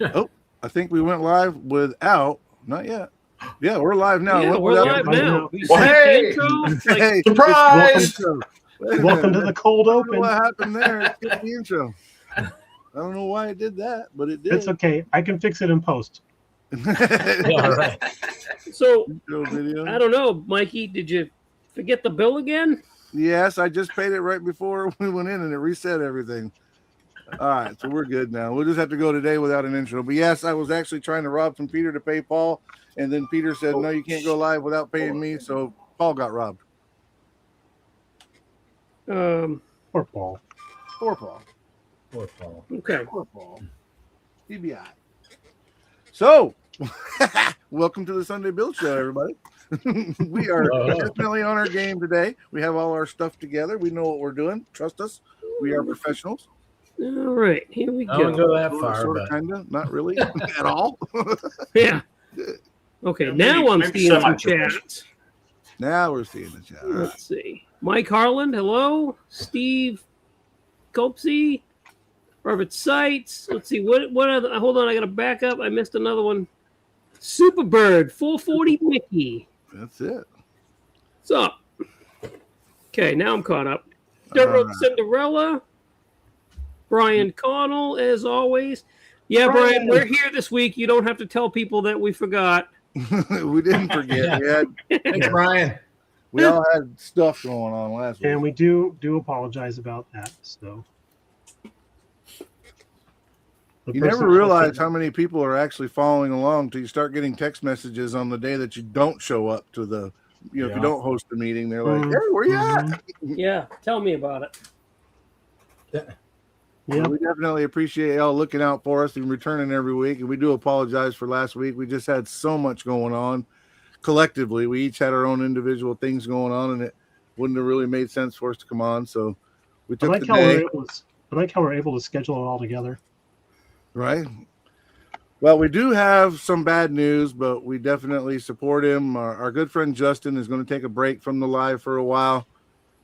Oh, I think we went live without. Not yet. Yeah, we're live now. Yeah, we're live now. You Well, skipped hey! the intro. Like, Hey, Surprise! welcome to the cold I don't know open. what happened there? It skipped the intro. I don't know why it did that, but it did. It's okay. I can fix it in post. All right. so Intro video. I don't know, Mikey. Did you forget the bill again? Yes, I just paid it right before we went in, and it reset everything. All right, so we're good now. We'll just have to go today without an intro. But yes, I was actually trying to rob from Peter to pay Paul, and then Peter said, "No, you can't go live without paying me." So Paul got robbed. Poor Paul. Poor Paul. Poor Paul. Okay. Poor Paul. TBI. So, welcome to the Sunday Build Show, everybody. We are definitely on our game today. We have all our stuff together. We know what we're doing. Trust us. We are professionals. All right, here we I wouldn't go. go that far, Sort but of, kind of. Not really at all. Yeah. Okay, Yeah, now I'm maybe seeing some semi-professional. chats. Now we're seeing the chat. All right. Let's see. Mike Harland, hello. Steve Copsey, Robert Seitz. Let's see. What other? Hold on, I got to back up. I missed another one. Superbird, 440 Mickey. That's it. What's up? Okay, now I'm caught up. Dirt Road right. Cinderella. Brian Connell, as always. Yeah, Brian, we're here this week. You don't have to tell people that we forgot. We didn't forget. thanks, Brian. We all had stuff going on last week. And we do apologize about that. So The You person never realize posted- how many people are actually following along till you start getting text messages on the day that you don't show up to the, if you Yeah. don't host the meeting. They're like, Mhm. "Hey, where you at?" Mhm. Yeah, tell me about it. Yeah. We definitely appreciate y'all looking out for us and returning every week. And we do apologize for last week. We just had so much going on collectively. We each had our own individual things going on, and it wouldn't have really made sense for us to come on. So we I took like the how we're day, able to, I like how we're able to schedule it all together. right? Well, we do have some bad news, but we definitely support him. Our good friend Justin is going to take a break from the live for a while.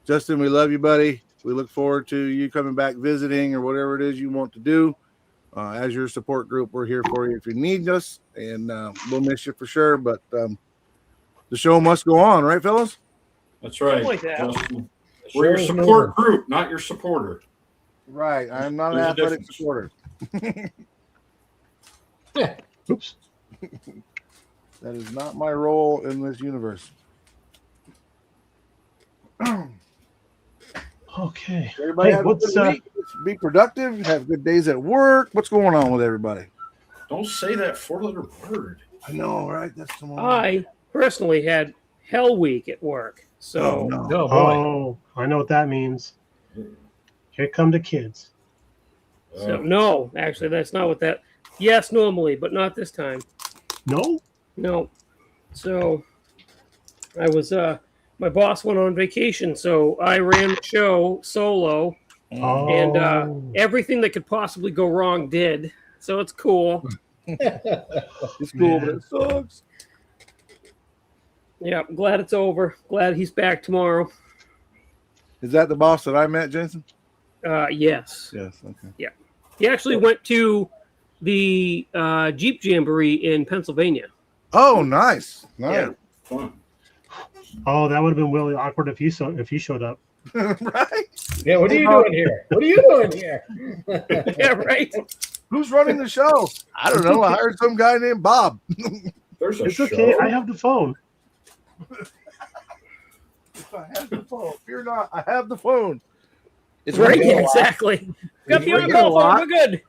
Justin, we love you, buddy. We look forward to you coming back visiting or whatever it is you want to do. As your support group, we're here for you if you need us, and we'll miss you for sure. But the show must go on, right, fellas? That's right. Something like that. Justin. We're your support group, not your supporter. Right. I'm not an There's a athletic difference. supporter. Oops. That is not my role in this universe. Okay. Everybody Hey, have a what's good week. Be productive. Have good days at work. What's going on with everybody? Don't say that four-letter word. I know, right? That's tomorrow. I personally had Hell Week at work. So, no. Oh, boy. Oh, I know what that means. Here come the kids. no, actually, that's not what that. Yes, normally, but not this time. No? No. So, I was, my boss went on vacation, so I ran the show solo, Oh. and everything that could possibly go wrong did. So, it's cool. It's cool, but it sucks. Yeah, I'm glad it's over. Glad he's back tomorrow. Is that the boss that I met, Jason? Yes. Yes. Okay. He actually went to the Jeep Jamboree in Pennsylvania. Oh, nice. Nice. Yeah. Fun. Oh, that would have been really awkward if you showed up. Right? Yeah, what are you doing here? What are you doing here? Yeah, right. Who's running the show? I don't know. I hired some guy named Bob. There's a It's show. okay. I have the phone. If I have the phone, fear not. I have the phone. It's Right, ringing a lot. exactly. Got the Ringing on-call a lot. phone. We're good.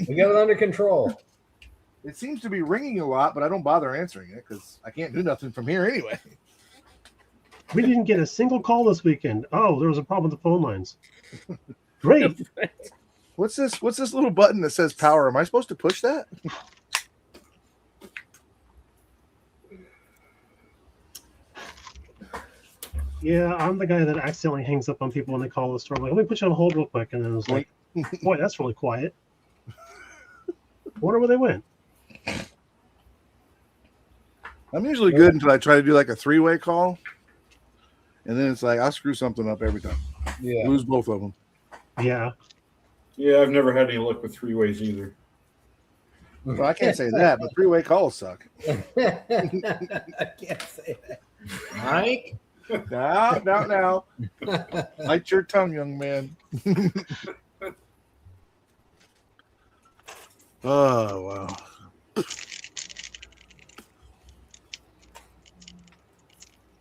We got it under control. It seems to be ringing a lot, but I don't bother answering it because I can't do nothing from here anyway. We didn't get a single call this weekend. Oh, there was a problem with the phone lines. Great. What's this? What's this little button that says power? Am I supposed to push that? Yeah, I'm the guy that accidentally hangs up on people when they call the store. Like, let me put you on hold real quick. And then it was like, boy, that's really quiet. Wonder where they went. I'm usually good until I try to do like a three-way call, and then it's like I'll screw something up every time. Yeah. Lose both of them. Yeah. Yeah, I've never had any luck with three ways either. Well, I can't say that, but three-way calls suck. I can't say that. Mike? Now. Bite your tongue, young man. Oh, wow.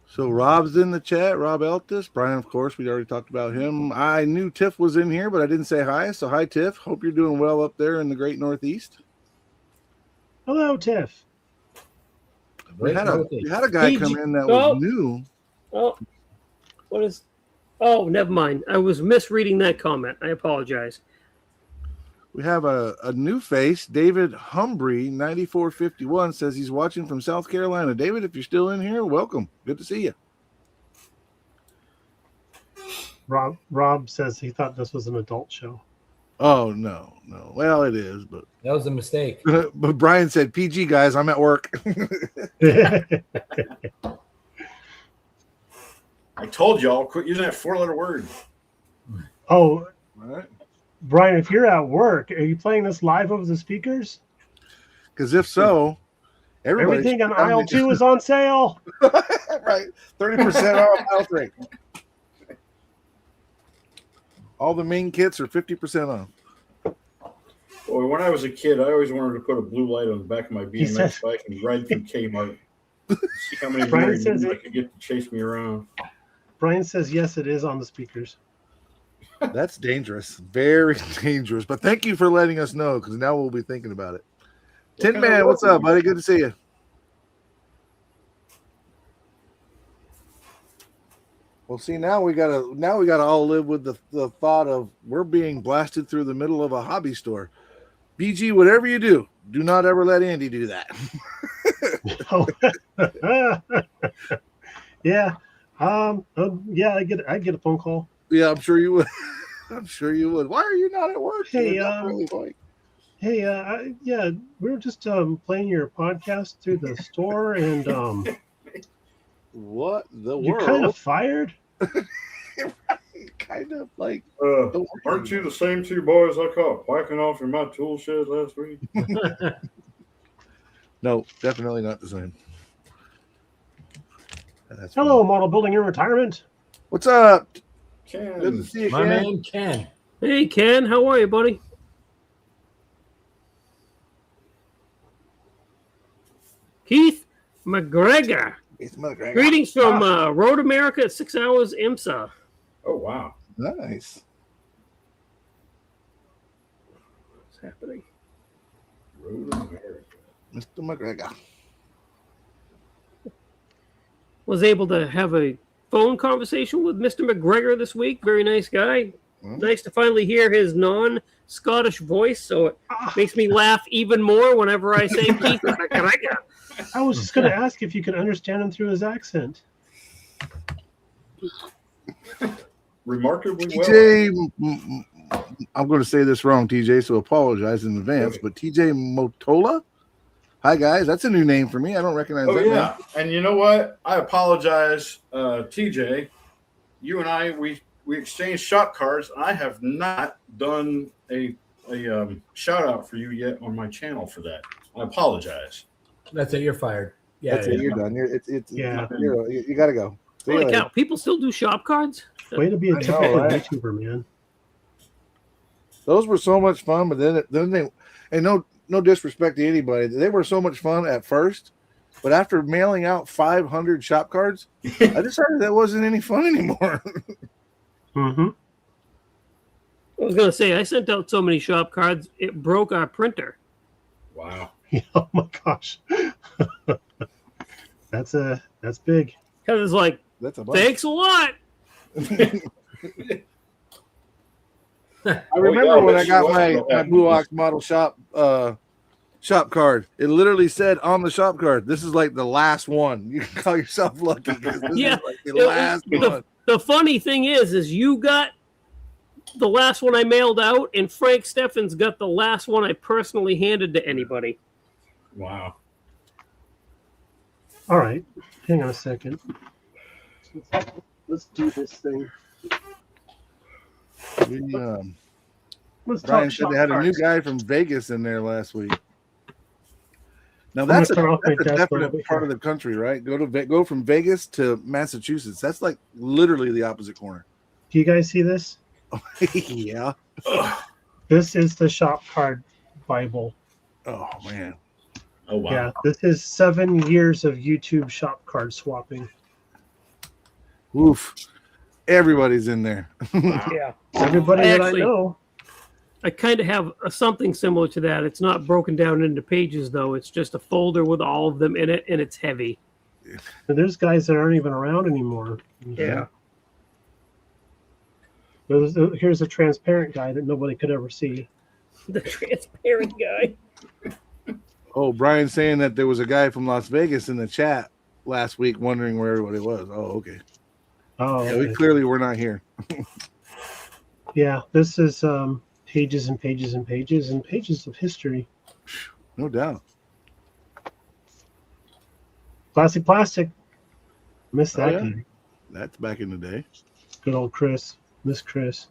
So Rob's in the chat. Rob Eltis. Brian, of course, we already talked about him. I knew Tiff was in here, but I didn't say hi. So hi, Tiff. Hope you're doing well up there in the great Northeast. Hello, Tiff. We had a guy come in that was new. Oh, what is? Oh, never mind. I was misreading that comment. I apologize. We have a new face. David Humbry, 9451, says he's watching from South Carolina. David, if you're still in here, welcome. Good to see you. Rob says he thought this was an adult show. Oh, no. Well, it is, but That was a mistake. but Brian said, PG, guys, I'm at work. I told y'all, quit using that 4-letter word. Oh, All right. Brian, if you're at work, are you playing this live over the speakers? Because if so, Everything on aisle 2 is on sale. Right. 30% off aisle 3. All the main kits are 50% off. Boy, when I was a kid, I always wanted to put a blue light on the back of my BMX bike and ride through Kmart. See how many Brian married says men I it- could get to chase me around. Brian says, yes, it is on the speakers. That's dangerous. Very dangerous. But thank you for letting us know, because now we'll be thinking about it. Tin kind of Man, what's welcome. up, buddy? Good to see you. Well, see, now we gotta all live with the thought of we're being blasted through the middle of a hobby store. BG, whatever you do, do not ever let Andy do that. Yeah. Yeah, I get a phone call. Yeah, I'm sure you would. I'm sure you would. Why are you not at work? Hey, You're not really going. Hey, yeah, we were just playing your podcast through the store, and What the you're world? kind of fired. Kind of like Aren't you the same two boys I caught whacking off in my tool shed last week? no, definitely not the same. That's Hello, model building in retirement. What's up? Good to Ken, see you, My Ken. man Ken. Hey, Ken, how are you, buddy? Keith McGregor. It's McGregor. Greetings from Road America at 6 Hours IMSA. oh wow. Nice. What's happening? Road America. Mr. McGregor. Was able to have a phone conversation with Mr. McGregor this week. Very nice guy. Nice to finally hear his non-Scottish voice, so it makes me laugh even more whenever I say Keith McGregor. I was just going to ask if you could understand him through his accent. Remarkably well. TJ, I'm going to say this wrong, TJ, so apologize in advance, but TJ Motola? Hi, guys. That's a new name for me. I don't recognize Oh that yeah, and you know what? I apologize, TJ. You and I, we exchanged shop cards. I have not done a shout out for you yet on my channel for that. I apologize. That's it. You're fired. Yeah. That's it. You're done. Yeah. You got to go. See you Holy later. cow, people still do shop cards? Way to be a I know, typical right? YouTuber, man. Those were so much fun, but then they, and no disrespect to anybody, they were so much fun at first, but after mailing out 500 shop cards, I decided that wasn't any fun anymore. Mm-hmm. I was going to say, I sent out so many shop cards, it broke our printer. Wow. Oh my gosh. That's big. Because it's like, That's a bunch. thanks a lot. I remember when I got my my Blue Ox model shop card. It literally said on the shop card, "This is like the last one. You can call yourself lucky because this Yeah. is like the last one." The funny thing is you got the last one I mailed out, and Frank Steffens got the last one I personally handed to anybody. Wow. All right. Hang on a second. Let's do this thing. We, Let's Brian talk said shop they had a new cards. guy from Vegas in there last week. Now gonna that's a, turn off my that's a desk a little definite bit part here. of the country, right? Go from Vegas to Massachusetts. That's like literally the opposite corner. Do you guys see this? Yeah. Ugh. This is the shop card Bible. Oh man. Oh wow. Yeah, this is 7 years of YouTube shop card swapping. Oof. Everybody's in there. Wow. Yeah. Everybody that I Actually- know. I kind of have something similar to that. It's not broken down into pages, though. It's just a folder with all of them in it, and it's heavy. And there's guys that aren't even around anymore. Yeah. Here's a transparent guy that nobody could ever see. The transparent guy. Oh, Brian's saying that there was a guy from Las Vegas in the chat last week wondering where everybody was. Oh, okay. Oh, Yeah, we okay. clearly were not here. Yeah, this is pages and pages and pages and pages of history. No doubt. Plastic. Miss Oh, that yeah. guy. That's back in the day. Good old Chris. Miss Chris.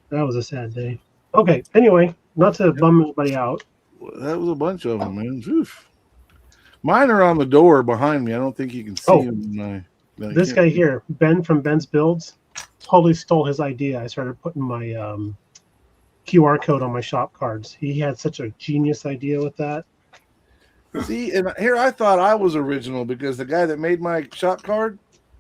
That was a sad day. Okay, anyway, not to bum anybody out. Well, that was a bunch of them, man. Oof. Mine are on the door behind me. I don't think you can see Oh. them. This guy here, Ben from Ben's Builds, totally stole his idea. I started putting my QR code on my shop cards. He had such a genius idea with that. See, and here I thought I was original because the guy that made my shop card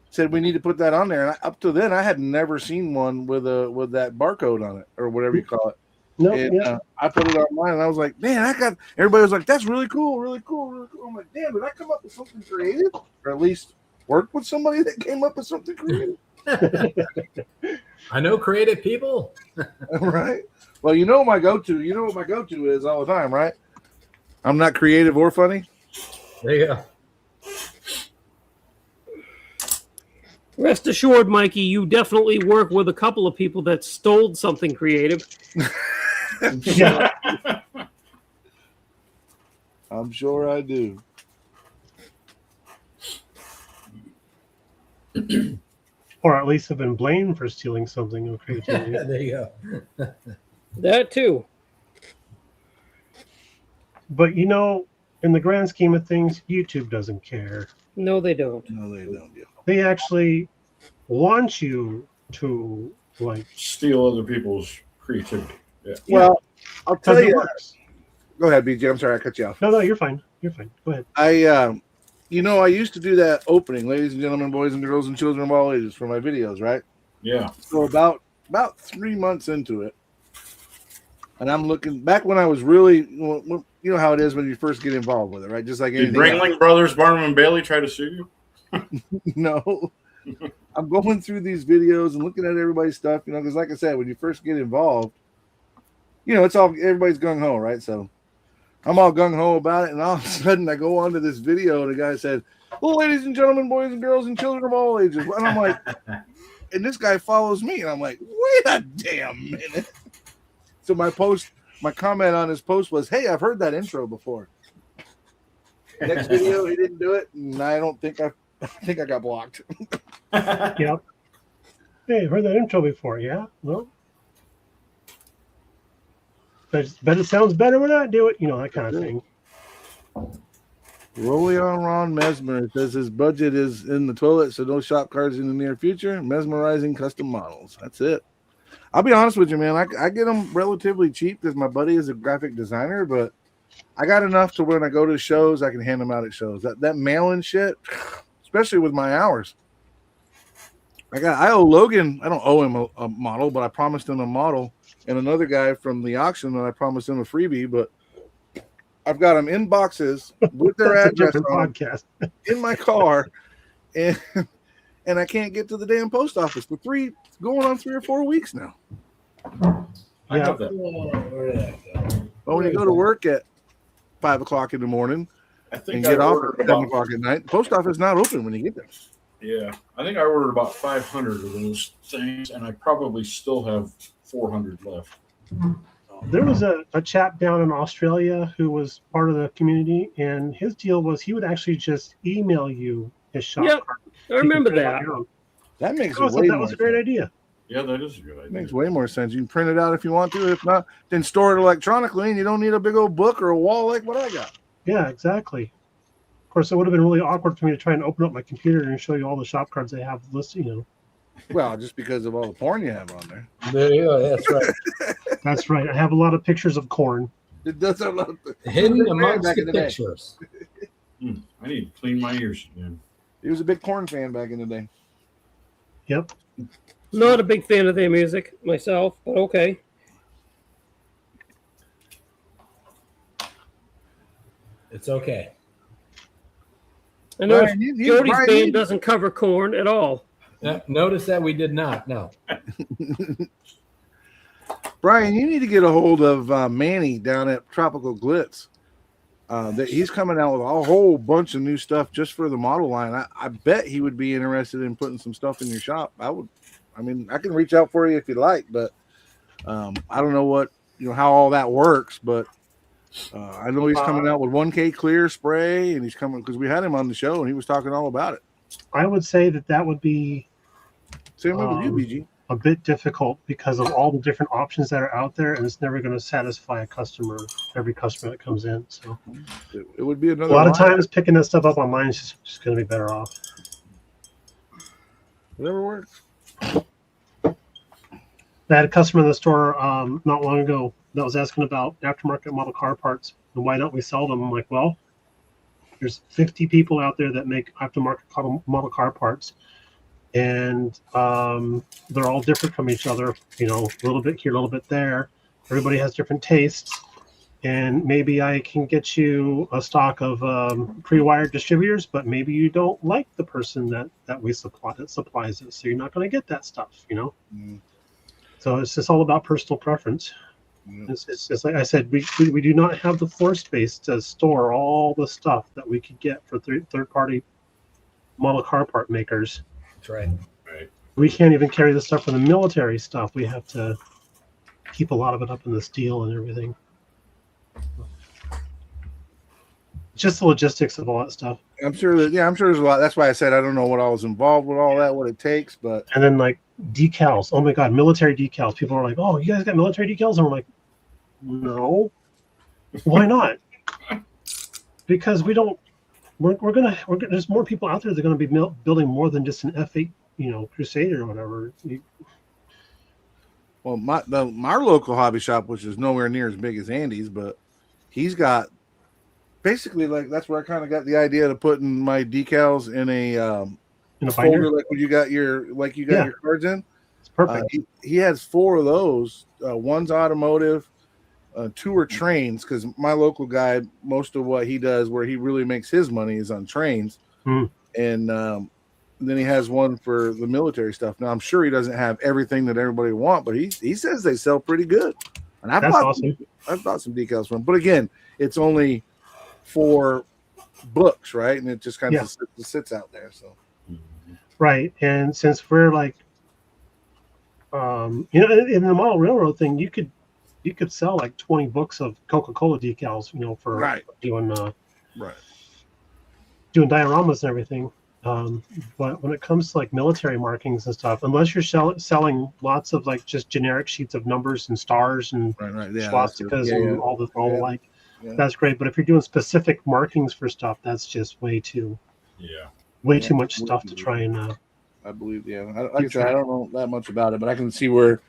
said we need to put that on there. And up to then, I had never seen one with that barcode on it or whatever you call it. No, And yeah. I put it on mine, and I was like, man, everybody was like, that's really cool, really cool, really cool. I'm like, damn, did I come up with something creative? Or at least work with somebody that came up with something creative? I know creative people. Right? Well, you know what my go-to is all the time, right? I'm not creative or funny. There you go. Rest assured, Mikey, you definitely work with a couple of people that stole something creative. Yeah. I'm sure I do. Or at least have been blamed for stealing something of creativity. There you go. That too. But you know, in the grand scheme of things, YouTube doesn't care. No, they don't. No, they don't. Yeah. They actually want you to like. Steal other people's creativity. Yeah. Well, I'll Because tell it you. works. Go ahead, BJ. I'm sorry I cut you off. No, you're fine. You're fine. Go ahead. I used to do that opening, ladies and gentlemen, boys and girls, and children of all ages, for my videos, right? Yeah. So about 3 months into it, and I'm looking back when I was really, you know how it is when you first get involved with it, right? Just like Did anything else. Ringling Brothers, Barnum and Bailey try to sue you? No. I'm going through these videos and looking at everybody's stuff, because like I said, when you first get involved, it's all everybody's gung ho, right? So I'm all gung ho about it, and all of a sudden I go onto this video, and the guy said, "Well, ladies and gentlemen, boys and girls, and children of all ages," and I'm like, and this guy follows me, and I'm like, wait a damn minute. So my comment on his post was, "Hey, I've heard that intro before." Next video, he didn't do it, and I think I got blocked. Yep. Hey, heard that intro before? Yeah. Well, but it sounds better when I do it. That kind of thing. Rolling on Ron Mesmer says his budget is in the toilet, so no shop cards in the near future. Mesmerizing custom models. That's it. I'll be honest with you, man. I get them relatively cheap because my buddy is a graphic designer, but I got enough to when I go to shows, I can hand them out at shows. That mail-in shit, especially with my hours. I owe Logan. I don't owe him a model, but I promised him a model, and another guy from the auction, and I promised him a freebie, but I've got them in boxes with their That's a address different on podcast. in my car, and I can't get to the damn post office for going on 3 or 4 weeks now. I Yeah. have that. Where did that go? But when you go to work at 5 o'clock in the morning I and think get I off ordered at 7 about, o'clock at night, the post office is not open when you get there. yeah. I think I ordered about 500 of those things, and I probably still have 400 left. There was a chap down in Australia who was part of the community, and his deal was he would actually just email you his shop Yep, card. I remember You could print it that. on your own. That makes I thought way that more was a great sense. idea. Yeah, that is a good idea. Makes way more sense. You can print it out if you want to. If not, then store it electronically, and you don't need a big old book or a wall like what I got. Yeah, exactly. Of course, it would have been really awkward for me to try and open up my computer and show you all the shop cards I have listed. Well, just because of all the porn you have on there. There you go. That's right. That's right. I have a lot of pictures of corn. It does have a lot of Hidden amongst back the in the day. pictures. I need to clean my ears again. He was a big corn fan back in the day. Yep. Not a big fan of their music myself, but okay. It's okay. I know Brian, Jody's Brian, band doesn't cover corn at all. Notice that we did not. No. Brian, you need to get a hold of Manny down at Tropical Glitz. That he's coming out with a whole bunch of new stuff just for the model line. I bet he would be interested in putting some stuff in your shop. I can reach out for you if you'd like, but I don't know how all that works, but I know he's coming out with 1K clear spray, and he's coming because we had him on the show and he was talking all about it. I would say that would be Same way with you, BG. a bit difficult because of all the different options that are out there, and it's never going to satisfy every customer that comes in. So It would be another a lot of line. times picking that stuff up online is just going to be better off. Whatever works. I had a customer in the store not long ago that was asking about aftermarket model car parts and why don't we sell them. I'm like, well, there's 50 people out there that make aftermarket model car parts, and they're all different from each other. A little bit here, a little bit there. Everybody has different tastes, and maybe I can get you a stock of pre-wired distributors, but maybe you don't like the person that we supply that supplies it, so you're not going to get that stuff. Mm. So it's just all about personal preference. Yeah. It's like I said, we do not have the floor space to store all the stuff that we could get for third-party model car part makers. That's right. We can't even carry the stuff for the military stuff. We have to keep a lot of it up in the steel and everything. Just the logistics of all that stuff. I'm sure there's a lot. That's why I said I don't know what all was involved with all that, what it takes, but And then like decals. Oh my God, military decals. People are like, "Oh, you guys got military decals?" And we're like, "No, why not?" Because we don't. We're gonna. There's more people out there that are gonna be building more than just an F8, Crusader or whatever. well, my local hobby shop, which is nowhere near as big as Andy's, but he's got basically like that's where I kind of got the idea to putting my decals in a In a folder binder, like when you got your Yeah. your cards in. it's perfect. He has 4 of those. One's automotive, 2 are trains because my local guy, most of what he does, where he really makes his money, is on trains, Hmm. and then he has one for the military stuff. Now I'm sure he doesn't have everything that everybody want, but he says they sell pretty good. And I've That's bought awesome. I've bought some decals from him, but again, it's only 4 books, right? And it just kind of sits out there. So Right, and since we're like, in the model railroad thing, you could sell like 20 books of Coca-Cola decals, for Right. doing right. doing dioramas and everything. But when it comes to like military markings and stuff, unless you're selling lots of like just generic sheets of numbers and stars and Right. Yeah. swastikas yeah, and all the Yeah. like, Yeah. that's great. But if you're doing specific markings for stuff, that's just way too much stuff to try and. I believe, yeah. I don't know that much about it, but I can see where,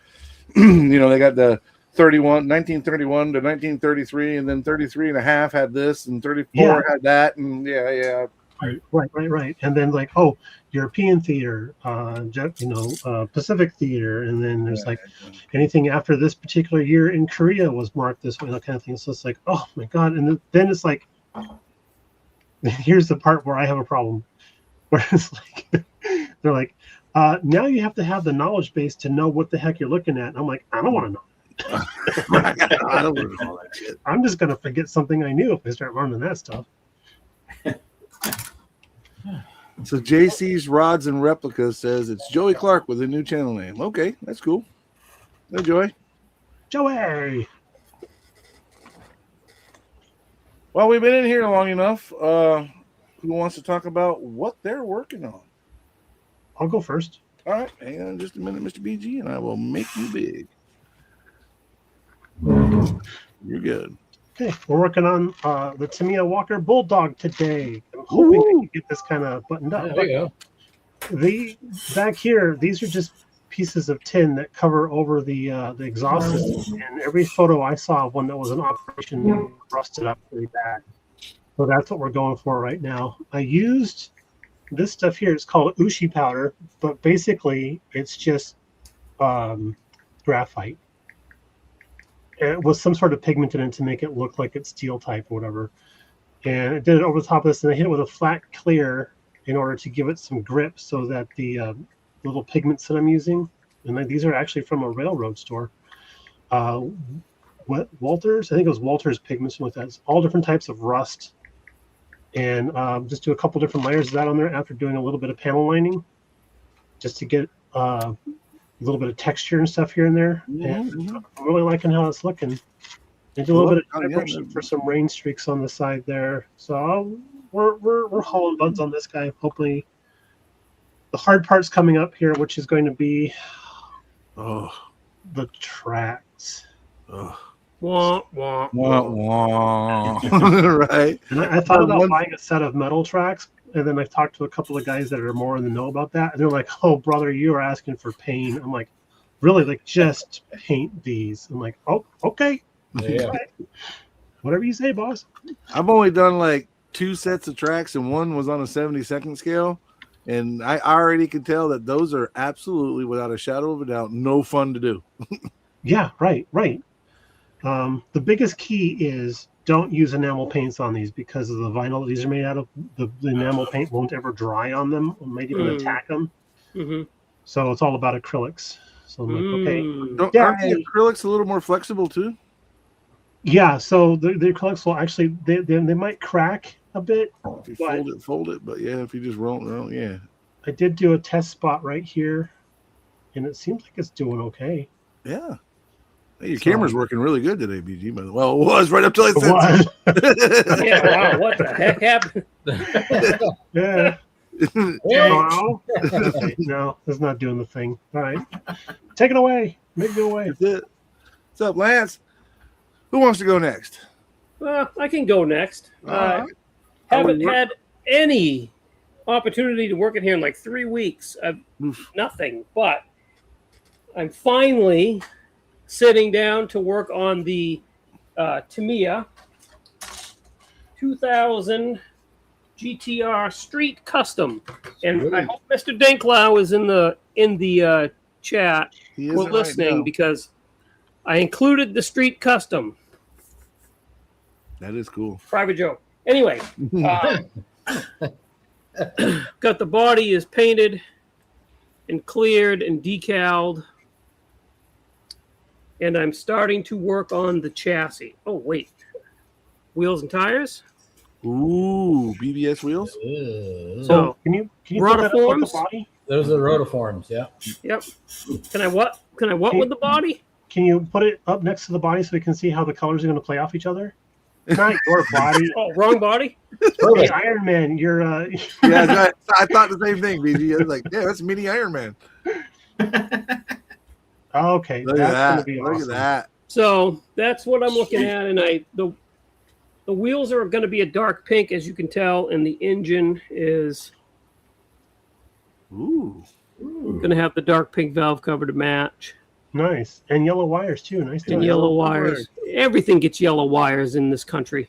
they got the 1931 to 1933, and then 33 and a half had this, and 34 had that, and yeah. Right. And then like, oh, European theater, Pacific theater, and then there's like anything after this particular year in Korea was marked this way, that kind of thing. So it's like, oh my God. And then it's like, here's the part where I have a problem, where it's like, they're like, now you have to have the knowledge base to know what the heck you're looking at. And I'm like, I don't want to know. I don't want all that shit. I'm just going to forget something I knew if I start learning that stuff. So JC's Rods and Replicas says it's Joey Clark with a new channel name. Okay, that's cool. Hey, Joey. Joey! Well, we've been in here long enough. Who wants to talk about what they're working on? I'll go first. All right, hang on just a minute, Mr. BG, and I will make you big. You're good. Okay, we're working on the Tamiya Walker Bulldog today. I'm hoping I can get this kind of buttoned up. Yeah, there you go. The back here, these are just pieces of tin that cover over the exhaust system. And every photo I saw of one that was in operation rusted up pretty bad. So that's what we're going for right now. I used this stuff here. It's called Ushi powder, but basically it's just graphite. And with some sort of pigment in it to make it look like it's steel type or whatever. And I did it over the top of this, and I hit it with a flat clear in order to give it some grip so that the little pigments that I'm using, and these are actually from a railroad store. Walters, I think it was Walters pigments with that. It's all different types of rust. And just do a couple different layers of that on there after doing a little bit of panel lining, just to get a little bit of texture and stuff here and there. And I'm really liking how it's looking. And do a little bit of vibration for some rain streaks on the side there. So we're hauling buds on this guy. Hopefully, the hard part's coming up here, which is going to be the tracks. Wah, wah. Wah, wah. Right. And I thought about buying a set of metal tracks, and then I talked to a couple of guys that are more in the know about that, and they're like, "Oh, brother, you are asking for pain." I'm like, "Really? Like, just paint these?" I'm like, "Oh, okay, Yeah. whatever you say, boss." I've only done like 2 sets of tracks, and one was on a 72nd scale. And I already can tell that those are absolutely, without a shadow of a doubt, no fun to do. Yeah, right. The biggest key is don't use enamel paints on these because of the vinyl that these are made out of. The enamel paint won't ever dry on them, or might even attack them. Mm-hmm. So it's all about acrylics. So I'm like, okay. Aren't the acrylics a little more flexible too? Yeah, so the acrylics will actually, they might crack a bit. If you fold it. But yeah, if you just roll, yeah. I did do a test spot right here, and it seems like it's doing okay. Yeah. Hey, your camera's working really good today, BG. Well, it was right up till I said so. Yeah, wow, what the heck happened? Yeah. No, no, it's not doing the thing. All right. Take it away. Make it go away. That's it. What's up, Lance? Who wants to go next? Well, I can go next. Right. Haven't had any opportunity to work in here in like 3 weeks. Nothing, but I'm finally sitting down to work on the Tamiya 2000 GTR Street Custom, and I hope Mr. Denklau is in the chat. We're listening because I included the Street Custom. That is cool. Private joke. Anyway, got the body is painted and cleared and decaled, and I'm starting to work on the chassis. Oh wait, wheels and tires. Ooh, BBS wheels. So can you put that up with the body? Those are rotiforms. Yeah. Yep. Can I what with the body? Can you put it up next to the body so we can see how the colors are going to play off each other? Not your body. Oh, wrong body. Hey, Iron Man, you're. Yeah, I thought the same thing, BG. I was like, yeah, that's mini Iron Man. Okay, Look that's at going to that. be Look awesome. at that. So that's what I'm looking at, and the wheels are going to be a dark pink, as you can tell, and the engine is going to have the dark pink valve cover to match. Nice, and yellow wires too. Nice. And yellow wires. Everything gets yellow wires in this country.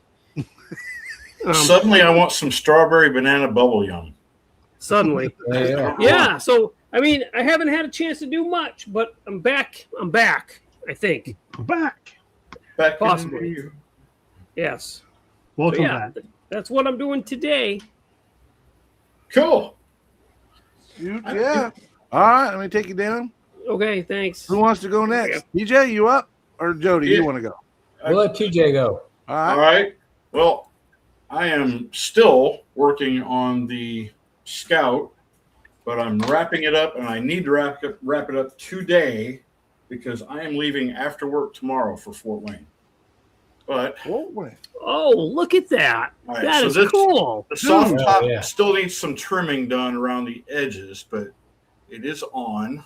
Suddenly, I want some strawberry banana bubble yum. Suddenly. Yeah. So, I mean, I haven't had a chance to do much, but I'm back. I think. Back. Possibly. Yes. Welcome So, yeah, back. that's what I'm doing today. Cool. Yeah. All right, let me take you down. Okay, thanks. Who wants to go next? DJ, you up? Or Jody, you want to go? We'll let TJ go. All All right. right. Well, I am still working on the Scout, but I'm wrapping it up, and I need to wrap it up today because I am leaving after work tomorrow for Fort Wayne. But Oh, look at that. all right, That so is this- cool. the soft top yeah. still needs some trimming done around the edges, but it is on.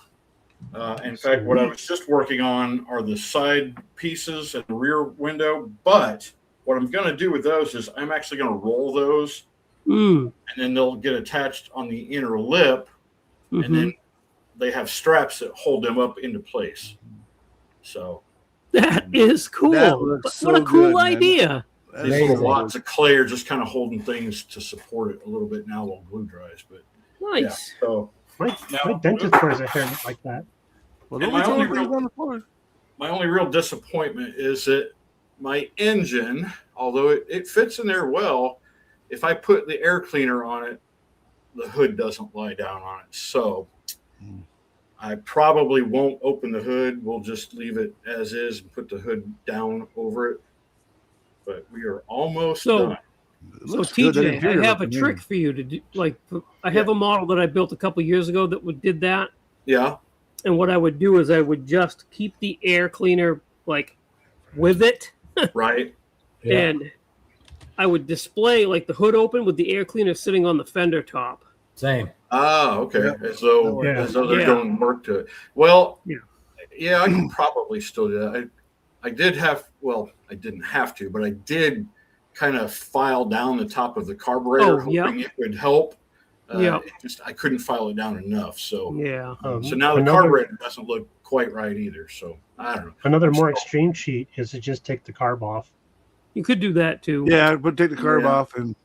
In fact, what I was just working on are the side pieces and the rear window, but what I'm going to do with those is I'm actually going to roll those, Mm. and then they'll get attached on the inner lip, Mhm. and then they have straps that hold them up into place. So That is cool. That looks What so a cool good, man. idea. That these is little Amazing. lots of clay are just kind of holding things to support it a little bit now while glue dries. But yeah, Nice. so My Now- dentist wears a hair like that. Well, And don't my throw only things real- on the floor. my only real disappointment is that my engine, although it fits in there well, if I put the air cleaner on it, the hood doesn't lie down on it. So Hmm. I probably won't open the hood. We'll just leave it as is and put the hood down over it. But we are almost So- done. It So looks good. That TJ, I interior have a looks trick amazing. for you to do. Like, I have a model that I built a couple years ago that did that. Yeah. And what I would do is I would just keep the air cleaner like with it, Right. Yeah. and I would display like the hood open with the air cleaner sitting on the fender top. Same. Ah, okay. Yep. As though Yeah. they're Yeah. doing work to it. Well, Yeah. yeah, I can probably still do that. I did have, well, I didn't have to, but I did kind of file down the top of the carburetor, Oh, yeah. hoping it would help. Yeah. It just I couldn't file it down enough. So Yeah. so now the another, carburetor doesn't look quite right either. So I don't know. another more extreme cheat is to just take the carb off. You could do that too. Yeah, but take the carb Yeah. off and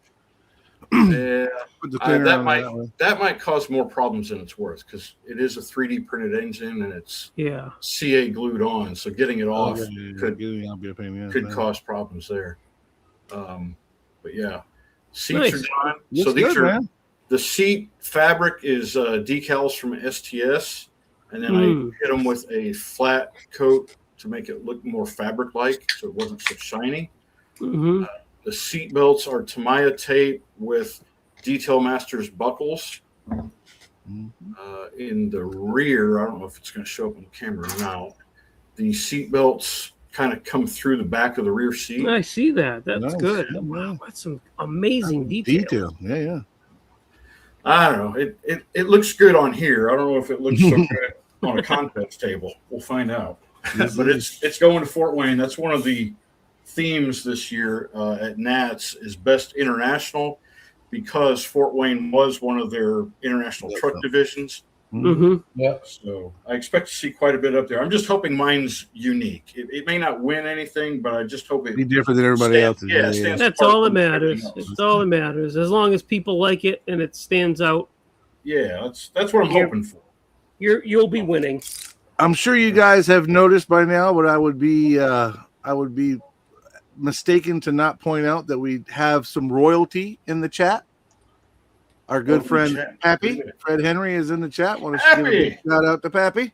Yeah, put the cleaner that on might that way. that might cause more problems than it's worth because it is a 3D printed engine and it's Yeah. CA glued on. So getting it off could I'll be a pain in the ass, could man. cause problems there. But yeah, seats Nice. are done. Looks So these good, are man. the seat fabric is decals from STS, and then Mm. I hit them with a flat coat to make it look more fabric-like, so it wasn't so shiny. Hmm. The seat belts are Tamiya tape with Detail Masters buckles. Mhm. In the rear, I don't know if it's going to show up on the camera now. The seat belts kind of come through the back of the rear seat. I see that. That's Nice. good. Yeah, Wow, man. that's some amazing detail. Detail. Yeah, yeah. I don't know. It looks good on here. I don't know if it looks so good on a contest table. We'll find out. But it's going to Fort Wayne. That's one of the themes this year at NATS is Best International, because Fort Wayne was one of their international truck divisions. Hmm. Yep. So I expect to see quite a bit up there. I'm just hoping mine's unique. It may not win anything, but I just hope it. Be different than everybody Stand- else's. yeah, stands That's apart all that from everything matters. else. It's all that matters. As long as people like it and it stands out, Yeah, that's what I'm Here. hoping for. you'll be winning. I'm sure you guys have noticed by now, but I would be mistaken to not point out that we have some royalty in the chat. Our good Oh, friend chat. Pappy, Good. Fred Henry, is in the chat. Want to give a big Pappy! shout out to Pappy.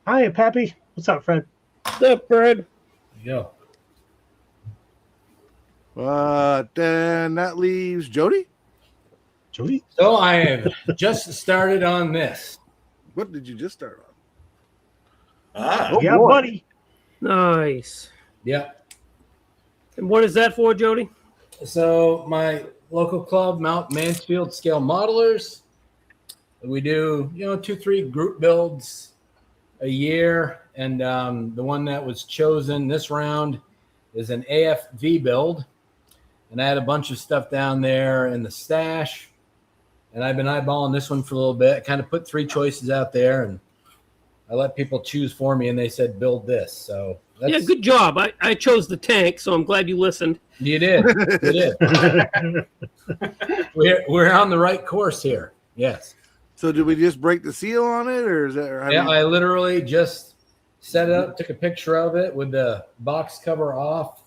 Hi, Pappy. What's up, Fred? What's up, Fred? Yeah. Then that leaves Jody. Jody? So I have just started on this. What did you just start on? Ah, Oh, yeah, boy. buddy. Nice. Yep. And what is that for, Jody? So my local club, Mount Mansfield Scale Modelers, we do 2-3 group builds a year, and the one that was chosen this round is an AFV build, and I had a bunch of stuff down there in the stash, and I've been eyeballing this one for a little bit. Kind of put 3 choices out there, and I let people choose for me, and they said build this. So that's, Yeah, good job. I chose the tank, so I'm glad you listened. You did. You did. We're on the right course here. Yes. So did we just break the seal on it, or is that? Or have Yeah, you- I literally just set it up, took a picture of it with the box cover off,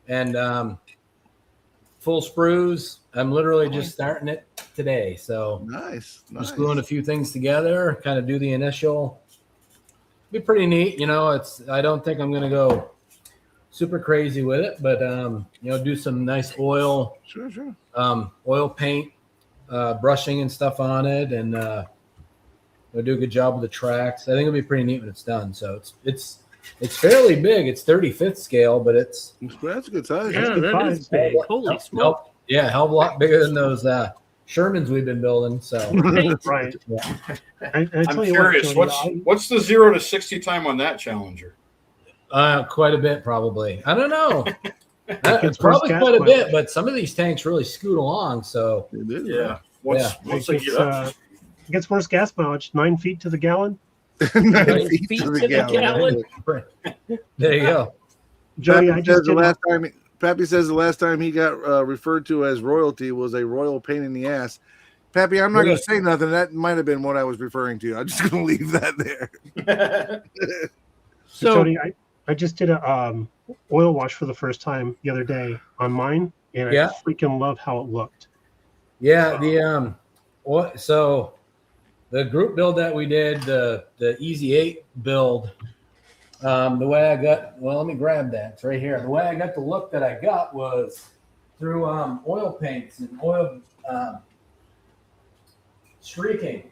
and full sprues. I'm literally just starting it today. So nice. just gluing a few things together, kind of do the initial. Be pretty neat. I don't think I'm gonna go super crazy with it, but do some nice oil Sure. oil paint, brushing and stuff on it, and they'll do a good job with the tracks. I think it'll be pretty neat when it's done. So it's fairly big. It's 35th scale, but it's That's a good size. Yeah, good that is size. big. Holy smoke. hell of a lot bigger than those Shermans we've been building. So Right. Yeah. I tell I'm you curious. what, Jody, What's the 0 to 60 time on that Challenger? quite a bit probably. I don't know. It's probably quite a bit, but some of these tanks really scoot along. So It is, Yeah. Once they get up, It gets worse gas mileage, 9 feet to the gallon. 9 feet feet to to the the gallon. there you go. Joey, I Pappy just says the did last time. Pappy says the last time he got referred to as royalty was a royal pain in the ass. Pappy, I'm not going to say nothing. That might have been what I was referring to. I'm just going to leave that there. So Tony, I just did a oil wash for the first time the other day on mine, and Yeah. I freaking love how it looked. Yeah, so the group build that we did, the Easy 8 build, the way I got, well, let me grab that. It's right here. The way I got the look that I got was through oil paints and oil streaking.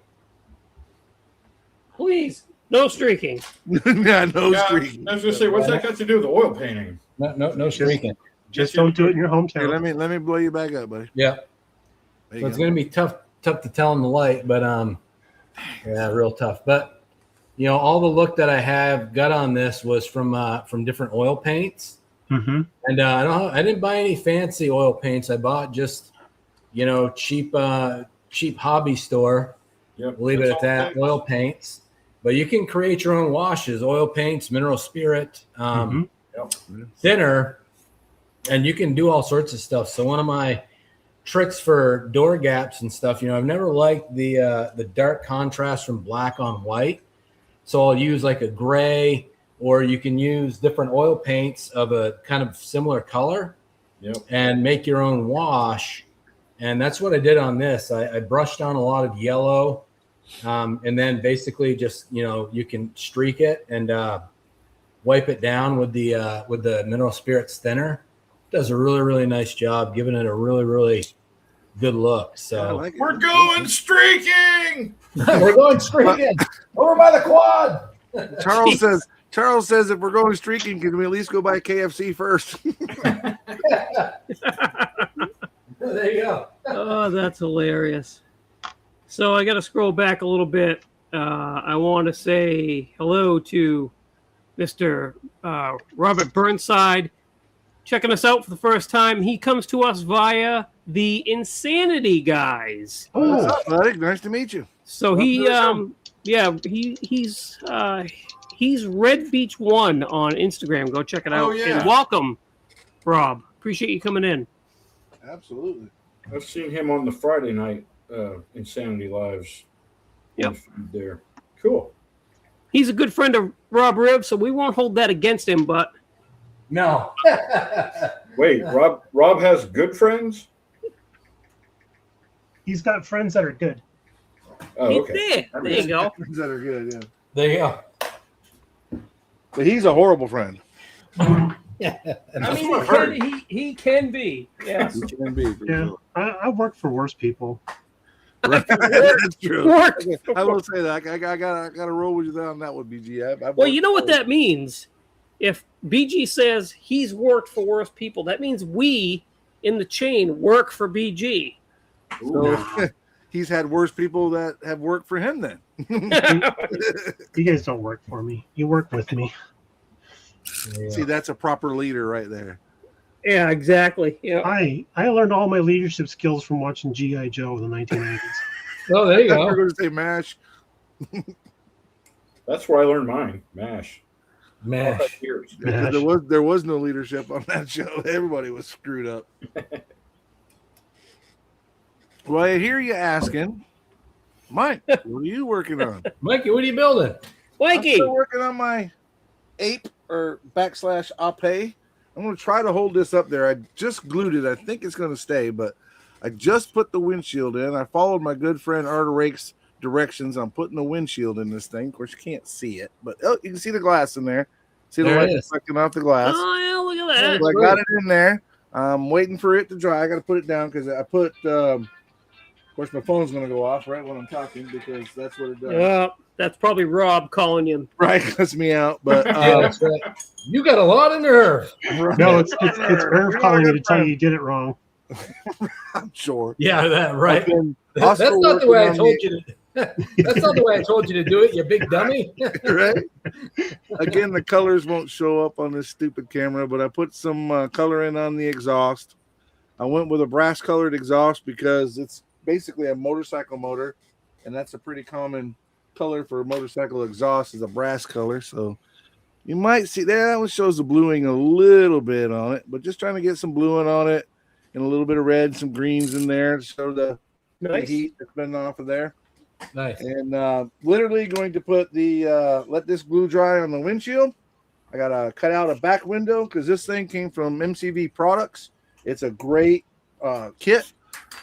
please, no streaking. Yeah, no Yeah, streaking. I was gonna say, what's that got to do with the oil painting? No streaking. Just don't do it in your Here, hometown. let me blow you back up, buddy. Yeah. There So you it's go. going to be tough to tell in the light, but yeah, real tough. But you know, all the look that I have got on this was from different oil paints, Mm-hmm. and I didn't buy any fancy oil paints. I bought just cheap hobby store. Yep. We'll leave it That's at all that. it takes. Oil paints, but you can create your own washes, oil paints, mineral spirit, thinner, and you can do all sorts of stuff. So one of my tricks for door gaps and stuff, I've never liked the dark contrast from black on white. So I'll use like a gray, or you can use different oil paints of a kind of similar color and make your own wash. And that's what I did on this. I brushed on a lot of yellow, and then basically just, you can streak it and wipe it down with the mineral spirits thinner. Does a really, really nice job, giving it a really, really good look. I So like it. We're going streaking. we're going streaking over by the quad. Charles says if we're going streaking, can we at least go by KFC first? There you go. Oh, that's hilarious. So I got to scroll back a little bit. I want to say hello to Mr. Robert Burnside, checking us out for the first time. He comes to us via the Insanity Guys. What's up, buddy? Nice to meet you. So he's Red Beach One on Instagram. Go check it out. Oh, yeah. And welcome, Rob. Appreciate you coming in. Absolutely. I've seen him on the Friday night Insanity Lives. Yep. There. Cool. He's a good friend of Rob Ribb, so we won't hold that against him. But No. Wait, Rob has good friends? He's got friends that are good. Oh, he's okay. there. There you go. Friends that are good, yeah. There you go. But he's a horrible friend. I That's mean, what I've heard. he can be. Yes. He can be, for Yeah, sure. I've worked for worse people. Right. That's true. Worked. I will say that. I got to roll with you on that one, BG. Well, you know what that means? If BG says he's worked for worse people, that means we in the chain work for BG. So, he's had worse people that have worked for him then. You guys don't work for me. You work with me. See, that's a proper leader right there. Yeah, exactly. Yeah. I learned all my leadership skills from watching G.I. Joe in the 1980s. Oh, there you We're go. going to say MASH. That's where I learned mine. MASH. Mash. Years. Because there was no leadership on that show. Everybody was screwed up. Well, I hear you asking, Mike, what are you working on? Mikey, what are you building? I'm Mikey. still working on my ape or /ape. I'm going to try to hold this up there. I just glued it. I think it's going to stay, but I just put the windshield in. I followed my good friend Arter Rake's directions on putting the windshield in this thing. Of course, you can't see it, but you can see the glass in there. See the There it light is. reflecting off the glass. Oh, yeah, look at that. So I got it in there. I'm waiting for it to dry. I got to put it down because I put, of course, my phone's going to go off right when I'm talking because that's what it does. Yeah, that's probably Rob calling you. Right, cuts me out. But Yeah, that's right. You got a lot of nerve. No, it's Irv calling you to tell you did it wrong. I'm sure. Yeah, that right. I've been That's also not the way I working on told you. That's not the way I told you to do it, you big dummy. Right? Again, the colors won't show up on this stupid camera, but I put some coloring on the exhaust. I went with a brass colored exhaust because it's basically a motorcycle motor, and that's a pretty common color for a motorcycle exhaust is a brass color. So you might see that one shows the bluing a little bit on it, but just trying to get some bluing on it and a little bit of red, some greens in there to show the heat that's been off of there. Nice. And literally going to put the let this glue dry on the windshield. I got to cut out a back window because this thing came from MCV Products. It's a great kit,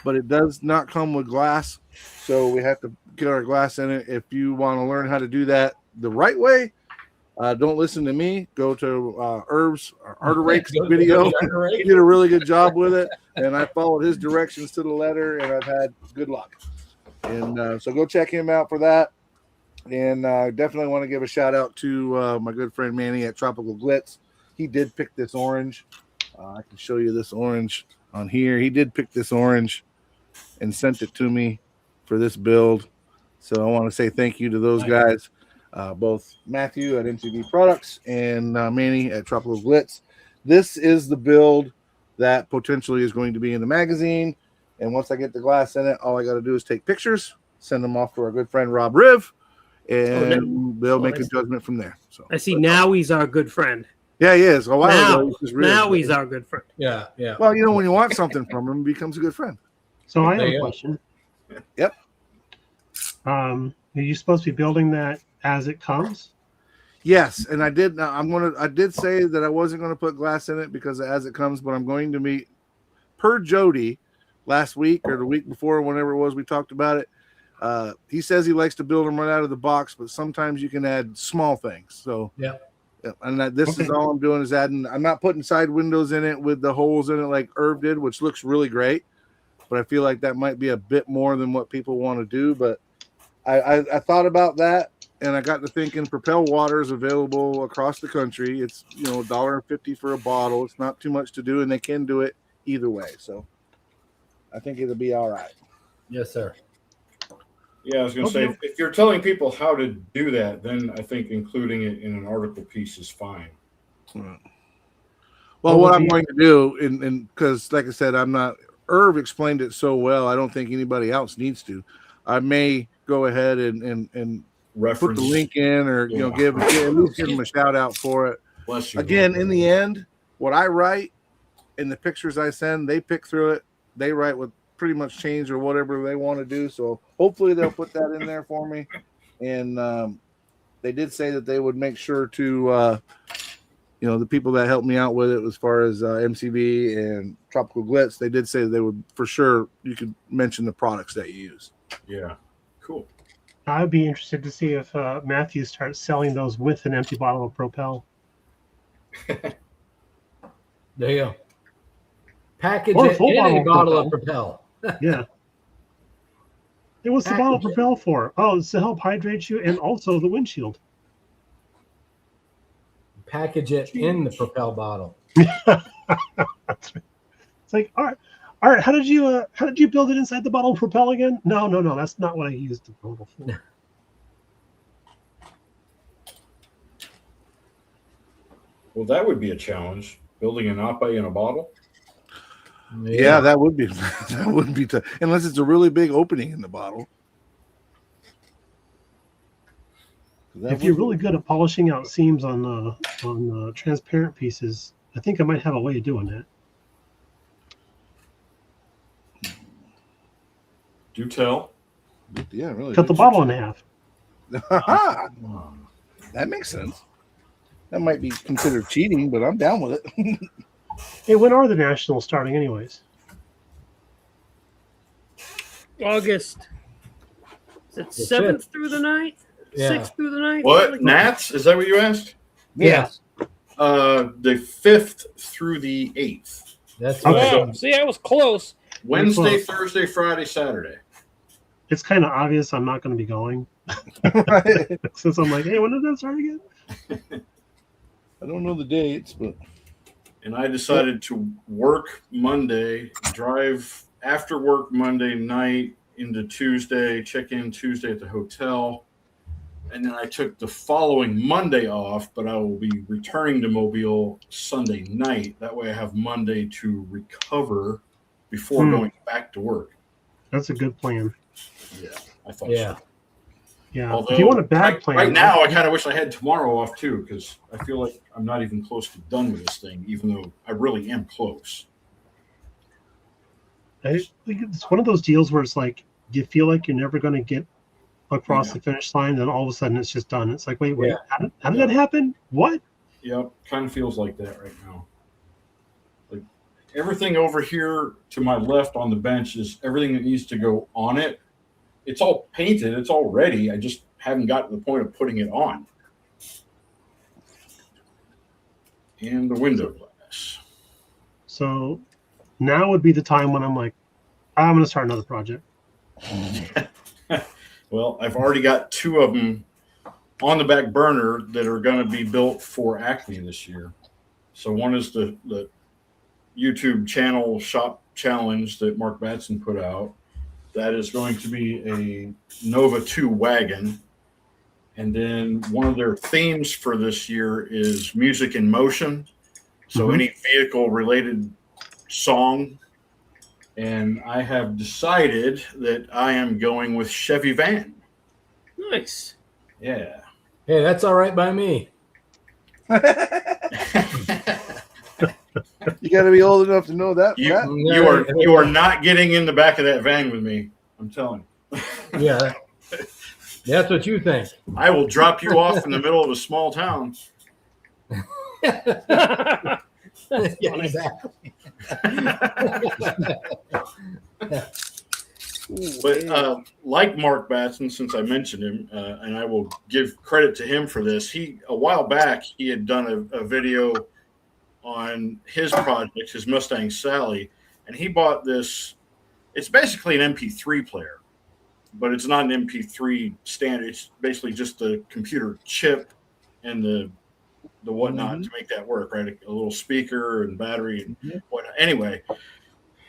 but it does not come with glass. So we have to get our glass in it. If you want to learn how to do that the right way, don't listen to me. Go to Herb's Arter Rake's video. He did a really good job with it, and I followed his directions to the letter, and I've had good luck. And so go check him out for that. And definitely want to give a shout out to my good friend Manny at Tropical Glitz. He did pick this orange. I can show you this orange on here. He did pick this orange and sent it to me for this build. So I want to say thank you to those guys, both Matthew at MCV Products and Manny at Tropical Glitz. This is the build that potentially is going to be in the magazine. And once I get the glass in it, all I got to do is take pictures, send them off to our good friend Rob Riv, and they'll make a judgment from there. So I see now he's our good friend. Yeah, he is. A while ago, he was just Riv, now but- he's our good friend. Yeah, yeah. Well, you know, when you want something from him, he becomes a good friend. So I have There a you go. question. Yep. Are you supposed to be building that as it comes? Yes, and I did. I did say that I wasn't going to put glass in it because as it comes, but I'm going to meet per Jody last week or the week before, whenever it was we talked about it. He says he likes to build them right out of the box, but sometimes you can add small things. So Yeah. And this is Okay. all I'm doing is adding. I'm not putting side windows in it with the holes in it like Irv did, which looks really great. But I feel like that might be a bit more than what people want to do. But I thought about that, and I got to thinking Propel water is available across the country. It's $1.50 for a bottle. It's not too much to do, and they can do it either way. So I think it'll be all right. Yes, sir. Yeah, I was going to Okay. say, if you're telling people how to do that, then I think including it in an article piece is fine. Well, What what would I'm be- going to do, and because like I said, I'm not. Irv explained it so well. I don't think anybody else needs to. I may go ahead and put Reference. the link in, or give at least give them a shout out for it. Bless you. Again, in the end, what I write and the pictures I send, they pick through it. They write what pretty much change or whatever they want to do. So hopefully they'll put that in there for me. And they did say that they would make sure to, the people that helped me out with it, as far as MCV and Tropical Glitz, they did say that they would for sure. You could mention the products that you use. Yeah. Cool. I'd be interested to see if Matthew starts selling those with an empty bottle of Propel. There you go. Package Or a it full in a bottle bottle of of Propel. Yeah. It was the bottle of Package it. Propel for? Oh, it's to help hydrate you and also the windshield. Package it in the Propel bottle. It's like, all right. How did you build it inside the bottle of Propel again? No. That's not what I used the bottle for. Well, that would be a challenge. Building an Ape in a bottle. Yeah, that would be that wouldn't be tough unless it's a really big opening in the bottle. That If you're would- really good at polishing out seams on transparent pieces, I think I might have a way of doing that. Do tell. yeah, really. Cut the bottle in half. That makes sense. That might be considered cheating, but I'm down with it. Hey, when are the Nationals starting, anyways? August. Is it The 7th through the 9th? Yeah. 6th through the 9th? What? Something like that. Nats? Is that what you asked? Yes. The 5th through the 8th. That's Okay. right. Wow. See, I was close. Wednesday, close. Thursday, Friday, Saturday. It's kind of obvious I'm not going to be going. Right? Since I'm like, hey, when did that start again? I don't know the dates, but And I decided to work Monday, drive after work Monday night, into Tuesday, check in Tuesday at the hotel. And then I took the following Monday off, but I will be returning to Mobile Sunday night. That way I have Monday to recover before going back to work. That's a good plan. Yeah, I thought Yeah. so. Yeah. Although if you want a bad plan, right now, I kind of wish I had tomorrow off too, because I feel like I'm not even close to done with this thing, even though I really am close. it's one of those deals where it's like you feel like you're never going to get across Yeah. the finish line, then all of a sudden it's just done. It's like, wait, Yeah. how did that happen? What? Yep, kind of feels like that right now. Like everything over here to my left on the bench is everything that needs to go on it. It's all painted, it's all ready. I just haven't gotten to the point of putting it on. And the window glass. So now would be the time when I'm like, I'm going to start another project. Well, I've already got 2 of them on the back burner that are going to be built for Acme this year. So one is the YouTube channel shop challenge that Mark Batson put out. That is going to be a Nova 2 wagon. And then one of their themes for this year is music in motion. So any vehicle related song. And I have decided that I am going with Chevy Van. Nice. Yeah. Hey, that's all right by me. You got to be old enough to know that. You, Matt. you are not getting in the back of that van with me. I'm telling you. Yeah. That's what you think. I will drop you off in the middle of a small town. Yeah, exactly. But like Mark Batson, since I mentioned him, and I will give credit to him for this, a while back he had done a video on his project, his Mustang Sally, and he bought this. It's basically an MP3 player, but it's not an MP3 standard. It's basically just the computer chip and the whatnot to make that work, right? A little speaker and battery and whatnot. Anyway,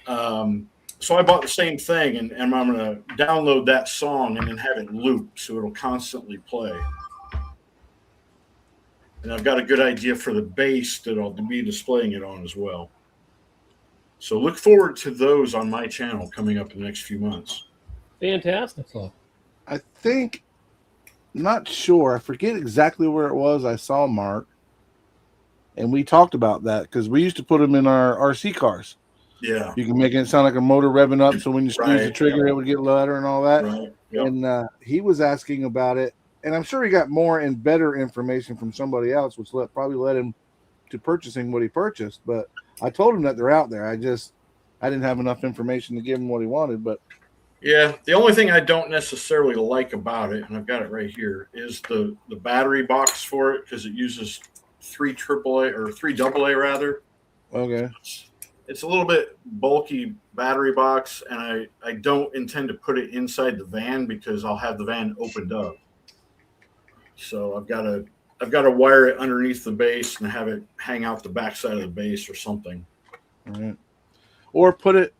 so I bought the same thing, and I'm going to download that song and then have it loop so it'll constantly play. And I've got a good idea for the bass that I'll be displaying it on as well. So look forward to those on my channel coming up in the next few months. Fantastic. I think, not sure. I forget exactly where it was. I saw Mark, and we talked about that because we used to put them in our RC cars. Yeah. You can make it sound like a motor revving up, so when you squeeze the Right, trigger, yeah. it would get louder and all that. Right. Yep. And he was asking about it, and I'm sure he got more and better information from somebody else, which probably led him to purchasing what he purchased. But I told him that they're out there. I didn't have enough information to give him what he wanted. But Yeah, the only thing I don't necessarily like about it, and I've got it right here, is the battery box for it, because it uses 3 AAA or 3 AA rather. okay, It's a little bit bulky battery box, and I don't intend to put it inside the van because I'll have the van opened up. So I've got to wire it underneath the base and have it hang out the backside of the base or something. all right. Or put it.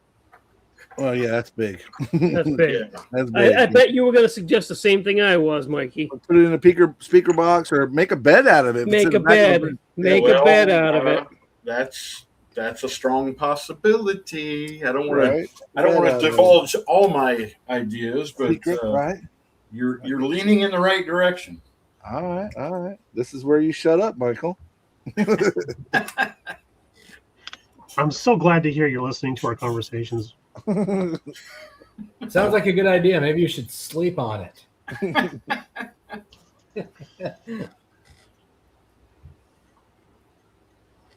Well, yeah, that's big. That's big. Yeah. That's big. I bet you were going to suggest the same thing I was, Mikey. Put it in a speaker box, or make a bed out of it. Make Sit a in the back of bed. the- Make Well, a bed out of it. That's a strong possibility. I don't want Right. to divulge all my ideas, but Secret, right? you're leaning in the right direction. All right. This is where you shut up, Michael. I'm so glad to hear you're listening to our conversations. Sounds like a good idea. Maybe you should sleep on it.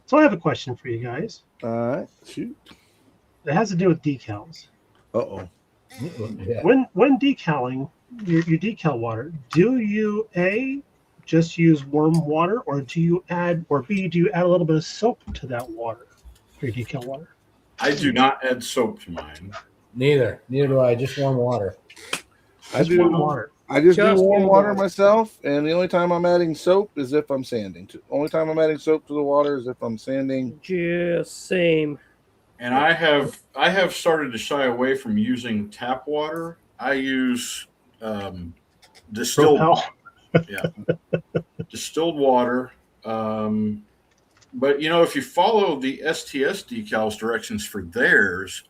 So I have a question for you guys. All right, shoot. It has to do with decals. Uh-oh. Yeah. When decaling your decal water, do you A, just use warm water, or do you add, or B, do you add a little bit of soap to that water for your decal water? I do not add soap to mine. Neither do I. Just warm water. I Just do. warm water. I just do Just warm warm water water. myself, and the only time I'm adding soap is if I'm sanding. Only time I'm adding soap to the water is if I'm sanding. Just same. And I have started to shy away from using tap water. I use distilled Propel. distilled water. But if you follow the STS decals directions for theirs,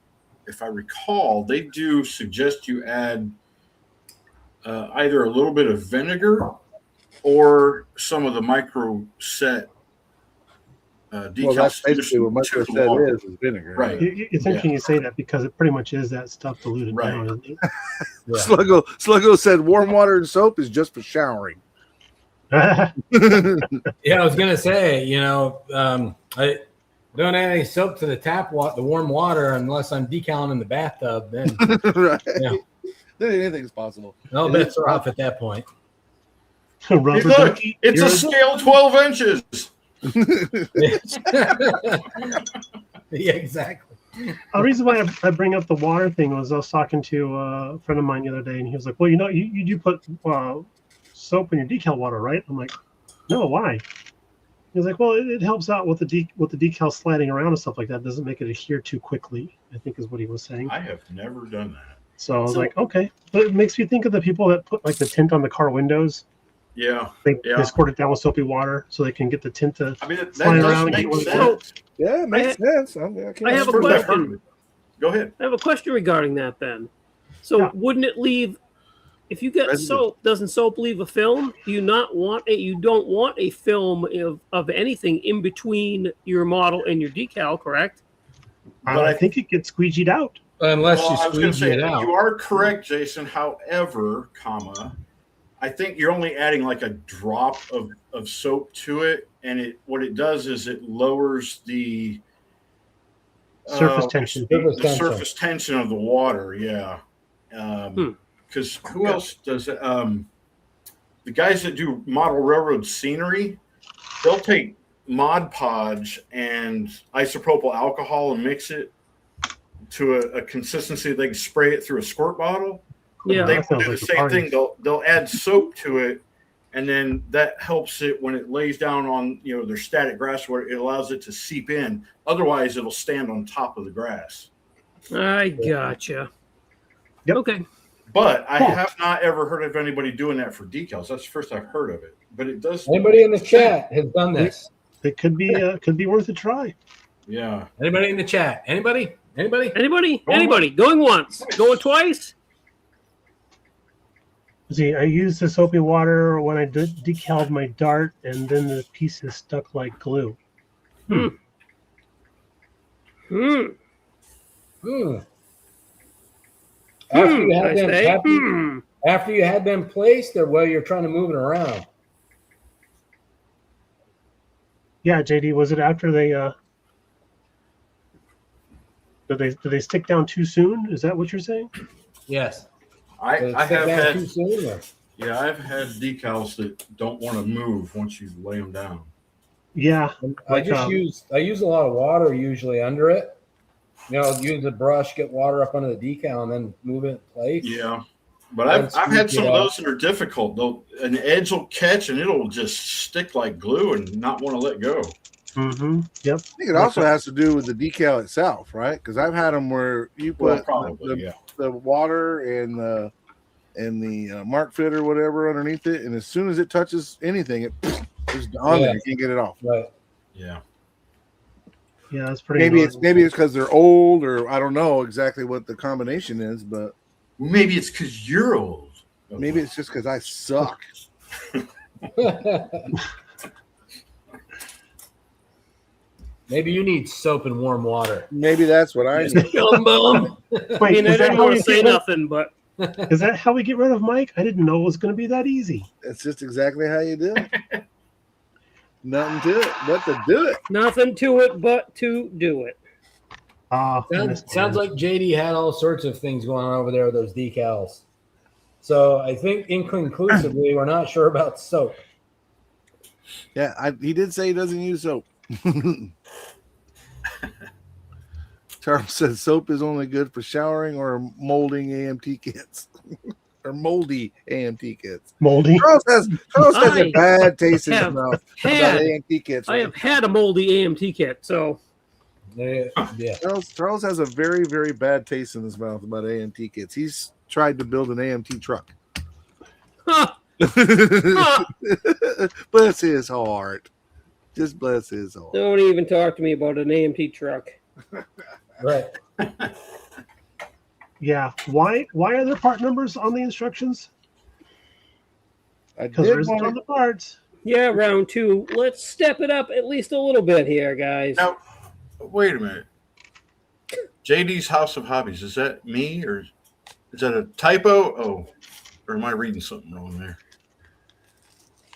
if I recall, they do suggest you add either a little bit of vinegar or some of the micro set decals. Well, that's basically what to Micro the said water. is vinegar. Right. It's interesting you say that because it pretty much is that stuff diluted Right. down. Isn't Yeah. Sluggo said warm water and soap is just for showering. it? Yeah, I was gonna say, I don't add any soap to the the warm water, unless I'm decaling in the bathtub. Then Right. Yeah. Then anything's possible. no bets are off at that point. Rubber Hey, look, ducky. it's a Yours- scale 12 inches. Yeah, exactly. The reason why I bring up the water thing was I was talking to a friend of mine the other day, and he was like, "Well, you do put soap in your decal water, right?" I'm like, "No, why?" He was like, "Well, it helps out with the decal sliding around and stuff like that. It doesn't make it adhere too quickly." I think is what he was saying. I have never done that. So I was like, "Okay," but it makes me think of the people that put like the tint on the car windows. Yeah. They Yeah. squirt it down with soapy water so they can get the tint to. I mean, that Flying does around and make get sense. Yeah, it makes sense. I I have That's a the first I've question. heard of it. Go ahead. I have a question regarding that then. So Yeah. wouldn't it leave if you get Residue. soap, doesn't soap leave a film? Do you not want you don't want a film of anything in between your model and your decal, correct? But I I think it gets squeegeed out. Unless Well, I you was going to squeeze say it out. you are correct, Jason. However, I think you're only adding like a drop of soap to it, and what it does is it lowers the Surface tension. Surface the tension. surface tension of the water. Yeah, because who else does it? The guys that do model railroad scenery, they'll take Mod Podge and isopropyl alcohol and mix it to a consistency they can spray it through a squirt bottle. Yeah. They That sounds do the like a same party. thing. They'll add soap to it, and then that helps it when it lays down on their static grass, where it allows it to seep in. Otherwise, it'll stand on top of the grass. I gotcha. Yep. Okay. But I Cool. have not ever heard of anybody doing that for decals. That's the first I've heard of it. But it does. Anybody in the chat has done this? It could be worth a try. Yeah. Anybody in the chat? Anybody? Anybody? Going Anybody? Going once? Going twice? See, I used the soapy water when I decaled my dart, and then the pieces stuck like glue. Hmm. Hmm. After you I had them, say. after you had them placed, or while you're trying to move it around? Yeah, JD, was it after they did they stick down too soon? Is that what you're saying? Yes. I Did it have stick down had too soon, or? I've had decals that don't want to move once you lay them down. Yeah, I use a lot of water usually under it. Use a brush, get water up under the decal, and then move it in place. Yeah. But I'd I've had squeeze some it of out. those that are difficult. An edge will catch and it'll just stick like glue and not want to let go. mm-hmm. Yep. I think it also has to do with the decal itself, right? Because I've had them where you Well, put probably, yeah. the water and the mark fit or whatever underneath it, and as soon as it touches anything, it's on there. You can't get it off. Right. Yeah. Yeah, that's pretty. Maybe annoying. it's because they're old, or I don't know exactly what the combination is, but Maybe it's because you're old. maybe it's just because I suck. Maybe you need soap and warm water. Maybe that's what I need. Bum, bum. I Wait, mean, I is that didn't how want we to say get rid- nothing, but Is that how we get rid of Mike? I didn't know it was going to be that easy. That's just exactly how you do it. Nothing to it but to do it. nothing to it but to do it. Sounds like JD had all sorts of things going on over there with those decals. So I think inconclusively, we're not sure about soap. Yeah, he did say he doesn't use soap. Charles said soap is only good for showering or molding AMT kits. Or moldy AMT kits. moldy. Charles has a bad taste in his have mouth about had- AMT kits. I have had a moldy AMT kit, so Yeah. Charles has a very, very bad taste in his mouth about AMT kits. He's tried to build an AMT truck. Huh. Bless his heart. Just bless his heart. Don't even talk to me about an AMT truck. Right. Yeah. Why are there part numbers on the instructions? I Because did there isn't on want the parts. Yeah, round 2. Let's step it up at least a little bit here, guys. Now, wait a minute. JD's House of Hobbies, is that me or is that a typo? Oh, or am I reading something wrong there?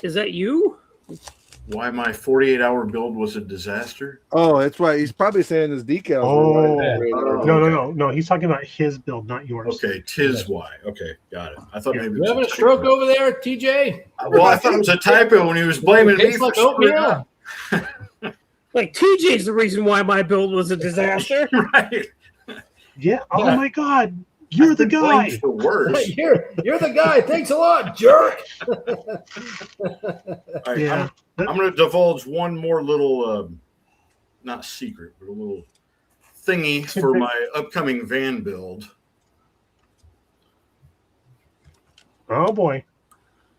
Is that you? Why my 48-hour build was a disaster? Oh, that's right. He's probably saying his decals. Oh. Were No. He's talking about his build, not yours. Okay, tis why. Okay, got it. I thought maybe it You was having a typo. stroke over there, TJ? Well, I thought it was a typo when he was blaming me Tastes for like screwing up. oatmeal. Like, TJ's the reason why my build was a disaster. Right. Yeah. Oh Yeah. my God. You're I've the been guy. blamed for worse. You're the guy. Thanks a lot, jerk. All right, Yeah. I'm going to divulge one more little, not secret, but a little thingy for my upcoming van build. Oh boy.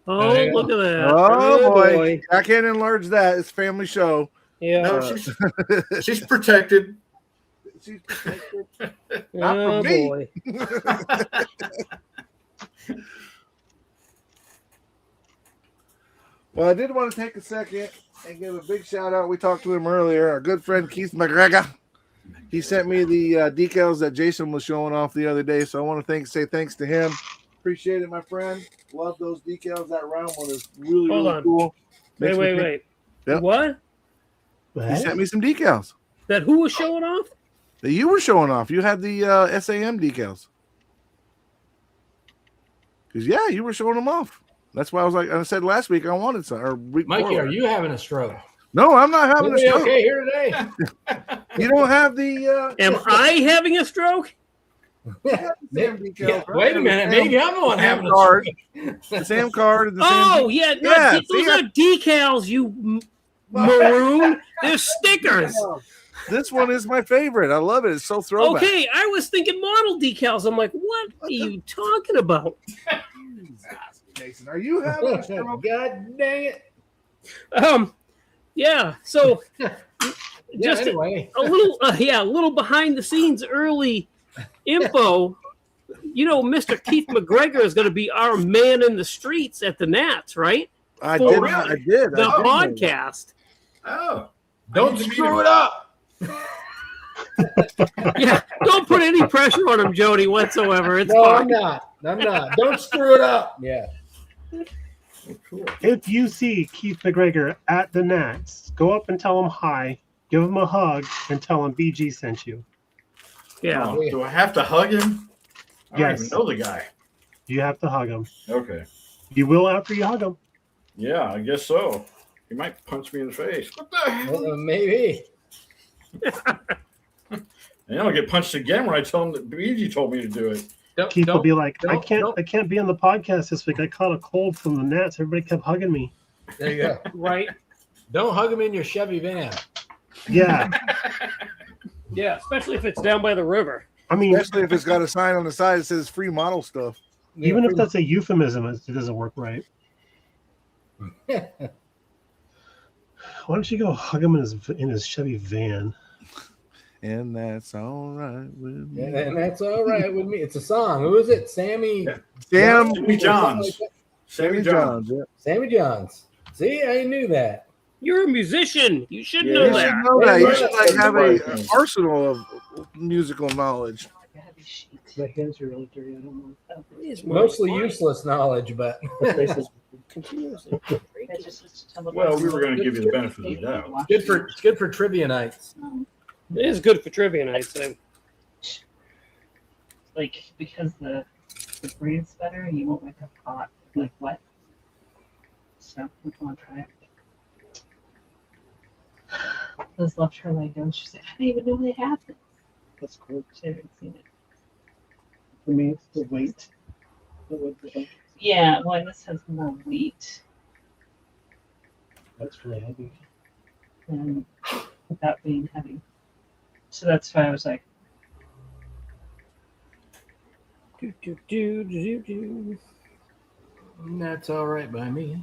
Oh, Yeah. look at that. Oh, boy. I can't enlarge that. It's a family show. Yeah. No, she's protected. She's protected. Not for me. Boy. Well, I did want to take a second and give a big shout out. We talked to him earlier. Our good friend Keith McGregor. He sent me the decals that Jason was showing off the other day. So I want to say thanks to him. Appreciate it, my friend. Love those decals. That round one is really, Hold really on. cool. Makes me think- Wait. Yep. What? He sent me some decals That who was showing off? that you were showing off. You had the SAM decals. Because, yeah, you were showing them off. That's why I was like, I said last week I wanted some. Or week Mikey, before. are you having a stroke? No, I'm not having a Everybody stroke. okay here today? You don't have the Am I having a stroke? SAM decals, Yeah, right? wait a minute. Maybe I'm the one having a card. stroke. The SAM card. And the Oh, SAM yeah. No, Yeah, those see, are decals, you maroon. They're stickers. This one is my favorite. I love it. It's so throwback. Okay, I was thinking model decals. I'm like, what are you talking about? Jason, are you having a stroke? God dang it. Yeah. So Yeah, just anyway. a little behind the scenes early info. You know, Mr. Keith McGregor is going to be our man in the streets at the Nats, right? I For did. real? I did. The I did know that. podcast. Oh. Don't screw it up. Yeah, don't put any pressure on him, Jody, whatsoever. It's No, fine. I'm not. Don't screw it up. Yeah. Cool. If you see Keith McGregor at the Nats, go up and tell him hi, give him a hug, and tell him BG sent you. Yeah. Oh, do I have to hug him? I don't Yes. even know the guy. You have to hug him. Okay. You will after you hug him. Yeah, I guess so. He might punch me in the face. What the hell? Maybe. And I'll get punched again when I tell him that BG told me to do it. Keith will be like, I don't- can't be on the podcast this week. I caught a cold from the Nats. Everybody kept hugging me. There you go. Right. Don't hug him in your Chevy van. Yeah. Yeah, especially if it's down by the river. I mean, Especially if it's got a sign on the side that says free model stuff. even if that's a euphemism, it doesn't work right. Why don't you go hug him in his Chevy van? And that's all right with me. And that's all right with me. It's a song. Who is it? Sammy Sam Sammy Johns. Sammy Johns. Yeah. Sammy Johns. See, I knew that. You're a musician. You should Yeah, know You yeah. should that. know that. You Yeah, should like have right. an arsenal of musical knowledge. My hands are really dirty. I don't know. It's more Mostly like useless knowledge, but continuously. Well, we were going to give you the benefit of the doubt. it's good for trivia nights. It is good for trivia night. So. Like because the breathes better, you won't wake up hot, like wet. So we want to try it. Liz loved her Legos. She said, I didn't even know they had this. That's cool. She hadn't seen it. For me, it's the weight. Yeah, well, this has more wheat That's really heavy. than without being heavy. So that's why I was like, Do. That's all right by me.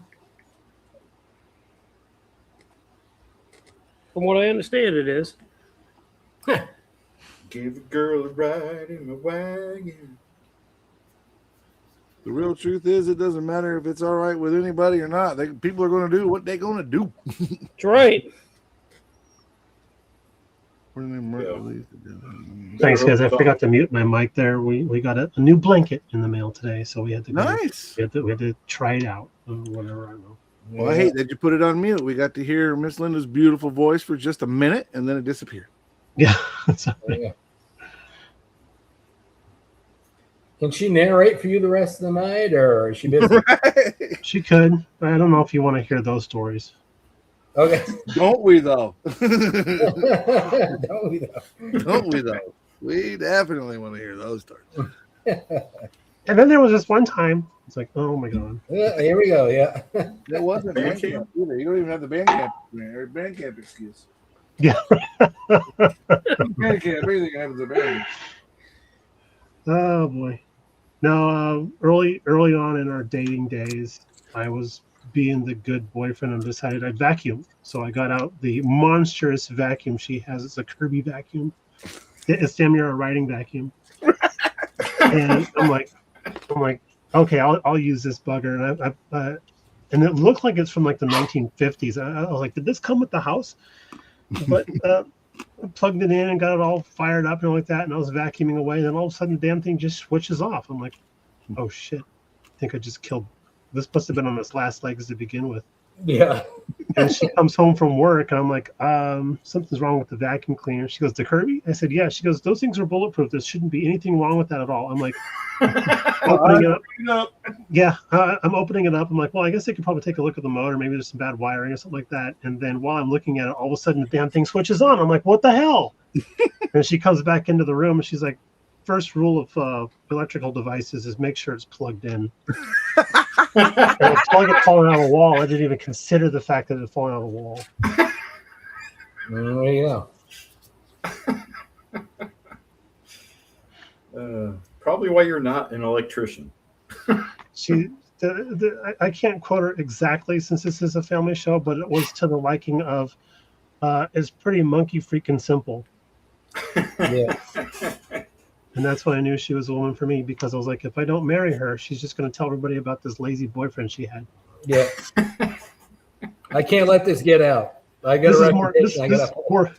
From what I understand, it is. Give a girl a ride in my wagon. The real truth is, it doesn't matter if it's all right with anybody or not. People are going to do what they're going to do. That's right. Thanks, guys. I forgot to mute my mic there. We got a new blanket in the mail today, so we had to go, Nice. we had to try it out or whatever. I don't know. Well, I hate that you put it on mute. We got to hear Miss Linda's beautiful voice for just a minute, and then it disappeared. Yeah. So, Yeah. Can she narrate for you the rest of the night, or is she busy? she could. I don't know if you want to hear those stories. Okay. Don't we though? Don't we though? Don't we though? We definitely want to hear those stories. And then there was this one time. It's like, oh my god. Yeah, here we go. Yeah. That wasn't Band Bandcamp camp? either. You don't even have the Bandcamp or Bandcamp excuse. Yeah. Bandcamp, everything happens at Bandcamp. Oh boy. No, early on in our dating days, I was being the good boyfriend and decided I'd vacuum. So I got out the monstrous vacuum she has. It's a Kirby vacuum. It's damn near a riding vacuum. And I'm like, okay, I'll use this bugger. And and it looked like it's from like the 1950s. I was like, did this come with the house? But I plugged it in and got it all fired up and all like that. And I was vacuuming away. And then all of a sudden, the damn thing just switches off. I'm like, oh shit! I think I just killed. This must have been on its last legs to begin with. Yeah. And she comes home from work, and I'm like, something's wrong with the vacuum cleaner. She goes, the Kirby? I said, yeah. She goes, those things are bulletproof. There shouldn't be anything wrong with that at all. I'm like, opening it up. Yeah, I'm opening it up. I'm like, well, I guess I could probably take a look at the motor. Maybe there's some bad wiring or something like that. And then while I'm looking at it, all of a sudden the damn thing switches on. I'm like, what the hell? And she comes back into the room, and she's like, first rule of electrical devices is make sure it's plugged in. And the plug had fallen out of the wall. I didn't even consider the fact that it had fallen out of the wall. There you go. Probably why you're not an electrician. I can't quote her exactly since this is a family show, but it was to the liking of it's pretty monkey freaking simple. Yeah. And that's when I knew she was a woman for me, because I was like, if I don't marry her, she's just going to tell everybody about this lazy boyfriend she had. Yeah. I can't let this get out. I got This a is more, reputation. I gotta hold.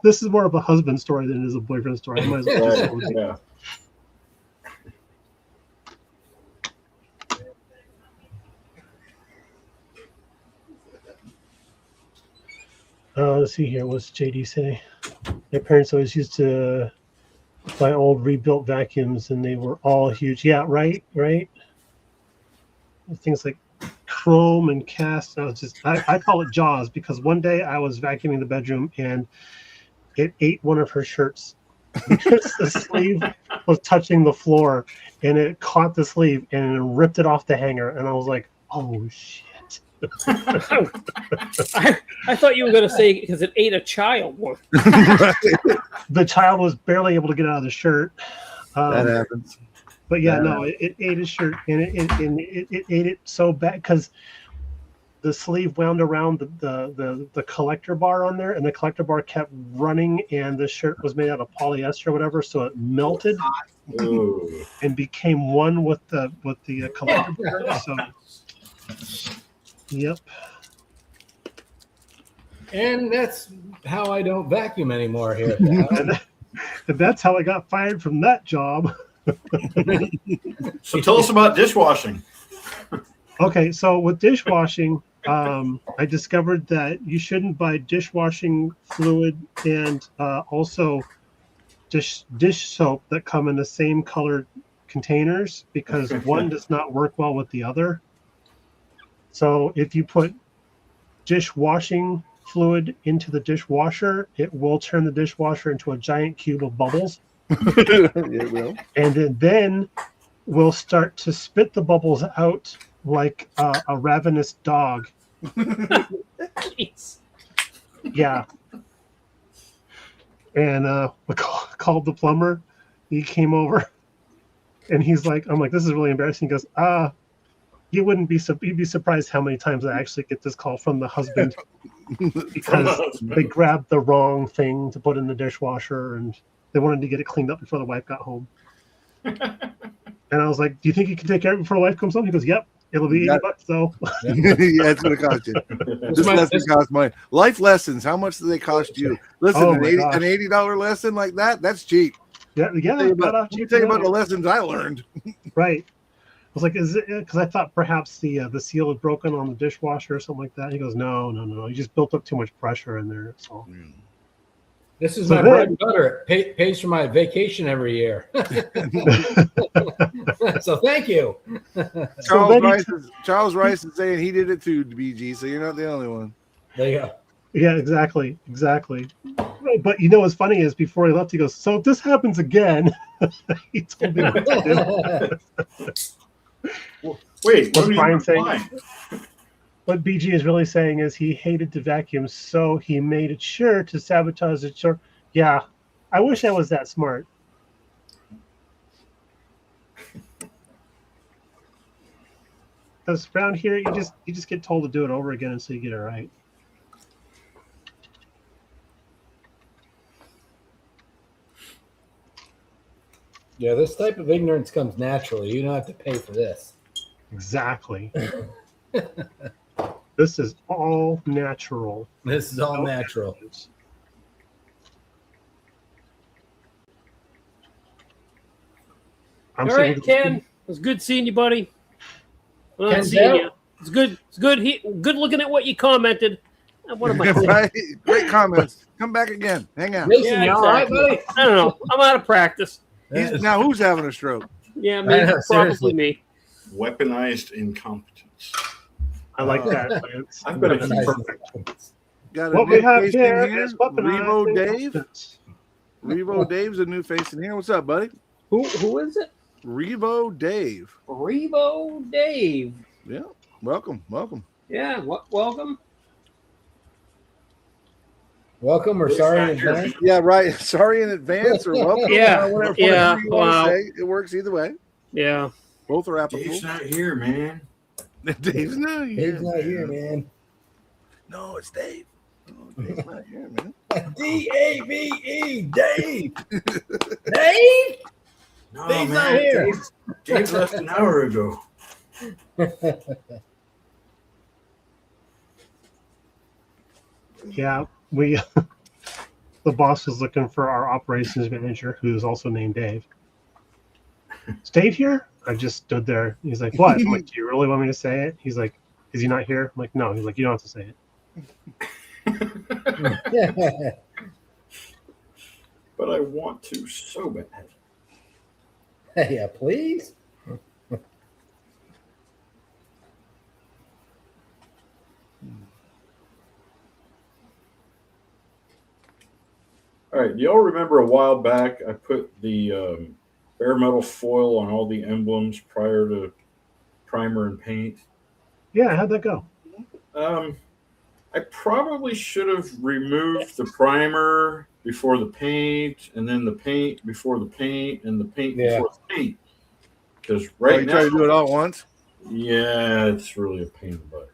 this is more of a husband story than it is a boyfriend story. I might as well just go with it. Yeah. Let's see here. What's JD say? My parents always used to buy old rebuilt vacuums, and they were all huge. Yeah, right. Things like chrome and cast. I call it Jaws, because one day I was vacuuming the bedroom and it ate one of her shirts because the sleeve was touching the floor, and it caught the sleeve and it ripped it off the hanger. And I was like, oh shit. I thought you were going to say because it ate a child. The child was barely able to get out of the shirt. That happens. But yeah, no, it ate his shirt, and it ate it so bad because the sleeve wound around the collector bar on there, and the collector bar kept running, and the shirt was made out of polyester or whatever, so it melted Ooh. and became one with the collector bar. So, yep. And that's how I don't vacuum anymore here. And that's how I got fired from that job. So tell us about dishwashing. Okay, so with dishwashing, I discovered that you shouldn't buy dishwashing fluid and also dish soap that come in the same colored containers, because one does not work well with the other. So if you put dishwashing fluid into the dishwasher, it will turn the dishwasher into a giant cube of bubbles. It will. And then we'll start to spit the bubbles out like a ravenous dog. Jeez. Yeah. and we called the plumber. He came over, and he's like, "I'm like, this is really embarrassing." He goes, you'd be surprised how many times I actually get this call from the husband because they grabbed the wrong thing to put in the dishwasher, and they wanted to get it cleaned up before the wife got home. And I was like, "Do you think you can take care of it before the wife comes home?" He goes, "Yep, it'll be $80 though." Yeah, it's going to cost you. This lesson costs money. Life lessons. How much do they cost you? Listen, Oh an my gosh. $80 lesson like that's cheap. Yeah. Let me tell you about the lessons I learned. Right. I was like, "Is it?" Because I thought perhaps the seal had broken on the dishwasher or something like that. He goes, "No. You just built up too much pressure in there." So This is So my then- bread and butter. It pays for my vacation every year. So thank you. Charles Rice is saying he did it too, BG. So you're not the only one. There you go. yeah, exactly. Right, but you know what's funny is before he left, he goes, "So if this happens again," he told me what to do. Wait, What's what Brian are you saying? implying? What BG is really saying is he hated to vacuum, so he made it sure to sabotage the chore. Yeah, I wish I was that smart. Because around here, you just get told to do it over again until you get it right. Yeah, this type of ignorance comes naturally. You don't have to pay for this. Exactly. This is all natural. This is all natural. I'm All saying right, Ken. It was good seeing you, buddy. Well, not Ken's seeing out. you. It's good. It's good. Good looking at what you commented. What am I saying? Right? Great comments. Come back again. Hang out. Jason, Yeah, you all right, exactly. buddy? I don't know. I'm out of practice. Now who's having a stroke? Yeah, I me. know, Probably seriously. me. Weaponized incompetence. I like that. Lance. I've been a Nice. perfect. Got a What new we have face in here here. is weaponized Revo Dave. incompetence. Revo Dave's a new face in here. What's up, buddy? Who is it? Revo Dave. Revo Dave. Yeah. Welcome. Yeah. Welcome. Welcome or sorry in advance. Yeah, right. Sorry in advance or welcome. Yeah, Whatever yeah, you want wow. to say. It works either way. Yeah. Both are applicable. Dave's not here, man. Dave's not here. Dave's not here, man. No, it's Dave. No, Dave's not here, man. D-A-V-E, Dave. Dave? No, Dave's man. not here. Dave left an hour ago. Yeah, we the boss was looking for our operations manager, who's also named Dave. Is Dave here? I just stood there. He's like, "What?" I'm like, "Do you really want me to say it?" He's like, "Is he not here?" I'm like, "No." He's like, "You don't have to say it." But I want to so bad. Yeah, please. All right. Do y'all remember a while back I put the bare metal foil on all the emblems prior to primer and paint? Yeah, how'd that go? I probably should have removed the primer before the paint, and then the paint before the paint, and the paint Yeah. before the paint. Because Right, right you now, try to do it all at once. yeah, it's really a pain in the butt.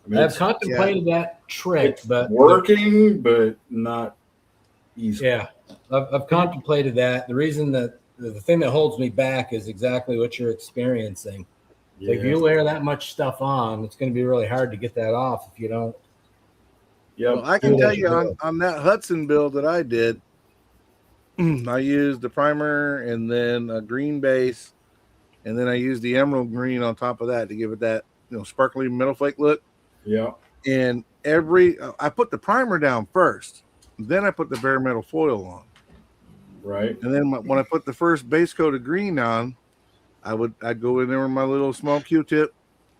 I mean, I've it's contemplated that trick, it's but working, but not easy. yeah, I've contemplated that. The reason that the thing that holds me back is exactly what you're experiencing. Yeah. Like if you layer that much stuff on, it's going to be really hard to get that off if you don't. Yep. Well, I can Do tell what you you on, do. on that Hudson build that I did, I used the primer and then a green base, and then I used the emerald green on top of that to give it that sparkly metal flake look. Yeah. And I put the primer down first, then I put the bare metal foil on, Right. and then when I put the first base coat of green on, I'd go in there with my little small Q-tip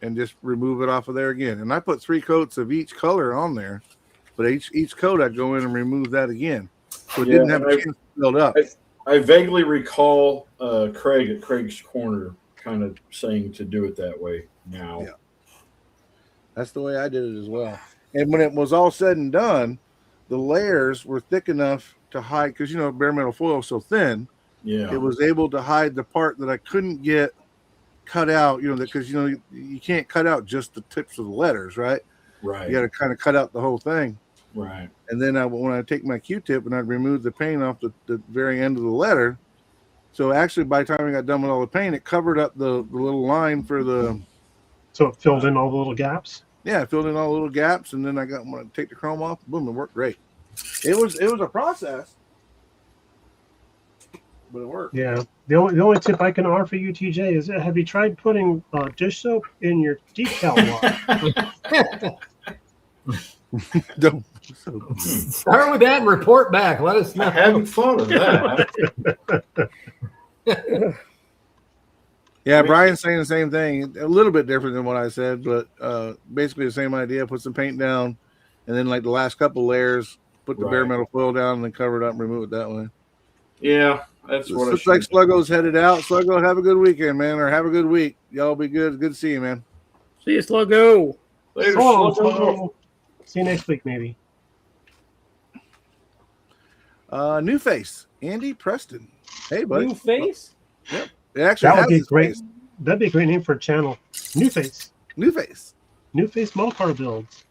and just remove it off of there again. And I put 3 coats of each color on there, but each coat I'd go in and remove that again, so it Yeah, didn't have a I- chance to build up. I vaguely recall Craig at Craig's Corner kind of saying to do it that way now. Yeah. That's the way I did it as well. And when it was all said and done, the layers were thick enough to hide, because bare metal foil is so thin, Yeah. it was able to hide the part that I couldn't get cut out. Because you can't cut out just the tips of the letters, right? Right. You got to kind of cut out the whole thing. Right. And then when I take my Q-tip and I'd remove the paint off the very end of the letter, so actually by the time I got done with all the paint, it covered up the little line for the. So it filled in all the little gaps. Yeah, I filled in all the little gaps, and then when I take the chrome off, boom, it worked great. It was a process, but it worked. Yeah. The only tip I can offer you, TJ, is have you tried putting dish soap in your decal wash? Don't- Start with that and report back. Let us I know. hadn't thought of that. Yeah, Brian's saying the same thing. A little bit different than what I said, but basically the same idea. Put some paint down, and then like the last couple layers, put the bare Right. metal foil down, and then cover it up and remove it that way. Yeah, that's It what I looks like should. Sluggo's headed out. Sluggo, have a good weekend, man, or have a good week. Y'all be good. Good to see you, man. See you, Sluggo. Later, So long, Sluggo. so see you next week, maybe. New face, Andy Preston. Hey, buddy. New face? It actually That would has be his great. face. That'd be a great name for a channel. New Face. New face. New Face model car builds.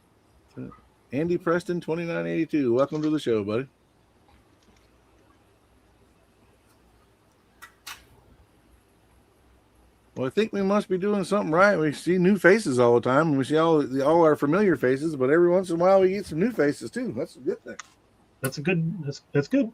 Andy Preston, 2982. Welcome to the show, buddy. Well, I think we must be doing something right. We see new faces all the time, and we see all our familiar faces, but every once in a while we get some new faces too. That's a good thing. That's a good. That's good.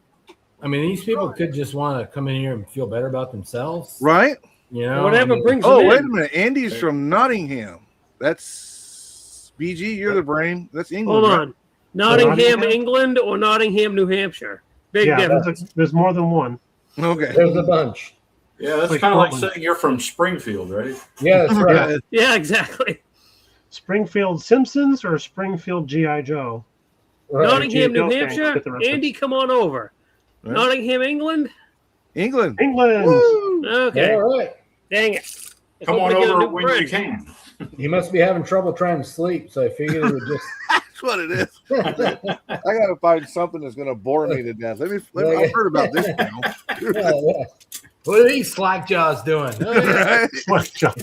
I mean, these people could just want to come in here and feel better about themselves. Right? You know, Whatever I mean, brings Oh, them wait a in. minute. Andy's from Nottingham. That's BG, you're the brain. That's England. Hold right? on. Nottingham, Nottingham? England, or Nottingham, New Hampshire? Big Yeah, difference. there's more than one. Okay. There's a bunch. Yeah, that's Like kind of like Portland. saying you're from Springfield, right? Yeah, that's right. Yeah, Yeah, exactly. Springfield Simpsons or Springfield GI Joe. Right. Nottingham, New Joe fans Hampshire. get the reference. Andy, come on over. Right. Nottingham, England. England. England. Woo! Okay. All right. Dang it. I Come hope on I get a over new when friend. you can. He must be having trouble trying to sleep, so I figured it would just. That's what it is. I gotta find something that's gonna bore me to death. I've heard about this now. Yeah, yeah. What are these slack jaws doing? Oh, yeah. Right? Slackjaw.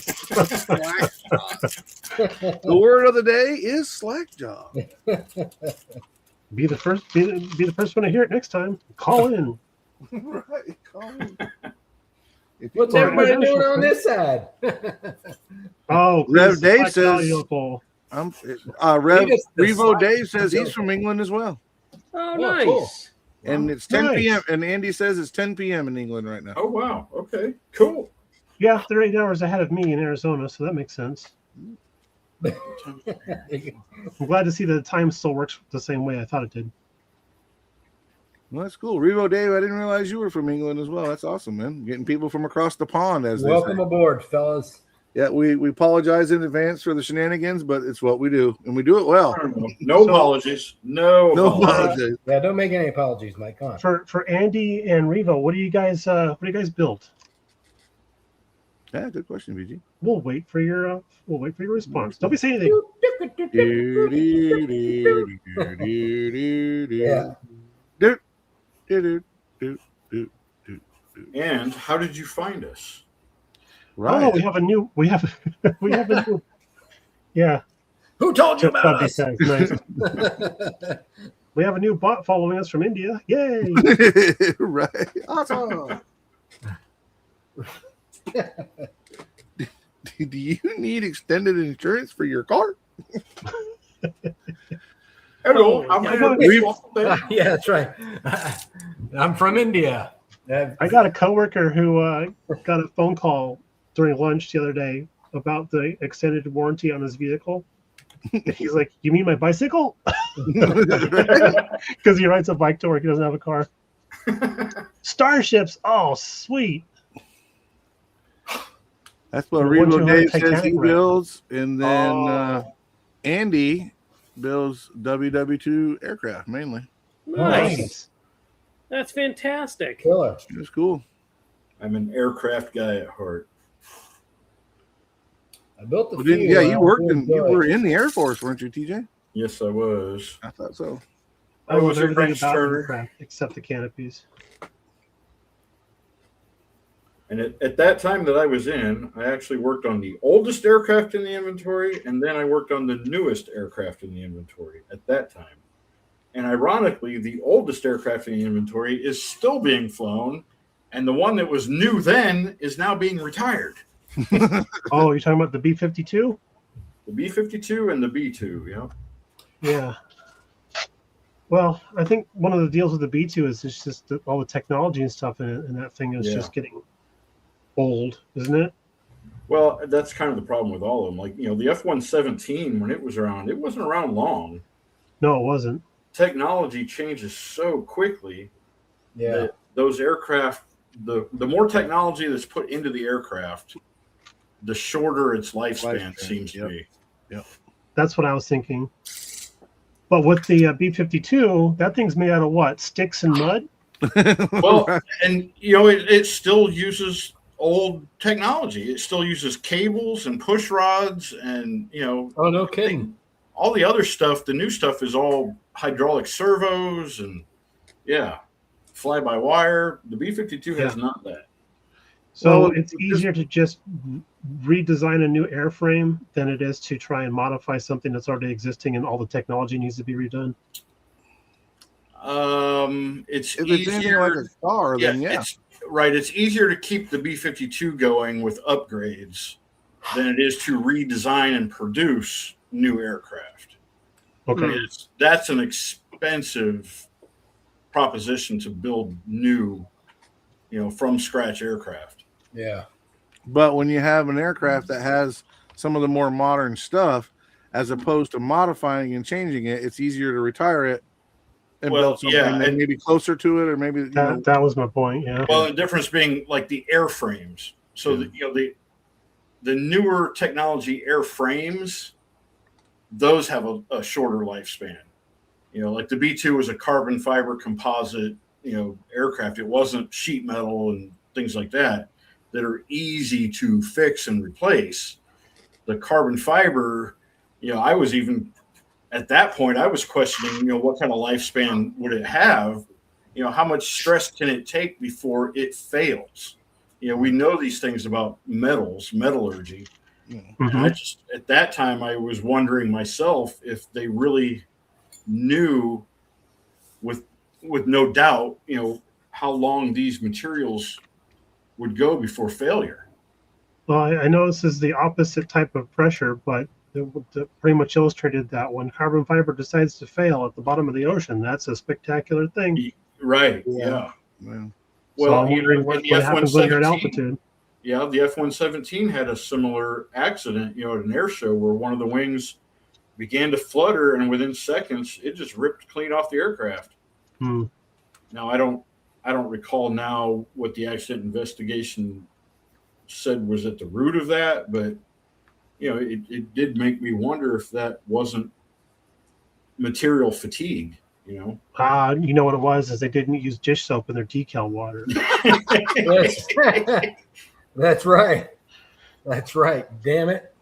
The word of the day is slackjaw. Be the first. Be the first one to hear it next time. Call in. Right. Colin. If What's you- everybody doing on this side? Oh, Rev please, Dave Slack says- audio poll. I'm He Rev just- the Revo slack- Dave says he's from England as well. Oh, Oh, nice. cool. And it's 10 Nice. p.m. And Andy says it's 10 p.m. in England right now. Oh wow. Okay. Cool. Yeah, they're 8 hours ahead of me in Arizona, so that makes sense. I'm glad to see that the time still works the same way I thought it did. Well, that's cool. Revo Dave, I didn't realize you were from England as well. That's awesome, man. Getting people from across the pond, as they Welcome say. aboard, fellas. Yeah, we apologize in advance for the shenanigans, but it's what we do, and we do it well. No So- apologies. No. No apologies. apologies. Yeah, don't make any apologies, Mike. Come on. For Andy and Revo, what do you guys build? Yeah, good question, BG. We'll wait for your response. Don't be saying anything. Yeah. And how did you find us? Right. Oh, we have a new yeah. Who told you Just about thought us? they said, nice. We have a new bot following us from India. Yay! Right. Awesome. Do you need extended insurance for your car? Hello. Oh, I'm yeah. here. Yeah, that's right. I'm from India. I got a coworker who got a phone call during lunch the other day about the extended warranty on his vehicle. He's like, "You mean my bicycle?" Because he rides a bike to work. He doesn't have a car. Starships. Oh, sweet. That's what The ones Revo who Dave have says he Titanic wreck. builds, and then Oh. Andy builds WW2 aircraft mainly. Nice. That's fantastic. Killer. It's cool. I'm an aircraft guy at heart. I built the Well, didn't, few, yeah, you I'm worked doing in you good. were in the Air Force, weren't you, TJ? Yes, I was. I thought so. I love was a everything French about charter. aircraft except the canopies. And at that time that I was in, I actually worked on the oldest aircraft in the inventory, and then I worked on the newest aircraft in the inventory at that time. And ironically, the oldest aircraft in the inventory is still being flown, and the one that was new then is now being retired. Oh, you're talking about the B-52? The B-52 and the B-2, yeah. Yeah. Well, I think one of the deals with the B2 is it's just that all the technology and stuff in it, and that thing is Yeah. just getting old, isn't it? Well, that's kind of the problem with all of them. Like, the F-117, when it was around, it wasn't around long. No, it wasn't. Technology changes so quickly Yeah. that those aircraft, the more technology that's put into the aircraft, the shorter its lifespan seems to be. That's what I was thinking. But with the B-52, that thing's made out of what? Sticks and mud? Well, and it still uses old technology. It still uses cables and push rods, and Oh, no kidding. all the other stuff. The new stuff is all hydraulic servos and fly by wire. The B-52 has not that. So Well, it's easier to just redesign a new airframe than it is to try and modify something that's already existing and all the technology needs to be redone. It's If it's anything easier. like a car, then yeah. It's right. It's easier to keep the B-52 going with upgrades than it is to redesign and produce new aircraft. Okay. That's an expensive proposition to build new, from scratch aircraft. Yeah. But when you have an aircraft that has some of the more modern stuff, as opposed to modifying and changing it, it's easier to retire it and Well, build something yeah, that and- maybe closer to it, or maybe That was my point. Yeah. Well, the difference being like the airframes. So the newer technology airframes, those have a shorter lifespan. Like the B-2 was a carbon fiber composite, aircraft. It wasn't sheet metal and things like that are easy to fix and replace. The carbon fiber, I was even at that point, I was questioning, what kind of lifespan would it have? How much stress can it take before it fails? We know these things about metals, metallurgy. And Mhm. I just, at that time, I was wondering myself if they really knew with no doubt, how long these materials would go before failure. Well, I know this is the opposite type of pressure, but it pretty much illustrated that when carbon fiber decides to fail at the bottom of the ocean, that's a spectacular thing. Right. Yeah. Yeah. yeah. So I'm Well, wondering what happens when you're at altitude. Yeah, the F-117 had a similar accident, at an air show where one of the wings began to flutter, and within seconds, it just ripped clean off the aircraft. Hmm. Now, I don't recall now what the accident investigation said was at the root of that, but it did make me wonder if that wasn't material fatigue. You know what it was? Is they didn't use dish soap in their decal water. That's right. That's right. Damn it.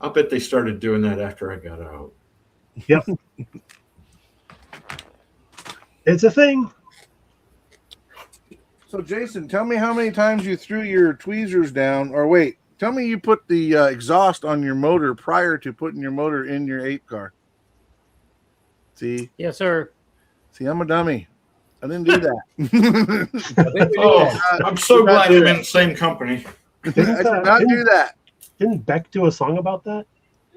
I bet they started doing that after I got out. Yep. It's a thing. So, Jason, tell me how many times you threw your tweezers down, or wait, tell me you put the exhaust on your motor prior to putting your motor in your 8 car. See, Yes, sir. I'm a dummy. I didn't do that. I think we did Oh, that. I'm so glad I'm in the same company. I did not do that. Didn't Beck do a song about that?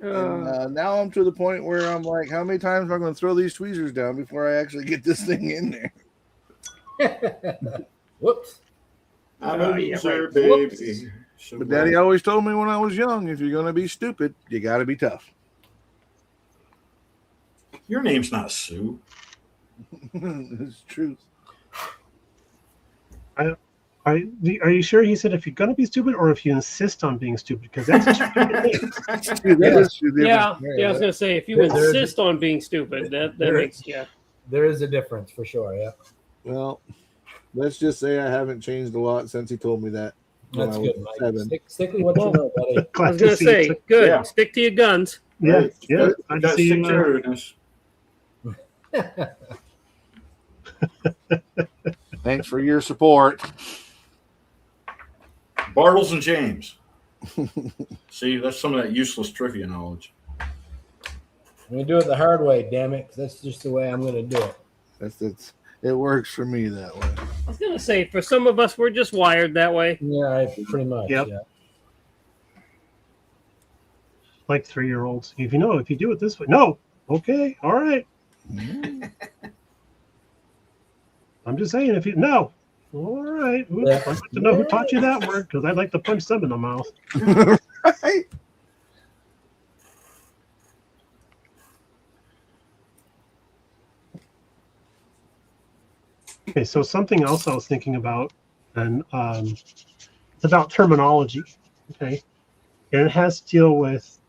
And, now I'm to the point where I'm like, how many times am I going to throw these tweezers down before I actually get this thing in there? Whoops. I'm a yeah, loser, right. baby. So But glad- Daddy always told me when I was young, if you're going to be stupid, you got to be tough. Your name's not Sue. It's truth. Are you sure he said if you're going to be stupid or if you insist on being stupid? Because that's a stupid thing. Dude, that is true. Yeah, I was gonna say if you There's- insist on being stupid, that makes There is a difference for sure. Yeah. Well, let's just say I haven't changed a lot since he told me that. when That's I was good, Mike. 7. Stick with what you know, buddy. I Glad was to gonna see say you. good. Yeah. Stick to your guns. Yeah, yeah. You Glad to got see stick you, to Thanks for your support. Bartles and James. See, that's some of that useless trivia knowledge. I'm gonna do it the hard way, damn it. 'Cause that's just the way I'm gonna do it. It works for me that way. I was gonna say, for some of us, we're just wired that way. Yeah, I pretty much. Yep. Yeah. Like 3-year-olds. If you do it this way, no. Okay, all right. I'm just saying, if you no, all right. Oops, Yeah. I'd like to know who taught you that word because I'd like to punch them in the mouth. Right? Okay, so something else I was thinking about, and it's about terminology. Okay, and it has to deal with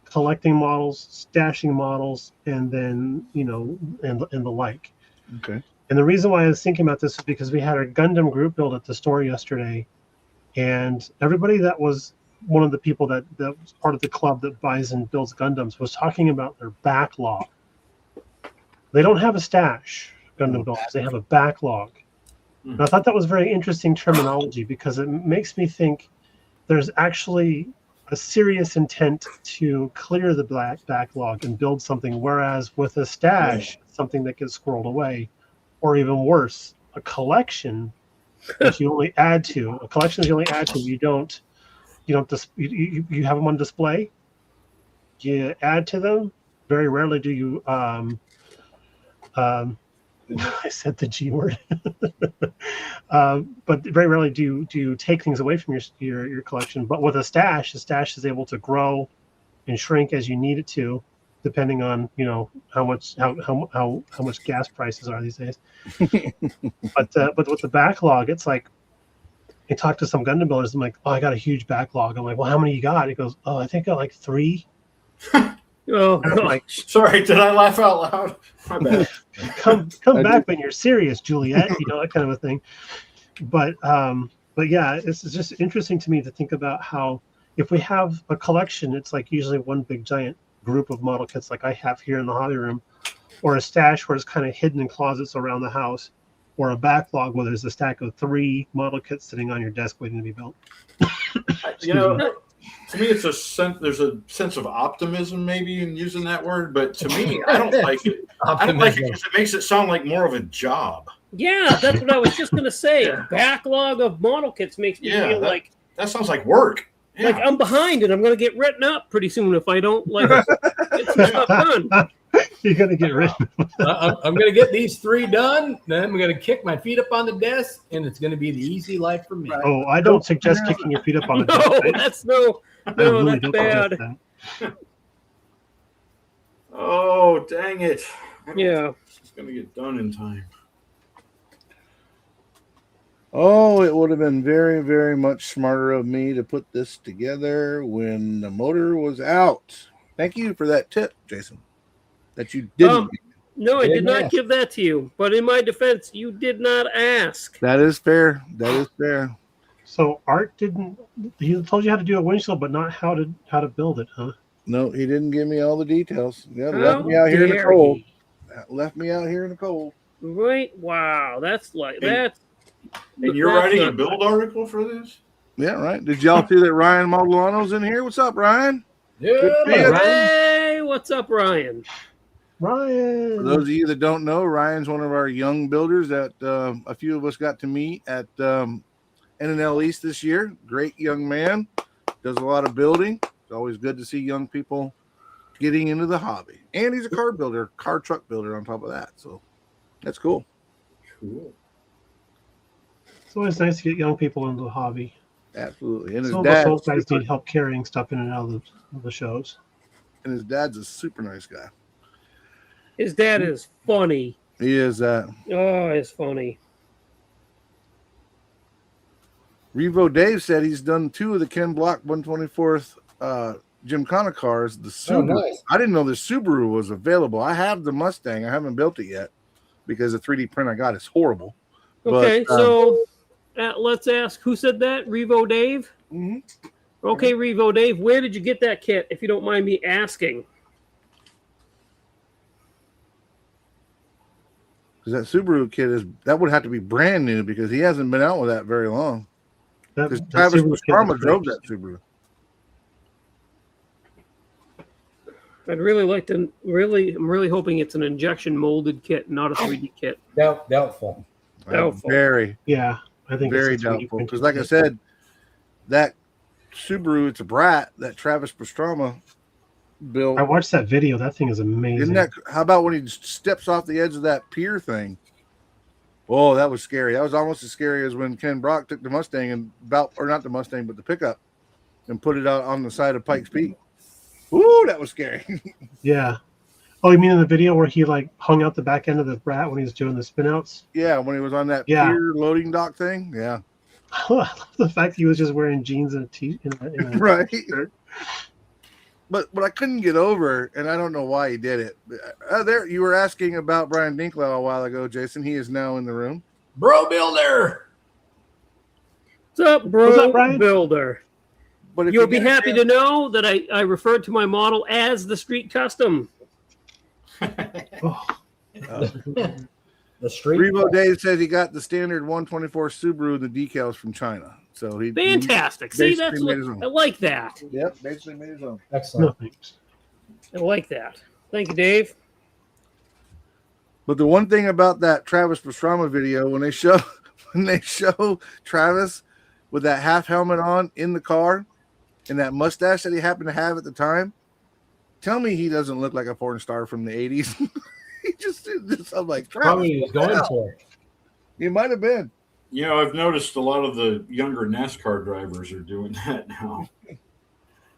collecting models, stashing models, and then and the like. Okay. And the reason why I was thinking about this is because we had a Gundam group build at the store yesterday, and everybody that was one of the people that was part of the club that buys and builds Gundams was talking about their backlog. They don't have a stash, Gundam builders. They have a backlog. And I thought that was very interesting terminology because it makes me think there's actually a serious intent to clear the backlog and build something, whereas with a stash, something that gets squirreled away, or even worse, a collection that you only add to. A collection that you only add to. You have them on display. You add to them. Very rarely do you. I said the G word, but very rarely do you take things away from your collection. But with a stash, the stash is able to grow and shrink as you need it to, depending on how much gas prices are these days. But with the backlog, it's like I talked to some Gundam builders. I'm like, oh, I got a huge backlog. I'm like, well, how many you got? He goes, oh, I think I got like 3. Oh, And I'm like, Sorry, did I laugh out loud? My bad. come back when you're serious, Juliet. That kind of a thing. But yeah, it's just interesting to me to think about how if we have a collection, it's like usually one big giant group of model kits like I have here in the hobby room, or a stash where it's kind of hidden in closets around the house, or a backlog where there's a stack of 3 model kits sitting on your desk waiting to be built. To me, it's there's a sense of optimism maybe in using that word, but to me, I don't like it. I don't like it because it makes it sound like more of a job. yeah, that's what I was just gonna say. A backlog of model kits makes me feel like That sounds like work. Yeah. I'm behind and I'm gonna get written up pretty soon if I don't get some stuff done. You're gonna get rid. I'm gonna get these 3 done. Then I'm gonna kick my feet up on the desk, and it's gonna be the easy life for me. Oh, I don't suggest kicking your feet up on the desk. No, that's I really that's don't bad. suggest that. Oh, dang it. Yeah. It's going to get done in time. Oh, it would have been very, very much smarter of me to put this together when the motor was out. Thank you for that tip, Jason. That you didn't. No, I did not Yeah. give that to you. But in my defense, you did not ask. That is fair. That is fair. So Art didn't. He told you how to do a windshield, but not how to build it, huh? No, he didn't give me all the details. Yeah, How left me out here in the dare cold. he. Left me out here in the cold. Right? Wow, that's And you're that's writing a not- build article for this? Yeah, right. Did y'all see that Ryan Maldonano's in here? What's up, Ryan? Yeah, Good to see you. Hey, what's up, Ryan? Ryan. For those of you that don't know, Ryan's one of our young builders that a few of us got to meet at NNL East this year. Great young man. Does a lot of building. It's always good to see young people getting into the hobby. And he's a car builder, car truck builder on top of that. So that's cool. Cool. It's always nice to get young people into the hobby. Absolutely. And his Some of us dad, old guys need help carrying stuff in and out of the shows. and his dad's a super nice guy. His dad is funny. He is that. Oh, it's funny. Revo Dave said he's done 2 of the Ken Block 124th Gymkhana cars. The Subaru. nice. I didn't know the Subaru was available. I have the Mustang. I haven't built it yet because the 3D print I got is horrible. Okay, But, so let's ask who said that? Revo Dave? Mhm. Okay, Revo Dave, where did you get that kit, if you don't mind me asking? because that Subaru kit would have to be brand new because he hasn't been out with that very long. Because Travis Subaru kit Pastrana was drove great. that Subaru. I'd really like to. I'm really hoping it's an injection molded kit, not a 3D kit. Doubtful. Doubtful. Very, Yeah, I think very it's a 3D doubtful. printed Because, like I kit. said, that Subaru, it's a brat that Travis Pastrana built. I watched that video. That thing is amazing. Isn't that? How about when he steps off the edge of that pier thing? Oh, that was scary. That was almost as scary as when Ken Brock took the Mustang and or not the Mustang, but the pickup, and put it out on the side of Pikes Peak. Ooh, that was scary. Yeah. Oh, you mean in the video where he like hung out the back end of the brat when he was doing the spinouts? Yeah, when he was on that Yeah. pier loading dock thing. Yeah, The fact that he was just wearing jeans and a right. shirt. But what I couldn't get over, and I don't know why he did it. There, you were asking about Brian Dinklau a while ago, Jason. He is now in the room. Bro builder. What's up, bro? What's up, Brian? Builder. But if You'll you be get a happy chance- to know that I referred to my model as the Street Custom. Oh, The street. Revo Dave says he got the standard 124 Subaru, the decals from China. So he Fantastic. See, basically that's made what his own. I like that. Yep, basically made his own. Excellent. no thanks. I like that. Thank you, Dave. But the one thing about that Travis Pastrana video, when they show Travis with that half helmet on in the car and that mustache that he happened to have at the time, tell me he doesn't look like a porn star from the 80s. He just I'm like, Travis, Probably was going wow. for it. He might have been. You know, I've noticed a lot of the younger NASCAR drivers are doing that now.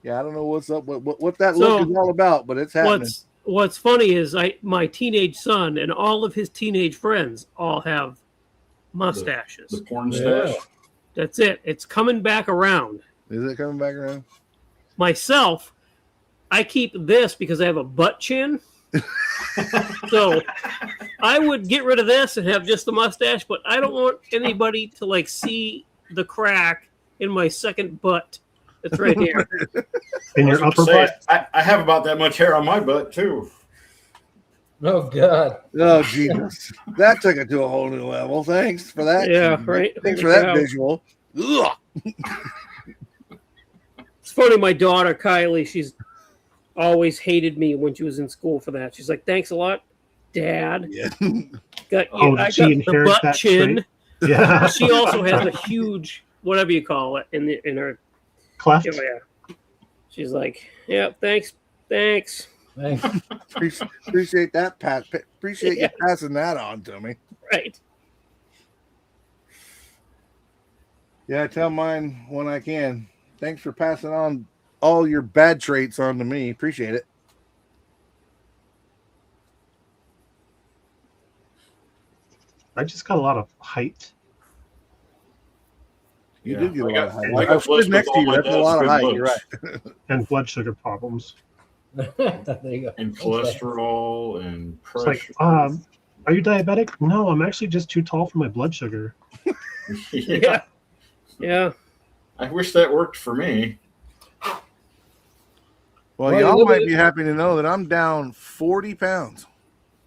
Yeah, I don't know what's up, what that So, look is all about, but it's happening. What's funny is my teenage son and all of his teenage friends all have mustaches. The porn Yeah. stash. That's it. It's coming back around. Is it coming back around? Myself, I keep this because I have a butt chin. So I would get rid of this and have just the mustache, but I don't want anybody to like see the crack in my second butt. That's right here. In I was your gonna upper say, butt. I have about that much hair on my butt too. Oh God. Oh, Jesus. That took it to a whole new level. Thanks for that. Yeah, right. Thanks for that Yeah. visual. Ugh. It's funny, my daughter Kylie, she's always hated me when she was in school for that. She's like, "Thanks a lot, Dad." Yeah. Got Oh, I did she got the inherit butt that chin. trait? Yeah. She also has a huge, whatever you call it, in her. Cleft. Oh, yeah. She's like, "Yeah, thanks." Thanks. Appreciate that, Pat. Appreciate Yeah. you passing that on to me. Right. Yeah, I tell mine when I can. Thanks for passing on all your bad traits on to me. Appreciate it. I just got a lot of height. You Yeah, did get a I lot got- of height. I Like, got I stood blessed next with to all you. my That's a dad's lot of good height. You're looks. right. And blood sugar problems. There you go. And cholesterol and It's pressure. like, are you diabetic? No, I'm actually just too tall for my blood sugar. Yeah. Yeah. I wish that worked for me. Well, Well, y'all you might live be happy to know that I'm down 40 pounds.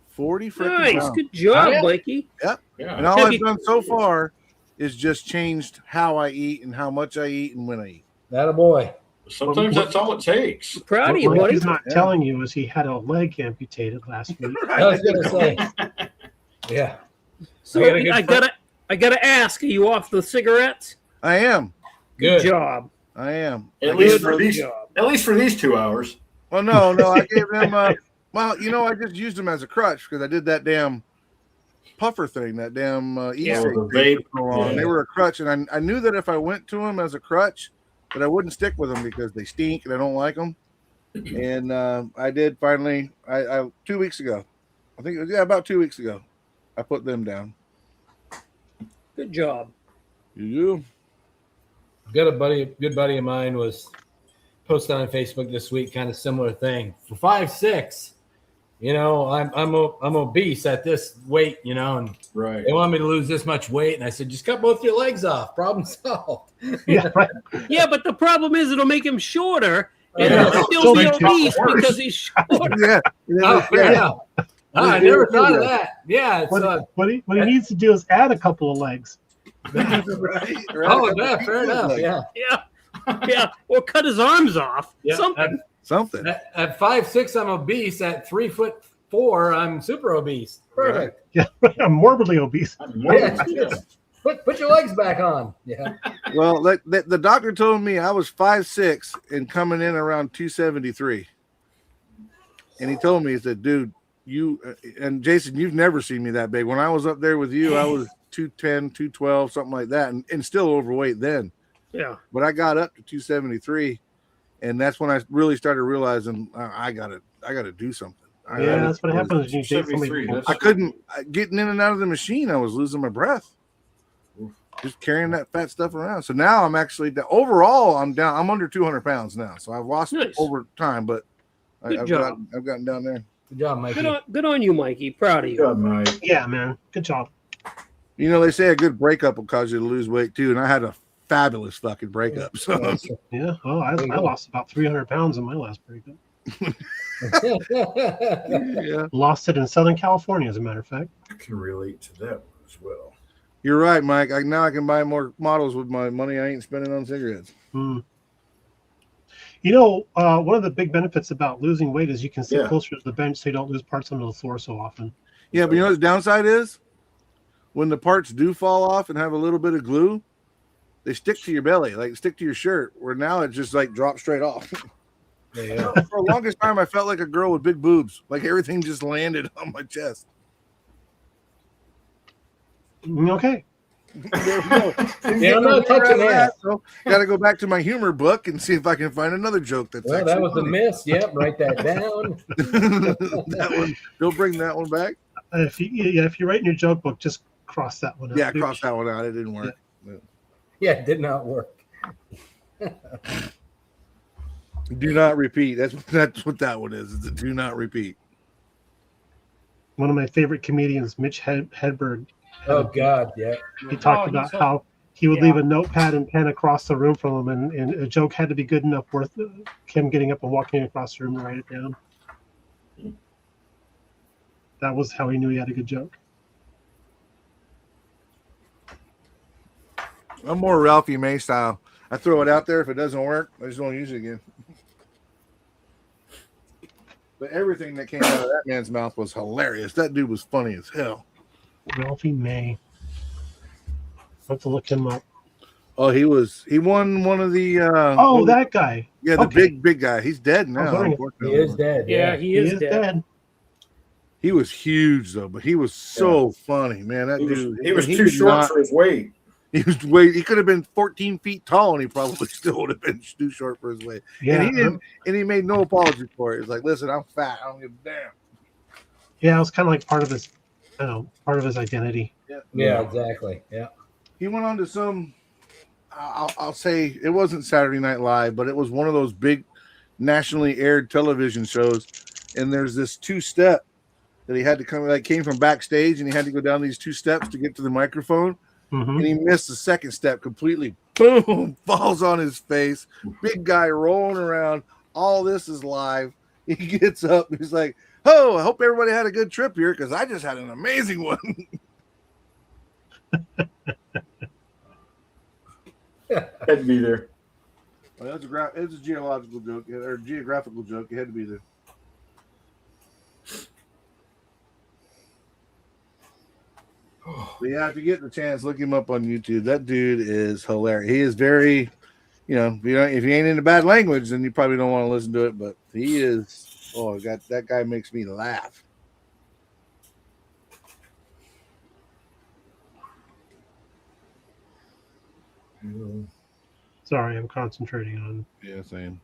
40 freaking Nice. pounds. Good job, Yeah. Mikey. Yeah. And all Have I've you- done so far is just changed how I eat and how much I eat and when I eat. That a boy. Sometimes that's all it takes. Proud of you, What buddy. he's not Yeah. telling you is he had a leg amputated last week. I was gonna say. Yeah. So I got a good I gotta ask, are you off the cigarettes? I am. Good. Job. I am. At I least gave for them- these, job. at least for these 2 hours. Well, no. I gave them. Well, I just used them as a crutch because I did that damn puffer thing, that damn Yeah, e-cig the thing vape. for so long. Yeah. They were a crutch, and I knew that if I went to them as a crutch, that I wouldn't stick with them because they stink and I don't like them. And I did finally. I 2 weeks ago, I think it was about 2 weeks ago, I put them down. Good job. You Good buddy of mine was posted on Facebook this week, kind of similar thing. For 5'6", I'm obese at this weight, and Right. they want me to lose this much weight, and I said, just cut both your legs off. Problem solved. Yeah, right. Yeah, but the problem is it'll make him shorter and Yeah. he'll still be Still obese worse. because he's shorter. yeah. Oh, fair enough. I never thought of that. Yeah, it's What he needs to do is add a couple of legs. right, oh yeah, fair enough. Like, Yeah, Yeah, or cut his arms off. yeah. Something. something. At 5'6", I'm obese. At 3'4", I'm super obese. Perfect. Yeah, I'm morbidly obese. I'm more Yeah. yeah. Put your legs back on. Yeah. Well, the doctor told me I was 5'6" and coming in around 273. And he told me, he said, dude, you and Jason, you've never seen me that big. When I was up there with you, I was 210, 212, something like that, and still overweight then. Yeah. But I got up to 273, and that's when I really started realizing I gotta do something. Yeah, that's what happens when you date 73, somebody. I couldn't getting in and out of the machine. I was losing my breath, just carrying that fat stuff around. So now I'm actually overall I'm down. I'm under 200 pounds now. So I've lost Nice. over time, but Good I've job. gotten down there. Good job, Mikey. Good on you, Mikey. Proud of you. God, Mike. Yeah, man. Good job. You know, they say a good breakup will cause you to lose weight too, and I had a fabulous fucking breakup. So Yeah. Oh, I lost about 300 pounds in my last breakup. yeah, Lost it in Southern California, as a matter of fact. I can relate to that one as well. you're right, Mike. Now I can buy more models with my money I ain't spending on cigarettes. Hmm. You know, one of the big benefits about losing weight is you can sit Yeah. closer to the bench so you don't lose parts under the floor so often. Yeah, but you know what the downside is? When the parts do fall off and have a little bit of glue, they stick to your belly, like stick to your shirt, where now it just like drops straight off. Yeah. For the longest time, I felt like a girl with big boobs. Like everything just landed on my chest. Okay. There we go. Yeah, I'm not touching that. So got to go back to my humor book and see if I can find another joke that's Well, that actually was a funny. miss. Yep, write that down. That one, they'll bring that one back. If you write in your joke book, just cross that one out. Yeah, cross that one out. It didn't work. Yeah, it did not work. Do not repeat. That's what that one is. It's a do not repeat. One of my favorite comedians, Mitch Hedberg, Oh God, yeah. he talked Oh, about he's so- how he would yeah. leave a notepad and pen across the room from him, and a joke had to be good enough worth him getting up and walking across the room to write it down. That was how he knew he had a good joke. I'm more Ralphie May style. I throw it out there. If it doesn't work, I just don't use it again. But everything that came out of that man's mouth was hilarious. That dude was funny as hell. Ralphie May. I have to look him up. Oh, he won one of the That guy. the okay. big guy. He's dead now. wondering if He unfortunately. is dead. Yeah, he is dead. dead. He was huge though, but he was so funny, man. That He dude was he too did short not- for his weight. He could have been 14 feet tall, and he probably still would have been too short for his weight. Yeah, And he didn't, and he made no apology for it. He was like, "Listen, I'm fat. I don't give a damn." yeah, it was kind of like part of his identity. Yeah, exactly. Yeah. He went on to some. I'll say it wasn't Saturday Night Live, but it was one of those big nationally aired television shows. And there's this 2-step that he had to come. Like came from backstage, and he had to go down these 2 steps to get to the microphone. Mhm. And he missed the second step completely. Boom! Falls on his face. Big guy rolling around. All this is live. He gets up. He's like, "Oh, I hope everybody had a good trip here because I just had an amazing one." Had to be there. Well, it's a geological joke or geographical joke. You had to be there. But yeah, if you get the chance, look him up on YouTube. That dude is hilarious. He is very, if you ain't into bad language, then you probably don't want to listen to it. But he is. Oh, that guy makes me laugh. Sorry, I'm concentrating on Yeah, same.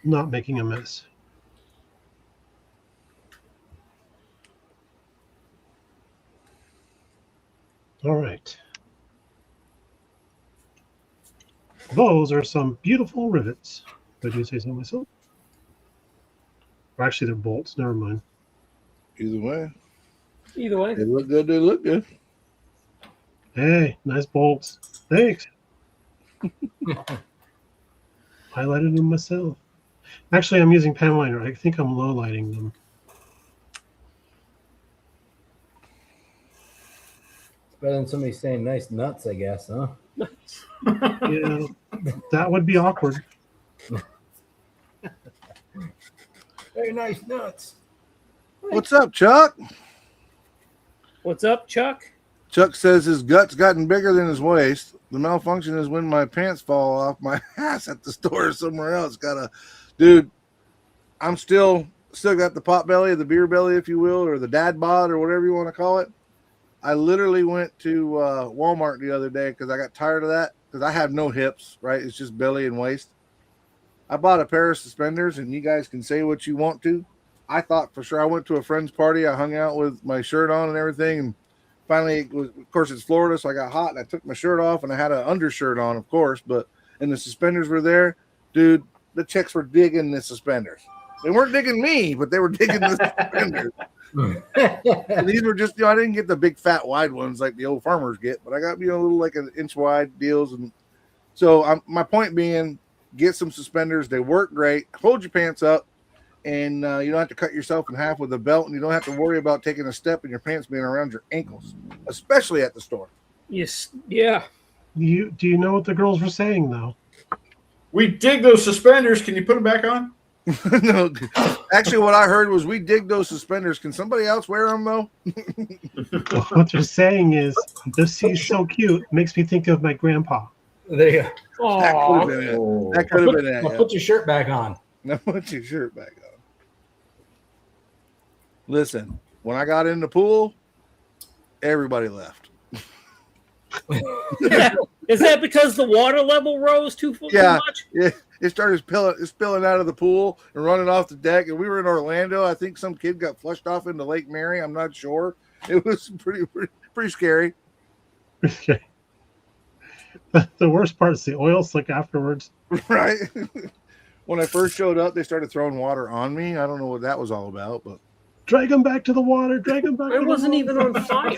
not making a mess. All right. Those are some beautiful rivets. Did you say so myself? Or actually, they're bolts. Never mind. Either way, Either way. they look good. They look good. Hey, nice bolts. Thanks. Highlighted them myself. Actually, I'm using pen liner. I think I'm low lighting them. Better than somebody saying nice nuts, I guess, huh? Yeah, that would be awkward. Very nice nuts. What's up, Chuck? What's up, Chuck? Chuck says his gut's gotten bigger than his waist. The malfunction is when my pants fall off my ass at the store or somewhere else. Dude, I'm still got the pot belly, the beer belly, if you will, or the dad bod, or whatever you want to call it. I literally went to Walmart the other day because I got tired of that because I have no hips, right? It's just belly and waist. I bought a pair of suspenders, and you guys can say what you want to. I thought for sure. I went to a friend's party. I hung out with my shirt on and everything, and finally, of course, it's Florida, so I got hot, and I took my shirt off, and I had an undershirt on, of course, and the suspenders were there. Dude, the chicks were digging the suspenders. They weren't digging me, but they were digging the suspenders. And these were just, I didn't get the big fat wide ones like the old farmers get, but I got, a little like an inch wide deals. And so my point being, get some suspenders. They work great. Hold your pants up, and you don't have to cut yourself in half with a belt, and you don't have to worry about taking a step and your pants being around your ankles, especially at the store. Yes. Yeah. Do you know what the girls were saying though? We dig those suspenders. Can you put them back on? No, actually, what I heard was we dig those suspenders. Can somebody else wear them though? What they're saying is, this he's so cute, makes me think of my grandpa. There you go. That could have Oh, been it. Oh. That could have been it. Now Yeah. put your shirt back on. Now put your shirt back on. Listen, when I got in the pool, everybody left. is that because the water level rose too Yeah. much? It started spilling out of the pool and running off the deck. And we were in Orlando. I think some kid got flushed off into Lake Mary. I'm not sure. It was pretty scary. Okay. The worst part is the oil slick afterwards. Right? When I first showed up, they started throwing water on me. I don't know what that was all about, but Drag him back to the water. Drag him back. I to wasn't the even water. on fire.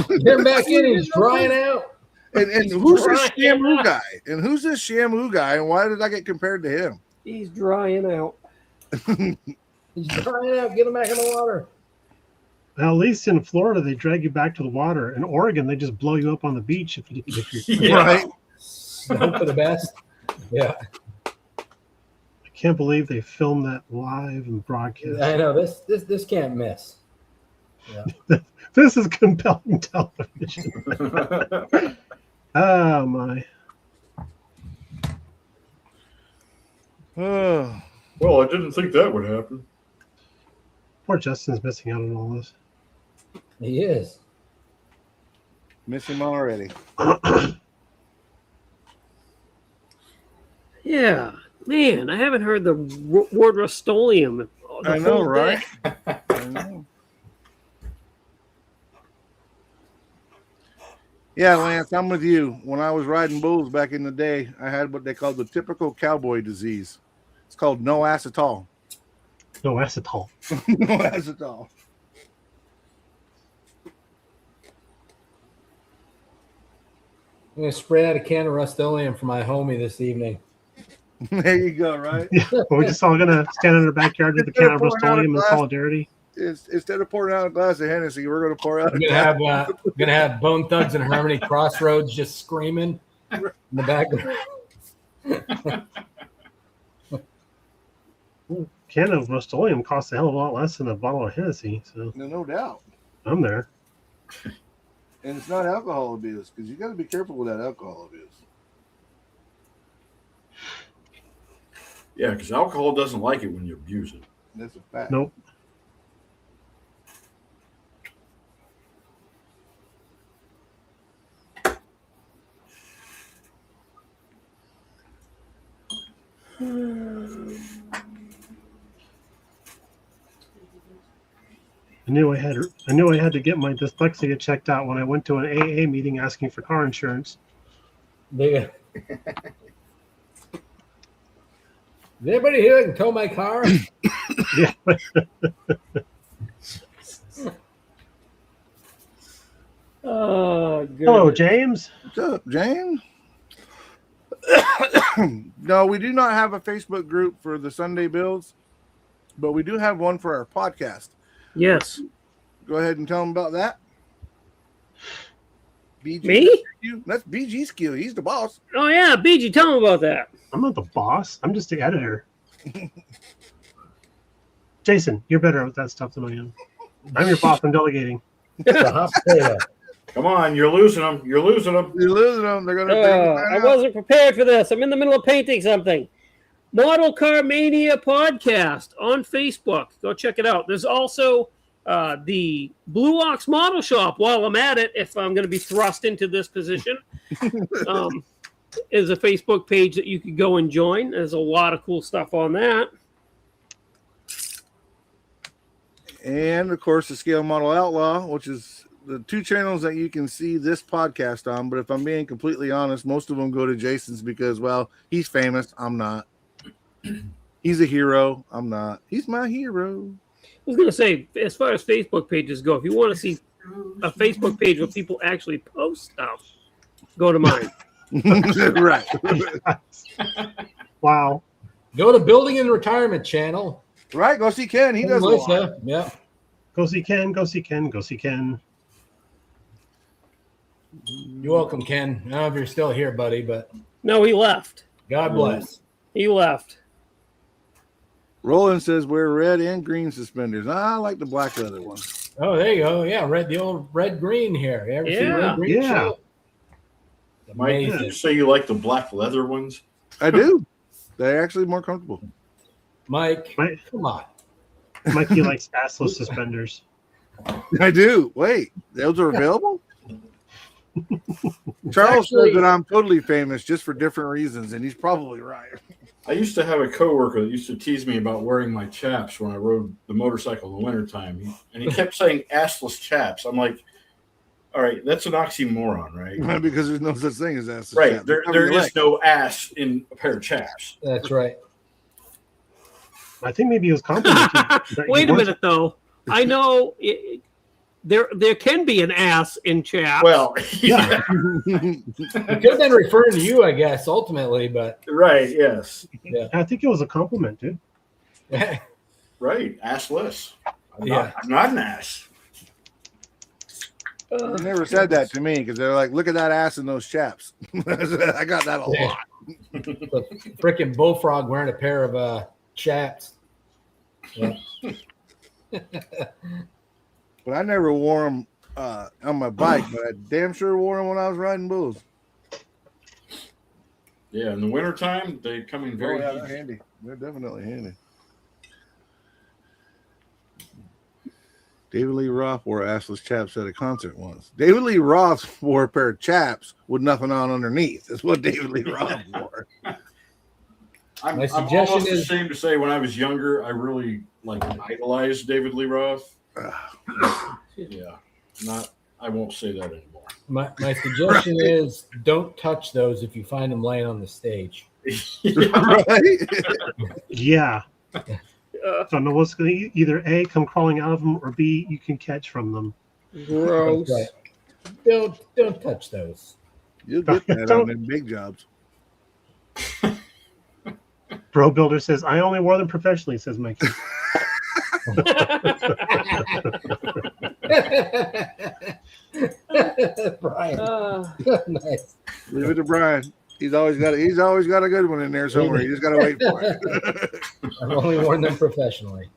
Get him back in. He's drying out. and who's this Right. Shamu guy? And who's this Shamu guy? And why did I get compared to him? He's drying out. He's drying out. Get him back in the water. Well, at least in Florida, they drag you back to the water. In Oregon, they just blow you up on the beach if you. Yeah. Right? Hope for the best. Yeah. I can't believe they filmed that live and broadcast. I know this can't miss. This is compelling television. Oh my! Oh, Well, I didn't think that would happen. Poor Justin's missing out on all this. He is. miss him already. Yeah. Man, I haven't heard the word Rust-Oleum. I know, right? I know. Yeah, Lance, I'm with you. When I was riding bulls back in the day, I had what they called the typical cowboy disease. It's called no acetol. No acetol. No acetol. I'm gonna spray out a can of Rust-Oleum for my homie this evening. There you go, right? We're just all gonna stand in our backyard with the can of Pour out a Rust-Oleum in glass. solidarity. Instead of pouring out a glass of Hennessy, we're going to pour out I'm a gonna glass. have Bone Thugs and Harmony Crossroads just screaming in the background. Can of Rust-Oleum costs a hell of a lot less than a bottle of Hennessy, so No doubt. I'm there. And it's not alcohol abuse because you got to be careful with that alcohol abuse. Yeah, because alcohol doesn't like it when you abuse it. That's a fact. Nope. I knew I had to get my dyslexia checked out when I went to an AA meeting asking for car insurance. Did anybody here that can tow my car? Yeah. Oh, good. Hello, James. What's up, James? No, we do not have a Facebook group for the Sunday builds, but we do have one for our podcast. Yes. Go ahead and tell them about that. BG, Me? that's BG's Q. He's the boss. Oh yeah, BG, tell him about that. I'm not the boss. I'm just the editor. Jason, you're better at that stuff than I am. I'm your boss. I'm delegating. The hot potato. Come on, you're losing them. You're losing them. You're losing them. They're gonna. I wasn't prepared for this. I'm in the middle of painting something. Model Car Mania podcast on Facebook. Go check it out. There's also the Blue Ox Model Shop. While I'm at it, if I'm going to be thrust into this position, is a Facebook page that you could go and join. There's a lot of cool stuff on that. And of course, the Scale Model Outlaw, which is the two channels that you can see this podcast on. But if I'm being completely honest, most of them go to Jason's because, well, he's famous. I'm not. He's a hero. I'm not. He's my hero. I was going to say, as far as Facebook pages go, if you want to see a Facebook page where people actually post stuff, go to mine. Right. Wow. Go to Building and Retirement channel. Right. Go see Ken. He does a lot. Melissa. Yeah. Go see Ken. Go see Ken. Go see Ken. You're welcome, Ken. I don't know if you're still here, buddy, but No, he left. God bless. He left. Roland says wear red and green suspenders. I like the black leather one. Oh, there you go. Yeah, the old red green here. You ever see Yeah. red green? Yeah. show? Mike, did Amazing. you say you like the black leather ones? I do. They're actually more comfortable. Mike, Mike, come on. Mikey likes assless suspenders. I do. Wait, those are available? Charles actually- says that I'm totally famous just for different reasons, and he's probably right. I used to have a coworker that used to tease me about wearing my chaps when I rode the motorcycle in the wintertime. And he kept saying assless chaps. I'm like, all right, that's an oxymoron, right? Because there's no such thing as ass. Right. There is no ass in a pair of chaps. That's right. I think maybe he was complimenting. that you Wait a wanted- minute, though. I know there can be an ass in chat. Well, Yeah. He could have been referring to you, I guess, ultimately, but right, yes. I think it was a compliment, dude. Right. Assless. I'm Yeah. not an ass. They never said that to me because they're like, look at that ass in those chaps. I got that a lot. the freaking bullfrog wearing a pair of chaps. Yeah. But I never wore them on my bike, but I damn sure wore them when I was riding bulls. Yeah, in the wintertime, they come in very they're handy. handy. They're definitely handy. David Lee Roth wore assless chaps at a concert once. David Lee Roth wore a pair of chaps with nothing on underneath. That's what David Lee Roth wore. I'm My suggestion almost is- ashamed to say when I was younger, I really idolized David Lee Roth. Yeah, I won't say that anymore. My suggestion is don't touch those if you find them laying on the stage. Right? Yeah. So no one's going to either A, come crawling out of them, or B, you can catch from them. Gross. Right. Don't touch those. You'll get that on them big jobs. Bro Builder says, I only wore them professionally, says Mikey. Brian. Nice. Leave it to Brian. He's always got a good one in there somewhere. You just got to wait for it. I've only worn them professionally.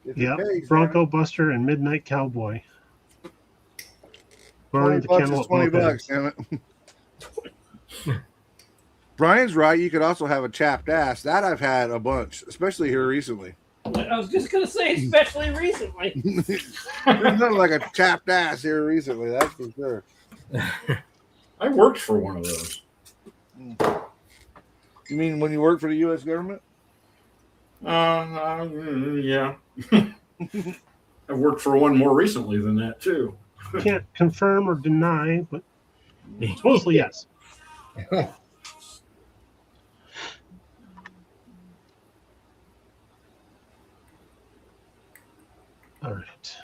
It's Yeah, okay, Bronco Buster and Midnight Cowboy. Burning the $20 candle is at $20, both damn it. Brian's right. You could also have a chapped ass. That I've had a bunch, especially here recently. I was just going to say, especially recently. There's nothing like a chapped ass here recently. That's for sure. I worked for one of those. You mean when you work for the U.S. government? Yeah. I worked for one more recently than that too. Can't confirm or deny, but it's mostly yes. All right.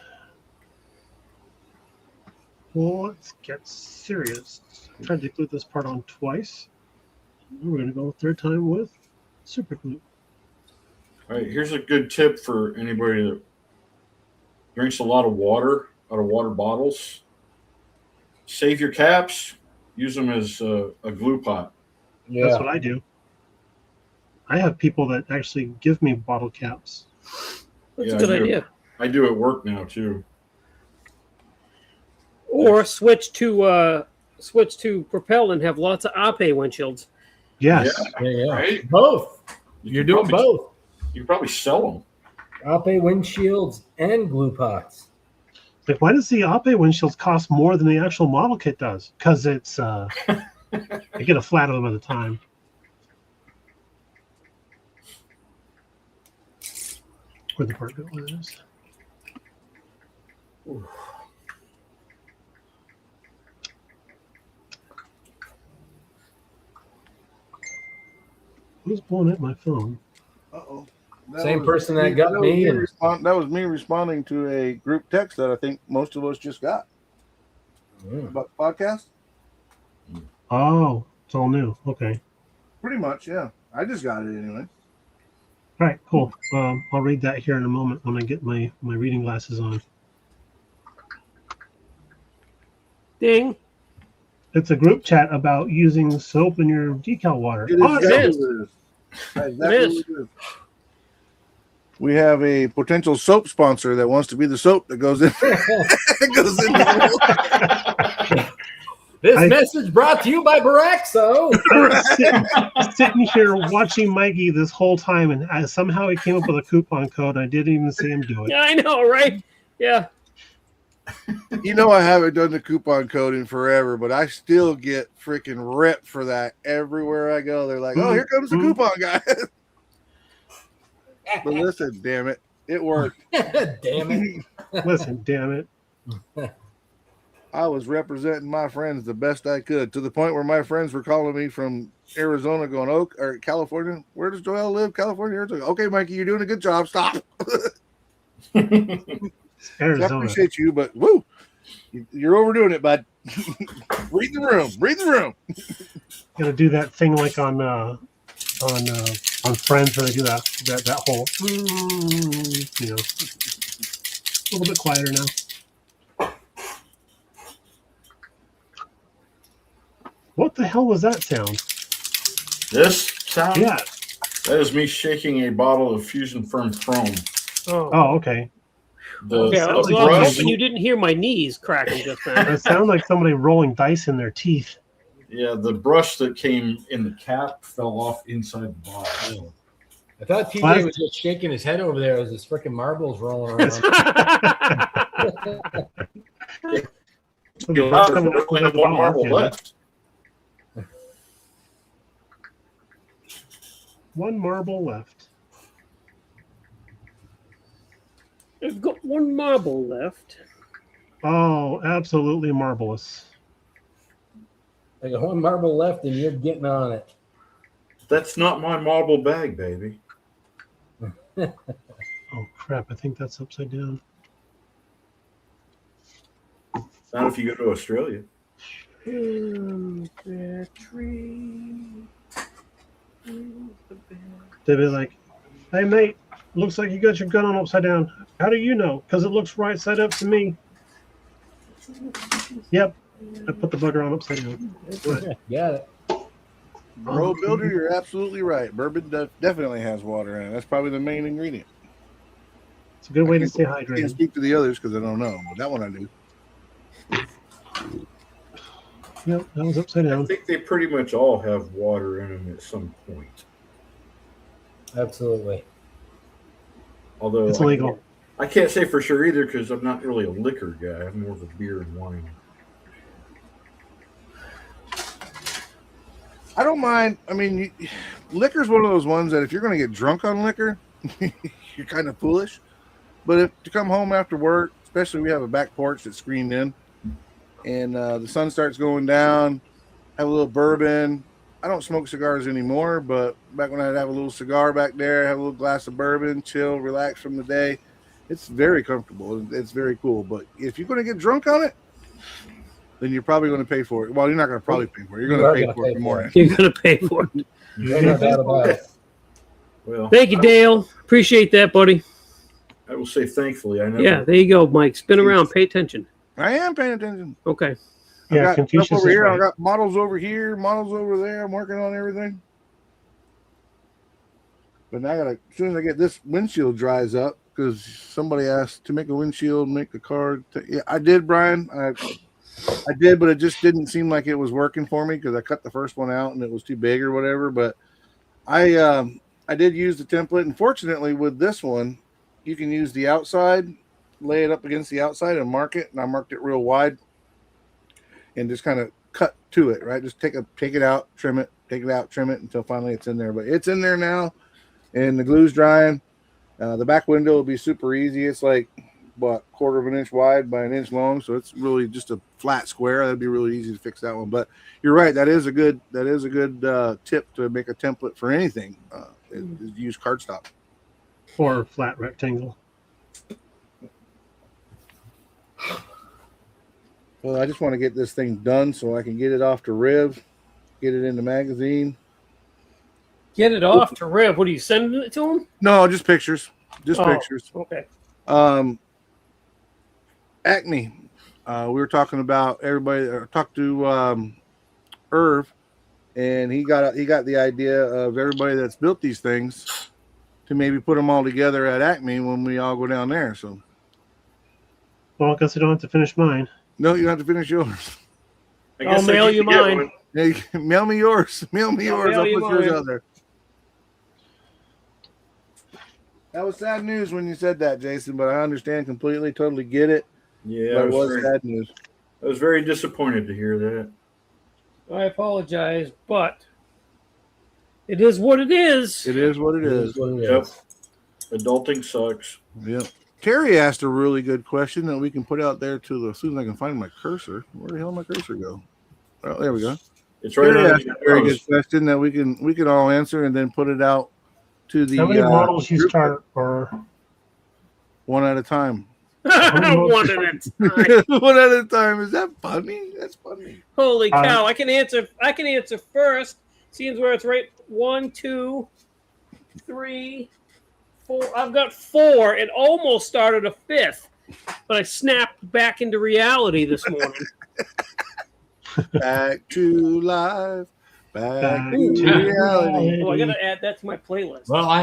Well, let's get serious. I tried to glue this part on twice. We're going to go third time with Super Glue. All right, here's a good tip for anybody that drinks a lot of water out of water bottles. Save your caps. Use them as a glue pot. Yeah. That's what I do. I have people that actually give me bottle caps. That's Yeah, a good I do. idea. I do at work now too. Or switch to Propel and have lots of Ape windshields. Yes. Yeah. Right? Both. You You're can doing probably- both. You can probably sell them. Ape windshields and glue pots. Like, why does the Ape windshields cost more than the actual model kit does? Because it's I get a flat of them at a time. Where the part go is. Who's blowing up my phone? Uh-oh. Same person that got me and- That was me responding to a group text that I think most of us just got about the podcast. Oh, it's all new. Okay. Pretty much, yeah. I just got it anyway. All right, cool. I'll read that here in a moment when I get my reading glasses on. Ding. It's a group chat about using soap in your decal water. It is Oh, exactly is. what it is. That's exactly It is. what it is. We have a potential soap sponsor that wants to be the soap that goes in. goes in the This I- message brought to you by Baraxo. I was sitting here watching Mikey this whole time, and somehow he came up with a coupon code. I didn't even see him do it. Yeah, I know, right? Yeah. You know, I haven't done the coupon code in forever, but I still get freaking ripped for that everywhere I go. They're like, "Oh, here comes the Mhm. coupon guy." But listen, damn it, it worked. Damn it. Listen, damn it. I was representing my friends the best I could, to the point where my friends were calling me from Arizona, going, "Oh, or California. Where does Joel live? California." Arizona. Okay, Mikey, you're doing a good job. Stop. It's I Arizona. appreciate you, but woo, you're overdoing it, bud. Read the room. Read the room. Gonna do that thing like on Friends where they do that whole you know, a little bit quieter now. What the hell was that sound? This sound? Yeah. That is me shaking a bottle of Fusion Firm Chrome. Oh, okay. The, Okay, I was the like brush, hoping you didn't hear my knees cracking just then. It sounded like somebody rolling dice in their teeth. yeah, the brush that came in the cap fell off inside the bottle. I thought TJ What? was just shaking his head over there as his freaking marbles rolling around. You'll have to only have one marble left. One marble left. I've got one marble left. Oh, absolutely marvelous. I got one marble left and you're getting on it. That's not my marble bag, baby. Oh crap! I think that's upside down. Not if you go to Australia. They'd be like, "Hey mate, looks like you got your gun on upside down. How do you know? Because it looks right side up to me." Yep, I put the bugger on upside down. Got it. Bro Builder, you're absolutely right. Bourbon definitely has water in it. That's probably the main ingredient. It's a good way to stay I can't hydrated. speak to the others because I don't know, but that one I do. Yep, that was upside I down. think they pretty much all have water in them at some point. Absolutely. Although It's illegal. I can't say for sure either because I'm not really a liquor guy. I'm more of a beer and wine. I don't mind. I mean, liquor's one of those ones that if you're going to get drunk on liquor, you're kind of foolish. But if to come home after work, especially we have a back porch that's screened in, and the sun starts going down, have a little bourbon. I don't smoke cigars anymore, but back when I'd have a little cigar back there, have a little glass of bourbon, chill, relax from the day, it's very comfortable. It's very cool. But if you're going to get drunk on it, then you're probably going to pay for it. Well, you're not going to probably pay for it. You're You going are to pay gonna for it pay in the for morning. You're gonna pay for it. No doubt about it. Well, Thank you, Dale. Appreciate that, buddy. I will say thankfully. I never. Yeah, there you go, Mike. Spin around, pay attention. I am paying attention. Okay. I Yeah, got Confucius stuff over is here. I right. got models over here, models over there. I'm working on everything. But now as soon as I get this windshield dries up, because somebody asked to make a windshield, make a car. Yeah, I did, Brian. I did, but it just didn't seem like it was working for me because I cut the first one out and it was too big or whatever. But I did use the template, and fortunately with this one, you can use the outside, lay it up against the outside and mark it. And I marked it real wide and just kind of cut to it, right? Just take it out, trim it, take it out, trim it until finally it's in there. But it's in there now, and the glue's drying. The back window will be super easy. It's like what, 1/4 of an inch wide by 1 inch long, so it's really just a flat square. That'd be really easy to fix that one. But you're right, that is a good tip to make a template for anything. Is use cardstock. Or flat rectangle. Well, I just want to get this thing done so I can get it off to Riv, get it in the magazine. Get it off to Riv. What are you sending it to him? No, just pictures. Just Oh. pictures. Okay. Acme. We were talking about everybody. Talked to Irv, and he got the idea of everybody that's built these things to maybe put them all together at Acme when we all go down there. So Well, I guess I don't have to finish mine. no, you don't have to finish yours. I I'll I mail get you to get mine. one. Hey, mail me yours. Mail me yours. mail I'll you put yours mine. out there. That was sad news when you said that, Jason, but I understand completely, totally get it. Yeah, But it was sad news. I was very disappointed to hear that. I apologize, but it is what it is. It is what it is. What it Yep. is. Adulting sucks. Yep. Terry asked a really good question that we can put out there to the, as soon as I can find my cursor. Where the hell did my cursor go? Oh, there we go. It's right Terry on asked a very good question that we can all answer and then put it out to the How many models you group start, or one at a time. One at a time. One at a time. Is that funny? That's funny. Holy cow! I can answer first. Seems where it's right. 1, 2, 3, 4. I've got 4. It almost started a 5th, but I snapped back into reality this morning. Back to life. Back Ooh, to reality. Oh, I gotta add that to my playlist. Well, I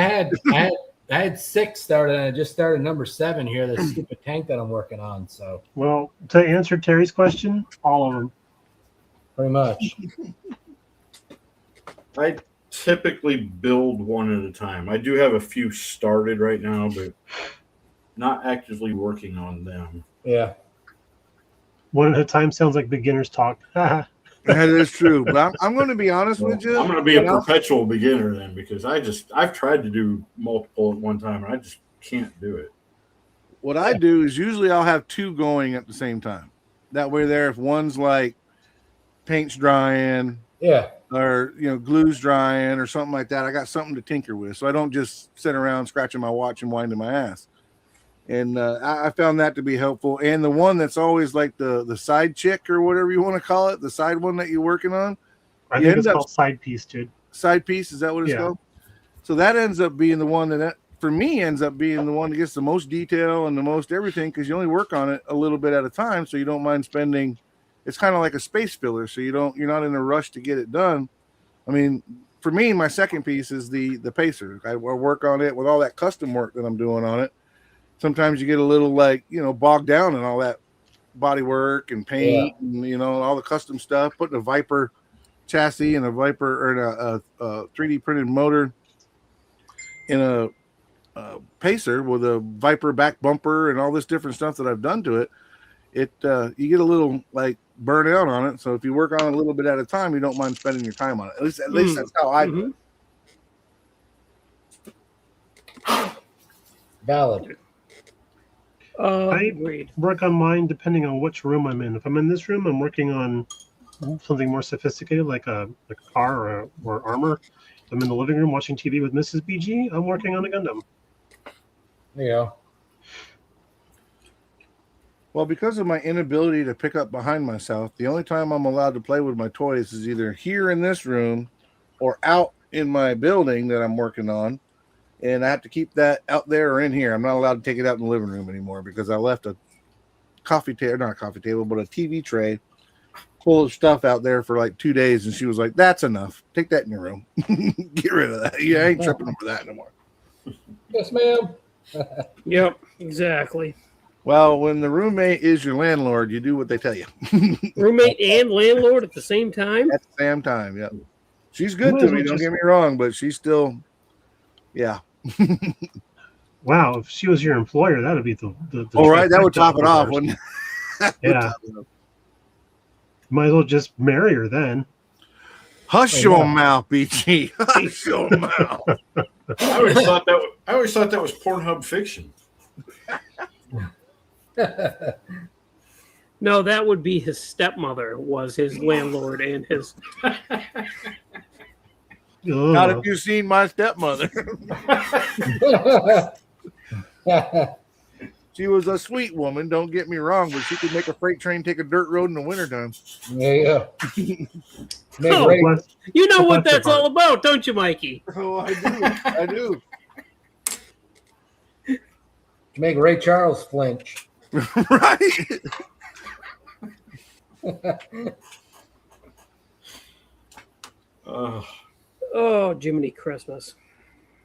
had 6 started, and I just started number 7 here. This stupid tank that I'm working on. So well, to answer Terry's question, all of them. pretty much. I typically build one at a time. I do have a few started right now, but not actively working on them. Yeah. One at a time sounds like beginner's talk. That is true. But I'm going to be honest with you. I'm going to be a And I'll- perpetual beginner then, because I've tried to do multiple at one time and I just can't do it. What I do is usually I'll have 2 going at the same time. That way there, if one's like paint's drying Yeah. or, glue's drying or something like that, I got something to tinker with. So I don't just sit around scratching my watch and winding my ass. And I found that to be helpful. And the one that's always like the side chick or whatever you want to call it, the side one that you're working on, I You think end it's up- called side piece, dude. side piece, is that what it's Yeah. called? So that ends up being the one that for me ends up being the one that gets the most detail and the most everything, because you only work on it a little bit at a time, so you don't mind spending. It's kind of like a space filler, so you're not in a rush to get it done. I mean, for me, my second piece is the pacer. I work on it with all that custom work that I'm doing on it. Sometimes you get a little bogged down in all that body work and paint and all the custom stuff. Putting a Viper chassis and a Viper or a 3D printed motor in a pacer with a Viper back bumper and all this different stuff that I've done to it. You get a little burn out on it. So if you work on it a little bit at a time, you don't mind spending your time on it. At least that's how I do it. Valid. Agreed. Work on mine depending on which room I'm in. If I'm in this room, I'm working on something more sophisticated, like a car or armor. If I'm in the living room watching TV with Mrs. BG, I'm working on a Gundam. There you go. Well, because of my inability to pick up behind myself, the only time I'm allowed to play with my toys is either here in this room or out in my building that I'm working on. And I have to keep that out there or in here. I'm not allowed to take it out in the living room anymore because I left a not a coffee table, but a TV tray full of stuff out there for like 2 days. And she was like, that's enough. Take that in your room. Get rid of that. Yeah, I ain't tripping over that anymore. Yes, ma'am. Yep, exactly. Well, when the roommate is your landlord, you do what they tell you. Roommate and landlord at the same time. At the same time, yeah. She's good Might to as me, well don't just- get me wrong, but she's still, yeah. Wow, if she was your employer, that would be the All right, that would top it off, worst. wouldn't it? That would Yeah. top it off. Might as well just marry her then. Hush your mouth, BG. Hush your mouth. I always thought that was Pornhub fiction. No, that would be his stepmother was his landlord and his. Not Ugh. if you've seen my stepmother. She was a sweet woman, don't get me wrong, but she could make a freight train take a dirt road in the wintertime. There you go. Make Oh, Ray, Bless- You know what Bless her that's all about, don't you, Mikey? Oh, I do. I do. make Ray Charles flinch. Right? Oh, Jiminy Christmas.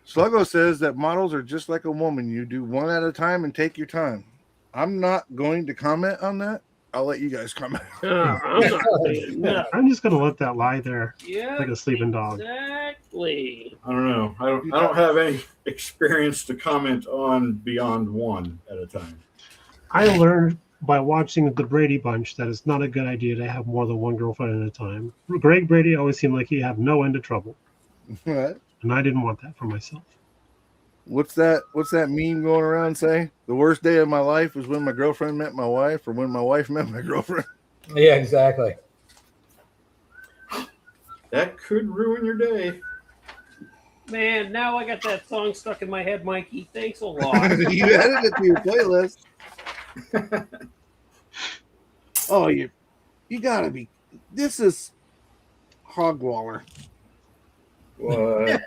Sluggo says that models are just like a woman. You do one at a time and take your time. I'm not going to comment on that. I'll let you guys comment. I'm not saying that. I'm just gonna let that lie there Yeah, like a sleeping dog. exactly. I don't know. I don't have any experience to comment on beyond one at a time. I learned by watching the Brady Bunch that it's not a good idea to have more than one girlfriend at a time. Greg Brady always seemed like he had no end of trouble, What? and I didn't want that for myself. What's that meme going around say? The worst day of my life was when my girlfriend met my wife, or when my wife met my girlfriend. Yeah, exactly. That could ruin your day. Man, now I got that song stuck in my head, Mikey. Thanks a lot. You added it to your playlist. Oh, you gotta be. This is Hogwaller. What?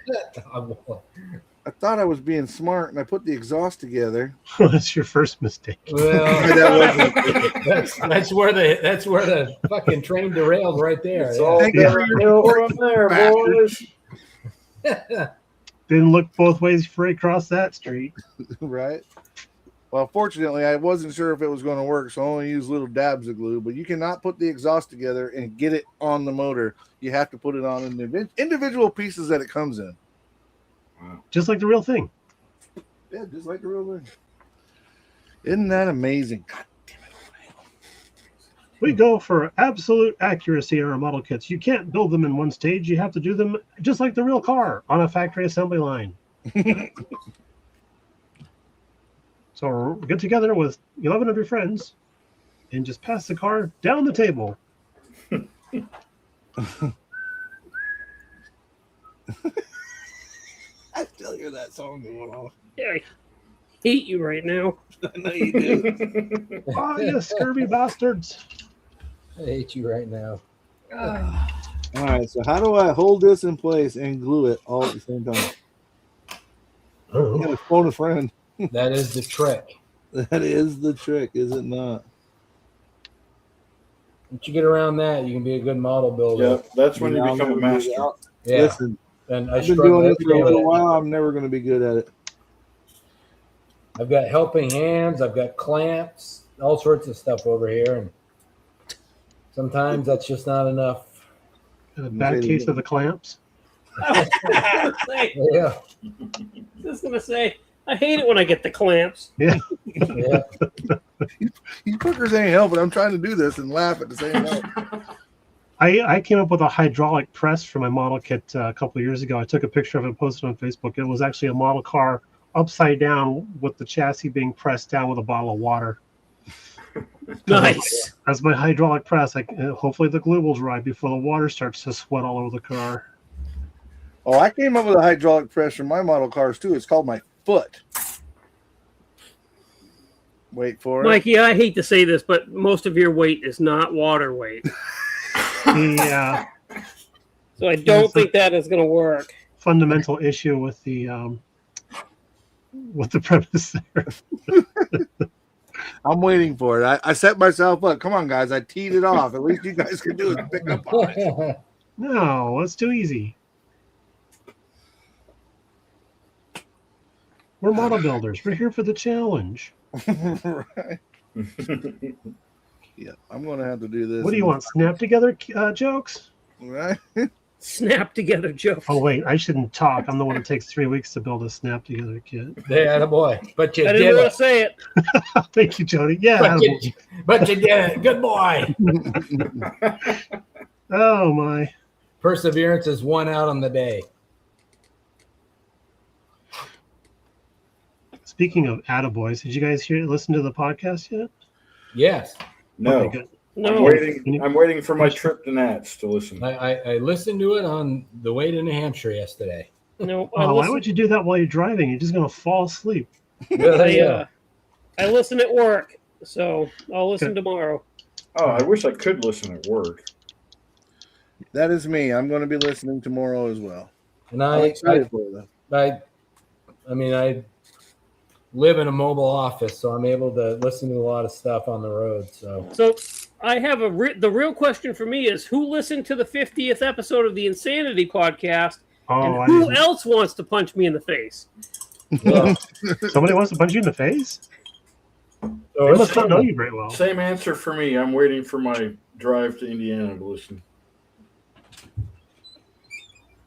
I thought I was being smart, and I put the exhaust together. That's your first mistake. Well, that's where the fucking train derailed right there. It's yeah. all Thank you for downhill your from there, bastard. boys. Didn't look both ways before he crossed that street. Right. Well, fortunately, I wasn't sure if it was going to work, so I only used little dabs of glue. But you cannot put the exhaust together and get it on the motor. You have to put it on in the individual pieces that it comes in. Just like the real thing. Yeah, just like the real thing. Isn't that amazing? God damn it. We go for absolute accuracy in our model kits. You can't build them in one stage. You have to do them just like the real car on a factory assembly line. So get together with 11 of your friends and just pass the car down the table. I still hear that song going on. Yeah, I hate you right now. I know you do. Oh, you scurvy bastards. I hate you right now. All right, so how do I hold this in place and glue it all at the same time? I gotta phone a friend. That is the trick. That is the trick, is it not? Once you get around that, you can be a good model builder. Yeah, that's when you I'll become a never do master. that. Yeah. Listen, And I I've been struggle doing this every for a day with little it. while. I'm never going to be good at it. I've got helping hands. I've got clamps, all sorts of stuff over here, and sometimes that's just not enough. A bad case of the clamps. I was Yeah, just gonna say, I hate it when I get the clamps. yeah. You fuckers ain't helping. I'm trying to do this and laugh at the same time. I came up with a hydraulic press for my model kit a couple of years ago. I took a picture of it and posted it on Facebook. It was actually a model car upside down with the chassis being pressed down with a bottle of water. Nice. As my hydraulic press, hopefully the glue will dry before the water starts to sweat all over the car. Oh, I came up with a hydraulic press for my model cars too. It's called my foot. Wait for it. Mikey, I hate to say this, but most of your weight is not water weight. The So I don't think that is going to work. fundamental issue with the premise there. I'm waiting for it. I set myself up. Come on, guys. I teed it off. At least you guys can do it. Pick up on it. No, it's too easy. We're model builders. We're here for the challenge. Right. Yeah, I'm going to have to do this. What do you want? Snap together jokes? Right? Snap together joke. Oh wait, I shouldn't talk. I'm the one that takes 3 weeks to build a snap together kit. Yeah, boy. But you I did didn't want it. to say it. Thank you, Jody. Yeah. But you did it. Good boy. Oh my. Perseverance is 1 out on the day. Speaking of attaboys, did you guys listen to the podcast yet? Yes. No, Okay, good. I'm No. waiting. I'm waiting for my trip to Nats to listen. I listened to it on the way to New Hampshire yesterday. No. Oh, why would you do that while you're driving? You're just gonna fall asleep. I listen at work, so I'll listen tomorrow. Oh, I wish I could listen at work. That is me. I'm going to be listening tomorrow as well. And I'm excited for it, though. I live in a mobile office, so I'm able to listen to a lot of stuff on the road. So I have the real question for me is who listened to the 50th episode of the Insanity podcast, Oh, and who else wants to punch me in the face? yeah. somebody wants to punch you in the face? So They must not know you very well. Same answer for me. I'm waiting for my drive to Indiana to listen.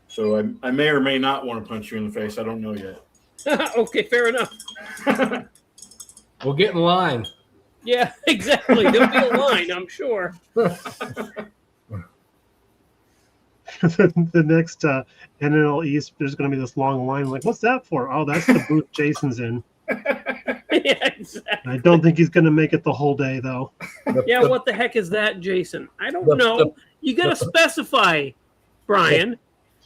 So I may or may not want to punch you in the face. I don't know yet. Okay, fair enough. we'll get in line. Yeah, exactly. There'll be a line, I'm sure. The next NL East, there's going to be this long line. Like, what's that for? Oh, that's the booth Jason's in. Yeah, exactly. I don't think he's going to make it the whole day, though. Yeah, what the heck is that, Jason? I don't The- know. You got to specify, Brian.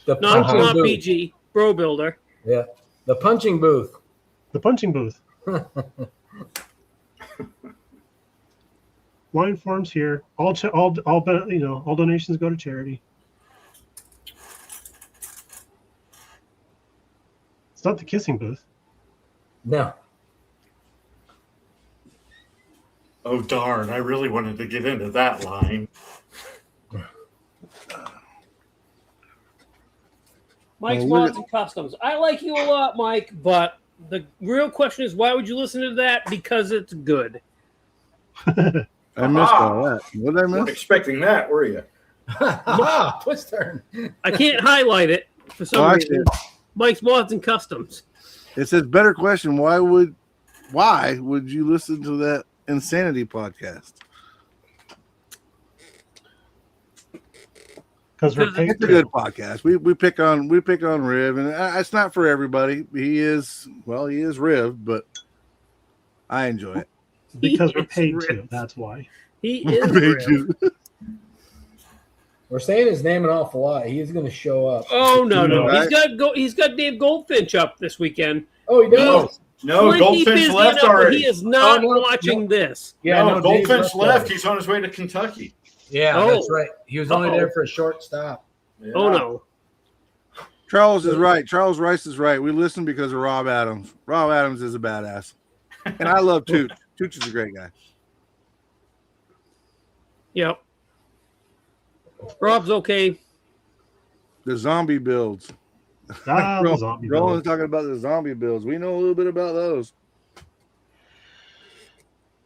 The Not punching booth. PG, Bro Builder. Yeah, the punching booth. The punching booth. Line forms here. All donations go to charity. It's not the kissing booth. No. Oh, darn. I really wanted to get into that line. Mike's Well, Mods and Customs. I like you a lot, Mike, but the real question is why would you listen to that? Because it's good. I missed all that. What did I Weren't miss? expecting that, were you? Twist turn. I can't highlight it for some Oh, I reason. Mike's Mods and Customs. It says better question. Why would you listen to that Insanity podcast? Because we're paid It's a good podcast. We pick on Riv, and it's not for everybody. He is Riv, but I enjoy it. because we're He is paid to. ripped. That's why. He is real. We're saying his name an awful lot. He is going to show up. Oh no! Right. He's got Dave Goldfinch up this weekend. Oh, he does. No, Plenty Goldfinch busy left enough where already. He is not Oh, no, watching this. Yeah, no, Dave Goldfinch left. already. He's on his way to Kentucky. Yeah, Oh. that's right. He was only Uh-oh. there for a short stop. Yeah. Oh no! Charles is right. Charles Rice is right. We listen because of Rob Adams. Rob Adams is a badass, and I love Tooch. Tooch is a great guy. Yep. Rob's okay. The zombie builds. Ah, the zombie Roland's build. talking about the zombie builds. We know a little bit about those.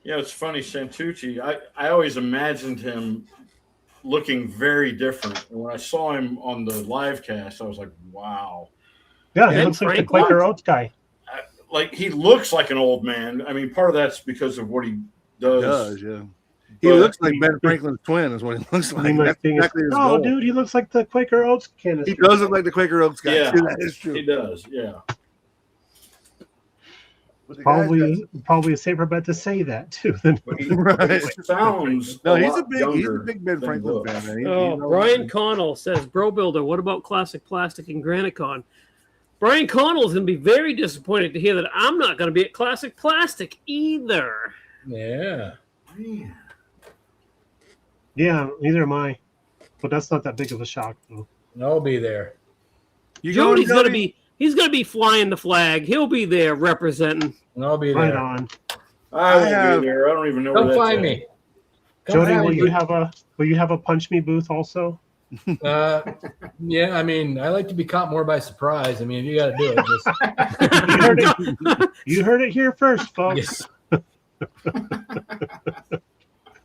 Yeah, it's funny, Santucci. I always imagined him looking very different. And when I saw him on the live cast, I was like, wow. Yeah, he And looks like the Frank Quaker Watts. Oats guy. Like, he looks like an old man. I mean, part of that's because of what he does. Does yeah. He But- looks like Ben Franklin's twin, is what he looks I like. mean, That's like being exactly his oh, goal. dude, he looks like the Quaker Oats He canister. does look like the Quaker Oats guy. Yeah. too. That is He true. does, yeah. But the guy's Probably a safer bet to say that too. Than But he Right. sounds No, a he's a lot big younger Ben than Franklin looks. fan, man. He Oh, knows Brian it. Connell says, Bro Builder, what about Classic Plastic and Granicon? Brian Connell is going to be very disappointed to hear that I'm not going to be at Classic Plastic either. Yeah. Man. Yeah, neither am I. But that's not that big of a shock, though. I'll be there. You going, Jody's gonna Jody? he's gonna be flying the flag. He'll be there representing. I'll be Right there. on. I won't have- be there. I don't even know where Come that's find at. me. Come Jody, find will me. you have a punch me booth also? Yeah, I mean, I like to be caught more by surprise. I mean, if you got to do it, You heard it. You heard it here first, folks. just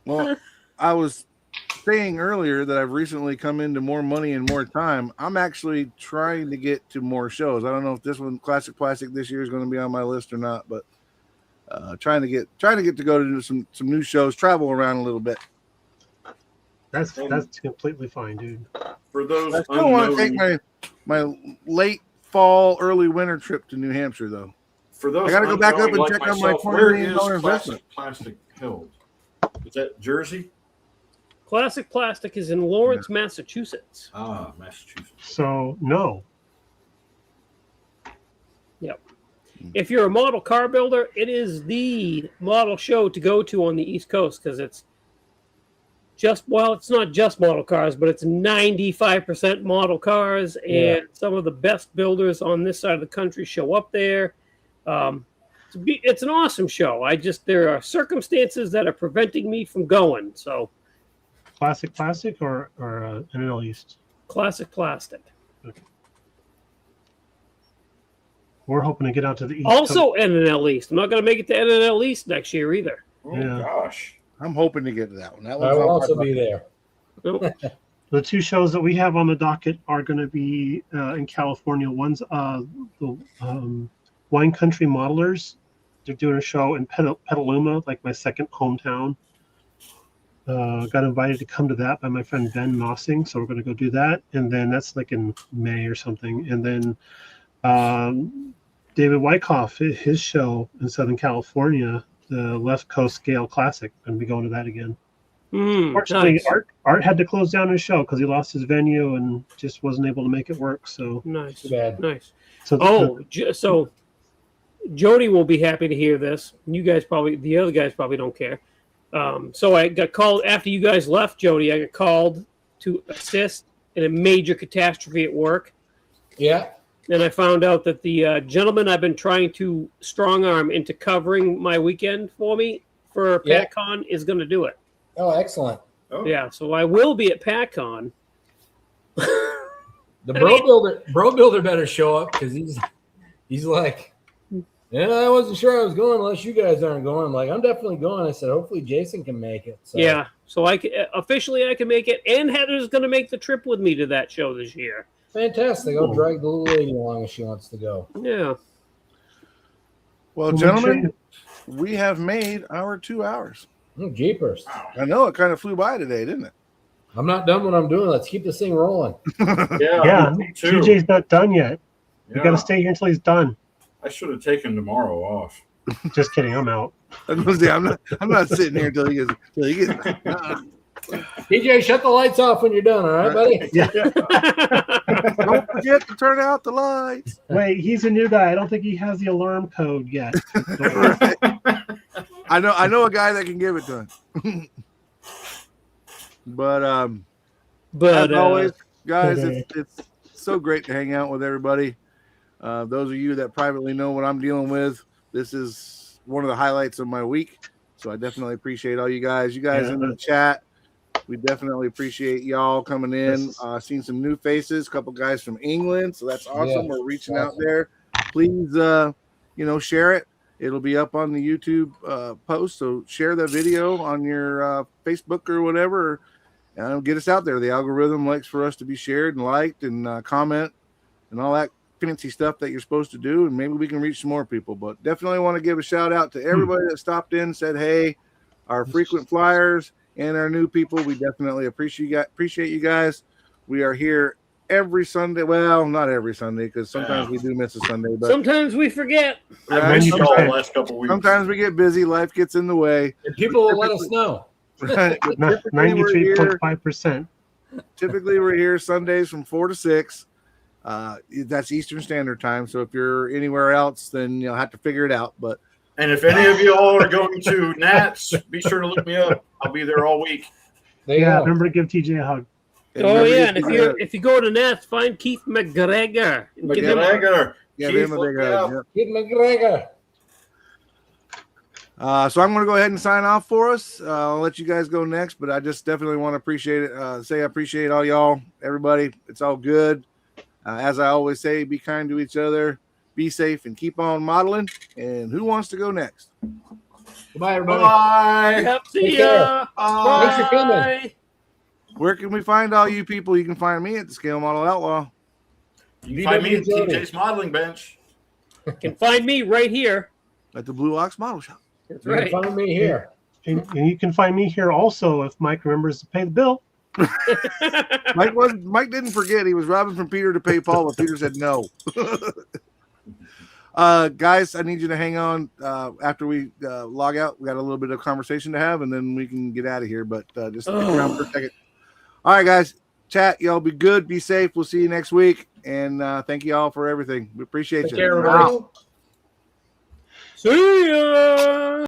Well, I was saying earlier that I've recently come into more money and more time. I'm actually trying to get to more shows. I don't know if this one, Classic Plastic, this year is going to be on my list or not, but trying to get to go to do some new shows, travel around a little bit. That's completely fine, dude. For those I still want to take unknown, my late fall, early winter trip to New Hampshire, though. for those I gotta go back up unknown and check out my myself, $20 where million is investment. Plastic held? Is that Jersey? Classic Plastic is in Lawrence, Massachusetts. Ah, Massachusetts. So no. If you're a model car builder, it is the model show to go to on the East Coast because it's it's not just model cars, but it's 95% model cars, and some of the best builders on this side of the country show up there. It's an awesome show. There are circumstances that are preventing me from going. So, Classic Plastic or NL East? Classic Plastic. We're hoping to get out to the East Coast. Also, NNL East. I'm not going to make it to NNL East next year either. Oh Yeah. gosh. I'm hoping to get to that one. That I one's will on my also bucket be there. Nope. The two shows that we have on the docket are going to be in California. One's the Wine Country Modelers. They're doing a show in Petaluma, like my second hometown. Got invited to come to that by my friend Ben Nossing, so we're going to go do that. And then that's like in May or something. And then David Wyckoff, his show in Southern California, the Left Coast Scale Classic. Going to be going to that again. Fortunately, Nice. Art had to close down his show because he lost his venue and just wasn't able to make it work. So, Nice. Too bad. Nice. so So Jody will be happy to hear this. You guys the other guys probably don't care. So I got called after you guys left, Jody. I got called to assist in a major catastrophe at work. Yeah. And I found out that the gentleman I've been trying to strong arm into covering my weekend for me for Yeah. PatCon is going to do it. Oh, excellent. Oh. Yeah, so I will be at PatCon. The bro builder better show up because he's like, yeah, I wasn't sure I was going unless you guys aren't going. I'm like, I'm definitely going. I said, hopefully Jason can make it. So. Yeah, so I can, officially I can make it, and Heather's going to make the trip with me to that show this year. Fantastic. I'll drag the little lady along if she wants to go. Yeah. Well, make gentlemen, sure- we have made our 2 hours. Oh, jeepers. I know it kind of flew by today, didn't it? I'm not done what I'm doing. Let's keep this thing rolling. yeah, Me too. TJ's not done yet. You got Yeah. to stay here until he's done. I should have taken tomorrow off. Just kidding. I'm out. I was gonna say, I'm not sitting here until he gets. DJ, shut the lights off when you're done. All right, buddy? Don't forget to turn out the lights. Wait, he's a new guy. I don't think he has the alarm code yet. I know a guy that can give it to him. But But as always, guys, Okay. it's so great to hang out with everybody. Those of you that privately know what I'm dealing with, this is one of the highlights of my week. So I definitely appreciate all you guys. You guys in the chat, we definitely appreciate y'all coming in. Seen some new faces, a couple guys from England, so that's awesome. Yeah, We're reaching out there. Please, share it. It'll be up on the YouTube post. So share the video on your Facebook or whatever. And get us out there. The algorithm likes for us to be shared and liked and comment and all that fancy stuff that you're supposed to do. And maybe we can reach some more people. But definitely want to give a shout out to everybody that stopped in, said hey, our frequent flyers and our new people. We definitely appreciate you guys. We are here every Sunday. Well, not every Sunday because sometimes we do miss a Sunday. But sometimes we forget. I missed y'all the 90%. last couple weeks. sometimes we get busy. Life gets in the way. And people will let us know. Right? But typically we're here- 93.5%. Typically, we're here Sundays from 4 to 6. That's Eastern Standard Time. So if you're anywhere else, then you'll have to figure it out. But And if any of you all are going to Nats, be sure to look me up. I'll be there all week. There you Yeah, go. remember to give TJ a hug. Oh yeah, and if you go to Nats, find Keith McGregor. Give him a- McGregor. Yeah, Chief, him a look big me hug. up. Yep. Keith McGregor. So I'm going to go ahead and sign off for us. I'll let you guys go next, but I just definitely want to appreciate it. Say I appreciate all y'all, everybody. It's all good. As I always say, be kind to each other, be safe, and keep on modeling. And who wants to go next? Goodbye, everybody. Bye. Yep, see Take care. ya. Thanks for coming. Bye. Where can we find all you people? You can find me at the Scale Model Outlaw. You can find me at VW TJ's Modeling Bench. You can find me right here. At the Blue Ox Model Shop. That's You can right. find me here. And you can find me here also if Mike remembers to pay the bill. Mike didn't forget. He was robbing from Peter to pay Paul, but Peter said no. Guys, I need you to hang on after we log out. We got a little bit of conversation to have, and then we can get out of here. But just stick around for a second. All right, guys. Chat. Y'all be good. Be safe. We'll see you next week. And thank you all for everything. We appreciate Take you. care, Wow. everybody. See ya.